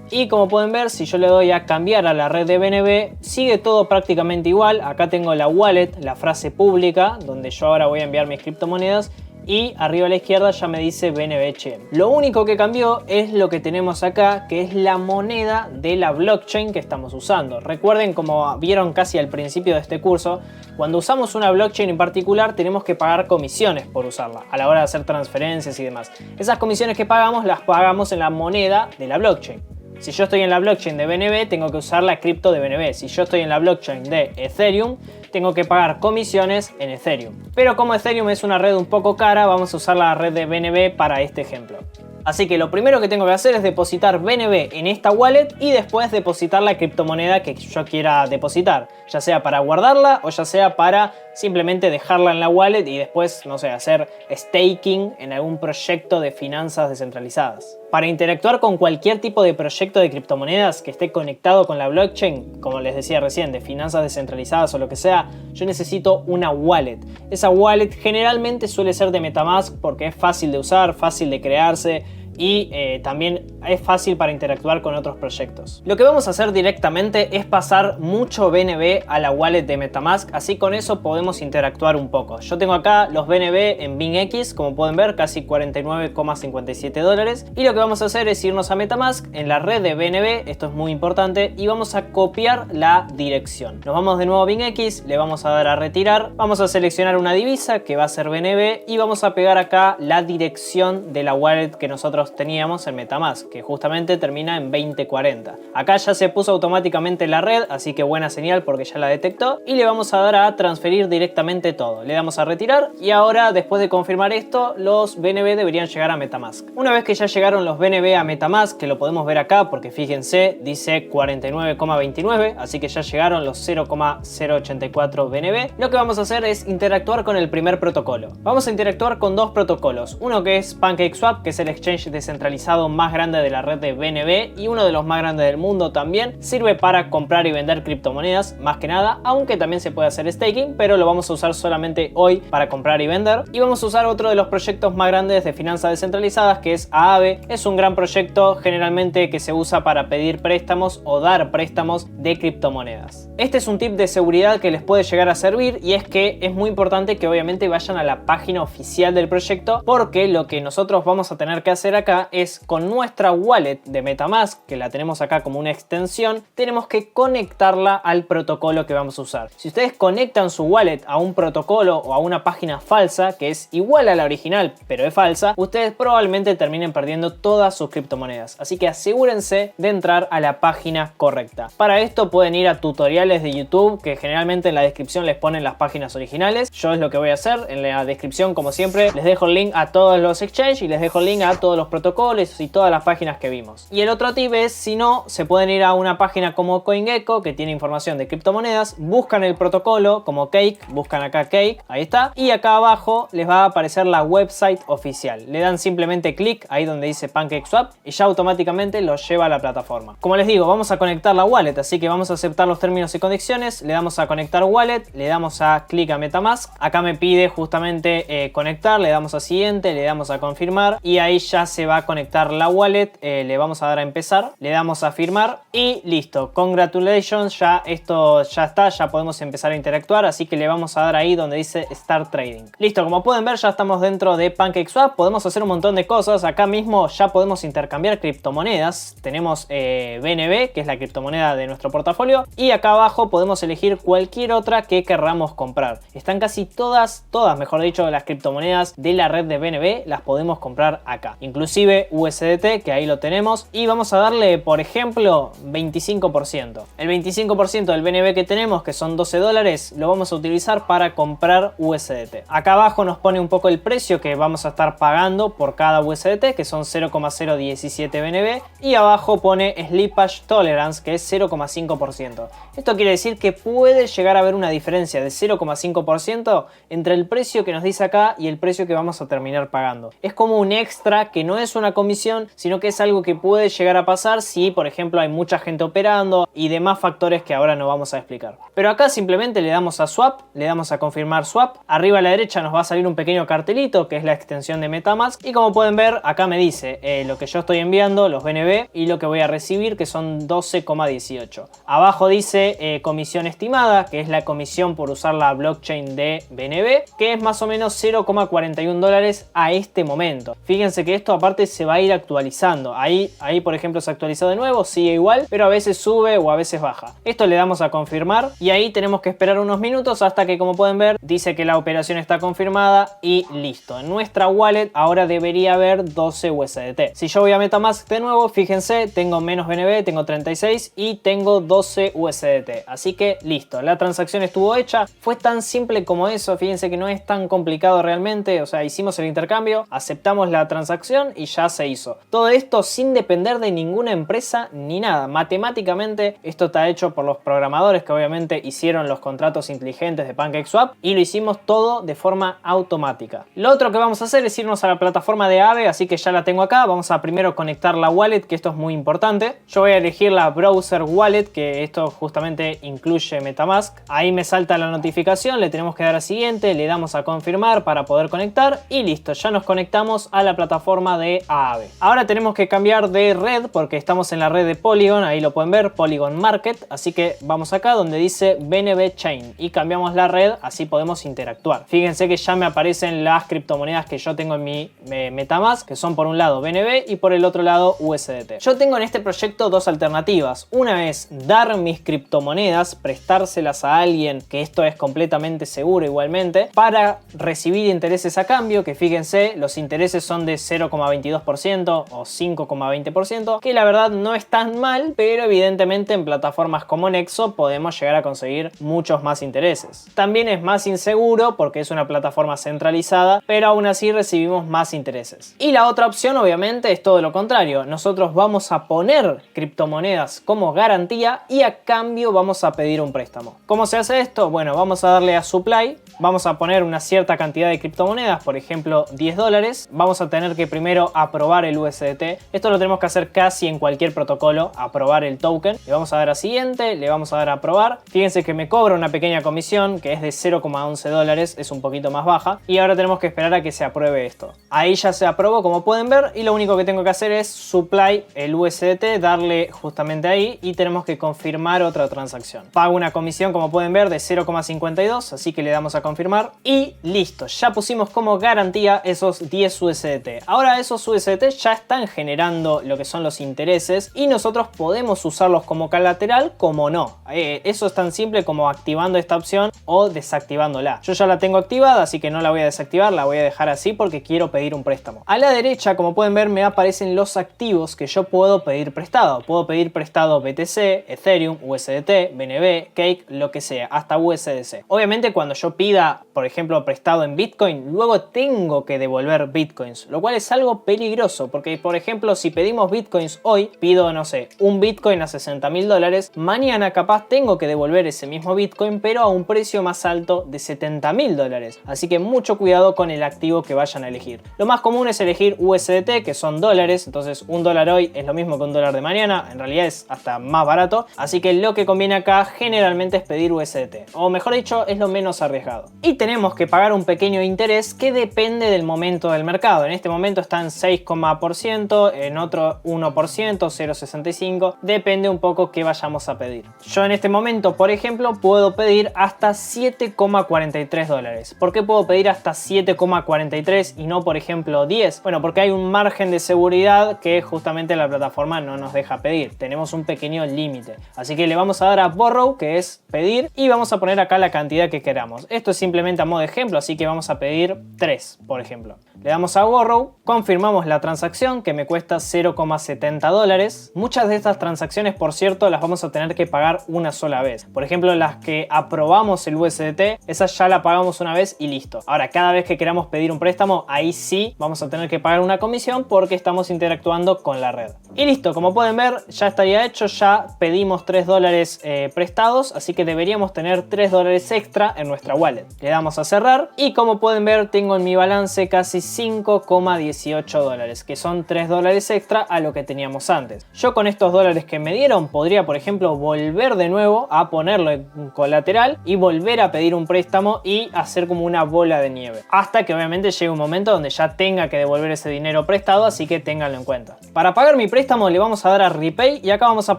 Y como pueden ver, si yo le doy a cambiar a la red de BNB, sigue todo prácticamente igual. Acá tengo la wallet, la frase pública, donde yo ahora voy a enviar mis criptomonedas. Y arriba a la izquierda ya me dice BNB Chain. Lo único que cambió es lo que tenemos acá, que es la moneda de la blockchain que estamos usando. Recuerden, como vieron casi al principio de este curso, cuando usamos una blockchain en particular tenemos que pagar comisiones por usarla a la hora de hacer transferencias y demás. Esas comisiones que pagamos las pagamos en la moneda de la blockchain. Si yo estoy en la blockchain de BNB, tengo que usar la cripto de BNB. Si yo estoy en la blockchain de Ethereum, tengo que pagar comisiones en Ethereum. Pero como Ethereum es una red un poco cara, vamos a usar la red de BNB para este ejemplo. Así que lo primero que tengo que hacer es depositar BNB en esta wallet y después depositar la criptomoneda que yo quiera depositar, ya sea para guardarla o ya sea para simplemente dejarla en la wallet y después, no sé, hacer staking en algún proyecto de finanzas descentralizadas. Para interactuar con cualquier tipo de proyecto de criptomonedas que esté conectado con la blockchain, como les decía recién, de finanzas descentralizadas o lo que sea, yo necesito una wallet. Esa wallet generalmente suele ser de MetaMask porque es fácil de usar, fácil de crearse y también es fácil para interactuar con otros proyectos. Lo que vamos a hacer directamente es pasar mucho BNB a la wallet de MetaMask, así con eso podemos interactuar un poco. Yo tengo acá los BNB en BingX, como pueden ver, casi 49,57 dólares. Y lo que vamos a hacer es irnos a MetaMask en la red de BNB, esto es muy importante, y vamos a copiar la dirección. Nos vamos de nuevo a BingX, le vamos a dar a retirar, vamos a seleccionar una divisa que va a ser BNB y vamos a pegar acá la dirección de la wallet que nosotros teníamos en MetaMask, que justamente termina en 2040. Acá ya se puso automáticamente la red, así que buena señal porque ya la detectó, y le vamos a dar a transferir directamente todo. Le damos a retirar y ahora, después de confirmar esto, los BNB deberían llegar a MetaMask. Una vez que ya llegaron los BNB a MetaMask, que lo podemos ver acá porque fíjense, dice 49,29, así que ya llegaron los 0,084 BNB, lo que vamos a hacer es interactuar con el primer protocolo. Vamos a interactuar con dos protocolos, uno que es PancakeSwap, que es el exchange descentralizado más grande de la red de BNB y uno de los más grandes del mundo también. Sirve para comprar y vender criptomonedas más que nada, aunque también se puede hacer staking, pero lo vamos a usar solamente hoy para comprar y vender. Y vamos a usar otro de los proyectos más grandes de finanzas descentralizadas, que es Aave. Es un gran proyecto generalmente que se usa para pedir préstamos o dar préstamos de criptomonedas. Este es un tip de seguridad que les puede llegar a servir, y es que es muy importante que obviamente vayan a la página oficial del proyecto, porque lo que nosotros vamos a tener que hacer acá es, con nuestra wallet de MetaMask, que la tenemos acá como una extensión, tenemos que conectarla al protocolo que vamos a usar. Si ustedes conectan su wallet a un protocolo o a una página falsa que es igual a la original pero es falsa, ustedes probablemente terminen perdiendo todas sus criptomonedas. Así que asegúrense de entrar a la página correcta. Para esto pueden ir a tutoriales de YouTube, que generalmente en la descripción les ponen las páginas originales. Yo es lo que voy a hacer. En la descripción, como siempre, les dejo el link a todos los exchanges y les dejo el link a todos los protocolos y todas las páginas que vimos. Y el otro tip es, si no, se pueden ir a una página como CoinGecko, que tiene información de criptomonedas, buscan el protocolo como Cake, buscan acá Cake, ahí está, y acá abajo les va a aparecer la website oficial. Le dan simplemente clic ahí donde dice PancakeSwap y ya automáticamente los lleva a la plataforma. Como les digo, vamos a conectar la wallet, así que vamos a aceptar los términos y condiciones, le damos a conectar wallet, le damos a clic a MetaMask, acá me pide justamente conectar, le damos a siguiente, le damos a confirmar y ahí ya se va a conectar la wallet. Le vamos a dar a empezar, le damos a firmar y listo. Congratulations, ya esto ya está, ya podemos empezar a interactuar, así que le vamos a dar ahí donde dice Start Trading. Listo, como pueden ver ya estamos dentro de PancakeSwap, podemos hacer un montón de cosas. Acá mismo ya podemos intercambiar criptomonedas, tenemos BNB, que es la criptomoneda de nuestro portafolio, y acá abajo podemos elegir cualquier otra que querramos comprar. Están casi todas, mejor dicho, las criptomonedas de la red de BNB las podemos comprar acá, inclusive USDT, que ahí lo tenemos, y vamos a darle, por ejemplo, 25%. El 25% del BNB que tenemos, que son 12 dólares, lo vamos a utilizar para comprar USDT. Acá abajo nos pone un poco el precio que vamos a estar pagando por cada USDT, que son 0,017 BNB, y abajo pone Slippage Tolerance, que es 0,5%. Esto quiere decir que puede llegar a haber una diferencia de 0,5% entre el precio que nos dice acá y el precio que vamos a terminar pagando. Es como un extra que no es una comisión, sino que es algo que puede llegar a pasar si, por ejemplo, hay mucha gente operando y demás factores que ahora no vamos a explicar. Pero acá simplemente le damos a Swap, le damos a confirmar Swap. Arriba a la derecha nos va a salir un pequeño cartelito que es la extensión de MetaMask y como pueden ver acá me dice lo que yo estoy enviando, los BNB, y lo que voy a recibir, que son 12,18. Abajo dice comisión estimada, que es la comisión por usar la blockchain de BNB, que es más o menos 0,41 dólares a este momento. Fíjense que esto aparte se va a ir actualizando. Ahí por ejemplo se actualizó de nuevo, sigue igual, pero a veces sube o a veces baja. Esto le damos a confirmar y ahí tenemos que esperar unos minutos hasta que, como pueden ver, dice que la operación está confirmada y listo. En nuestra wallet ahora debería haber 12 USDT. Si yo voy a MetaMask de nuevo, fíjense, tengo menos BNB, tengo 36 y tengo 12 USDT. Así que listo, la transacción estuvo hecha. Fue tan simple como eso, fíjense que no es tan complicado realmente. O sea, hicimos el intercambio, aceptamos la transacción y ya se hizo. Todo esto sin depender de ninguna empresa ni nada. Matemáticamente esto está hecho por los programadores que obviamente hicieron los contratos inteligentes de PancakeSwap y lo hicimos todo de forma automática. Lo otro que vamos a hacer es irnos a la plataforma de Aave, así que ya la tengo acá. Vamos a primero conectar la wallet, que esto es muy importante. Yo voy a elegir la browser wallet, que esto justamente incluye MetaMask. Ahí me salta la notificación, le tenemos que dar a siguiente, le damos a confirmar para poder conectar y listo, ya nos conectamos a la plataforma de Aave. Ahora tenemos que cambiar de red porque estamos en la red de Polygon, ahí lo pueden ver, Polygon Market, así que vamos acá donde dice BNB Chain y cambiamos la red, así podemos interactuar. Fíjense que ya me aparecen las criptomonedas que yo tengo en mi MetaMask, que son por un lado BNB y por el otro lado USDT. Yo tengo en este proyecto dos alternativas. Una es dar mis criptomonedas, prestárselas a alguien, que esto es completamente seguro igualmente, para recibir intereses a cambio, que fíjense, los intereses son de 0,22% o 5,20%, que la verdad no es tan mal, pero evidentemente en plataformas como Nexo podemos llegar a conseguir muchos más intereses. También es más inseguro porque es una plataforma centralizada, pero aún así recibimos más intereses. Y la otra opción obviamente es todo lo contrario. Nosotros vamos a poner criptomonedas como garantía y a cambio vamos a pedir un préstamo. ¿Cómo se hace esto? Bueno, vamos a darle a supply, vamos a poner una cierta cantidad de criptomonedas, por ejemplo 10 dólares. Vamos a tener que primero aprobar el USDT. Esto lo tenemos que hacer casi en cualquier protocolo, aprobar el token. Le vamos a dar a siguiente, le vamos a dar a aprobar. Fíjense que me cobra una pequeña comisión que es de 0,11 dólares, es un poquito más baja. Y ahora tenemos que esperar a que se apruebe esto. Ahí ya se aprobó, como pueden ver, y lo único que tengo que hacer es supply el USDT, darle justamente ahí y tenemos que confirmar otra transacción. Pago una comisión, como pueden ver, de 0,52, así que le damos a confirmar y listo. Ya pusimos como garantía esos 10 USDT. Ahora esos USDT ya están generando lo que son los intereses y nosotros podemos usarlos como colateral como no. Eso es tan simple como activando esta opción o desactivándola. Yo ya la tengo activada, así que no la voy a desactivar, la voy a dejar así porque quiero pedir un préstamo. A la derecha, como pueden ver, me aparecen los activos que yo puedo pedir prestado. Puedo pedir prestado BTC, Ethereum, USDT, BNB, Cake, lo que sea, hasta USDC. Obviamente cuando yo pida, por ejemplo, prestado en Bitcoin, luego tengo que devolver Bitcoins, lo cual es algo peligroso porque, por ejemplo, si pedimos Bitcoins hoy, pido, no sé, un Bitcoin a 60.000 dólares, mañana capaz tengo que devolver ese mismo Bitcoin, pero a un precio más alto de 70.000 dólares. Así que mucho cuidado con el activo que vayan a elegir. Lo más común es elegir USDT, que son dólares, entonces un dólar hoy es lo mismo que un dólar de mañana, en realidad es hasta más barato, así que lo que conviene acá generalmente es pedir USDT, o mejor dicho, es lo menos arriesgado. Y tenemos que pagar un pequeño interés que depende del momento del mercado. En este momento está en 6%, en otro 1%, 0,65%, depende un poco qué vayamos a pedir. Yo en este momento, por ejemplo, puedo pedir hasta 7,43 dólares. ¿Por qué puedo pedir hasta 7,43 y no, por ejemplo, 10? Bueno, porque hay un margen de seguridad que justamente la plataforma no nos deja pedir. Tenemos un pequeño límite. Así que le vamos a dar a borrow, que es pedir, y vamos a poner acá la cantidad que queramos. Esto es simplemente a modo de ejemplo, así que vamos a pedir 3, por ejemplo. Le damos a borrow, confirmamos la transacción que me cuesta 0,70 dólares. Muchas de estas transacciones, por cierto, las vamos a tener que pagar una sola vez. Por ejemplo, las que aprobamos el USDT, esas ya la pagamos una vez y listo. Ahora, cada vez que queramos pedir un préstamo, ahí sí vamos a tener que pagar una comisión porque estamos interactuando con la red. Y listo, como pueden ver, ya estaría hecho, ya pedimos 3 dólares prestados, así que deberíamos tener 3 dólares extra en nuestra wallet. wallet. Le damos a cerrar y como pueden ver tengo en mi balance casi 5,18 dólares, que son 3 dólares extra a lo que teníamos antes. Yo con estos dólares que me dieron podría, por ejemplo, volver de nuevo a ponerlo en colateral y volver a pedir un préstamo y hacer como una bola de nieve. Hasta que obviamente llegue un momento donde ya tenga que devolver ese dinero prestado, así que ténganlo en cuenta. Para pagar mi préstamo le vamos a dar a Repay y acá vamos a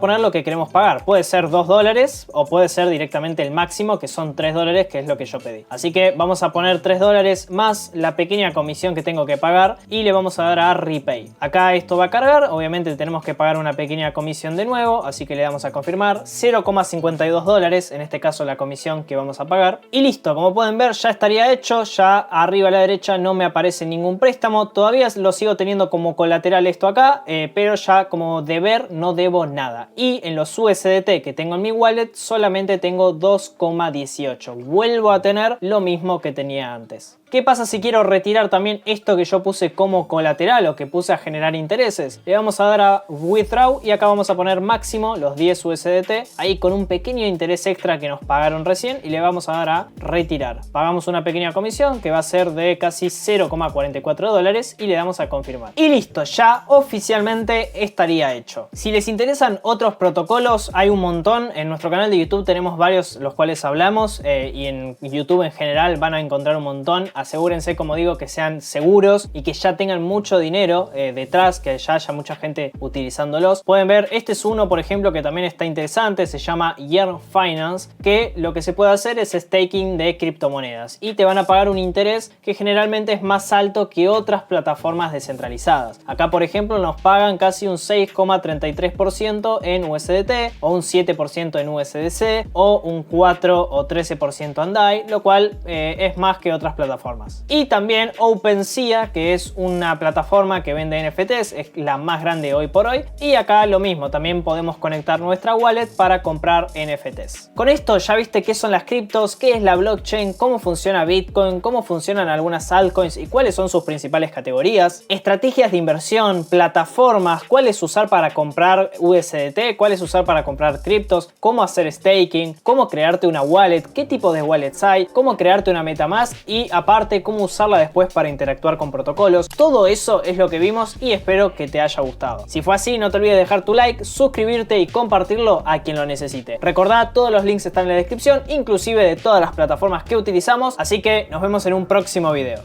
poner lo que queremos pagar. Puede ser 2 dólares o puede ser directamente el máximo, que son 3 dólares, que es lo que yo pedí. Así que vamos a poner 3 dólares más la pequeña comisión que tengo que pagar y le vamos a dar a Repay. Acá esto va a cargar, obviamente tenemos que pagar una pequeña comisión de nuevo, así que le damos a confirmar. 0,52 dólares, en este caso la comisión que vamos a pagar. Y listo, como pueden ver ya estaría hecho, ya arriba a la derecha no me aparece ningún préstamo. Todavía lo sigo teniendo como colateral esto acá, pero ya como deber no debo nada. Y en los USDT que tengo en mi wallet solamente tengo 2,18. Vuelvo a tener lo mismo que tenía antes. ¿Qué pasa si quiero retirar también esto que yo puse como colateral o que puse a generar intereses? Le vamos a dar a Withdraw y acá vamos a poner máximo los 10 USDT, ahí con un pequeño interés extra que nos pagaron recién, y le vamos a dar a retirar. Pagamos una pequeña comisión que va a ser de casi 0,44 dólares y le damos a confirmar. Y listo, ya oficialmente estaría hecho. Si les interesan otros protocolos, hay un montón. En nuestro canal de YouTube tenemos varios los cuales hablamos y en YouTube en general van a encontrar un montón. Asegúrense, como digo, que sean seguros y que ya tengan mucho dinero detrás, que ya haya mucha gente utilizándolos. Pueden ver, este es uno, por ejemplo, que también está interesante, se llama Yearn Finance, que lo que se puede hacer es staking de criptomonedas y te van a pagar un interés que generalmente es más alto que otras plataformas descentralizadas. Acá, por ejemplo, nos pagan casi un 6,33% en USDT o un 7% en USDC o un 4 o 13% en DAI, lo cual es más que otras plataformas. Y también OpenSea, que es una plataforma que vende NFTs, es la más grande hoy por hoy. Y acá lo mismo, también podemos conectar nuestra wallet para comprar NFTs. Con esto ya viste qué son las criptos, qué es la blockchain, cómo funciona Bitcoin, cómo funcionan algunas altcoins y cuáles son sus principales categorías, estrategias de inversión, plataformas, cuáles usar para comprar USDT, cuáles usar para comprar criptos, cómo hacer staking, cómo crearte una wallet, qué tipo de wallets hay, cómo crearte una MetaMask y aparte cómo usarla después para interactuar con protocolos. Todo eso es lo que vimos y espero que te haya gustado. Si fue así, no te olvides de dejar tu like, suscribirte y compartirlo a quien lo necesite. Recordá, todos los links están en la descripción, inclusive de todas las plataformas que utilizamos, así que nos vemos en un próximo video.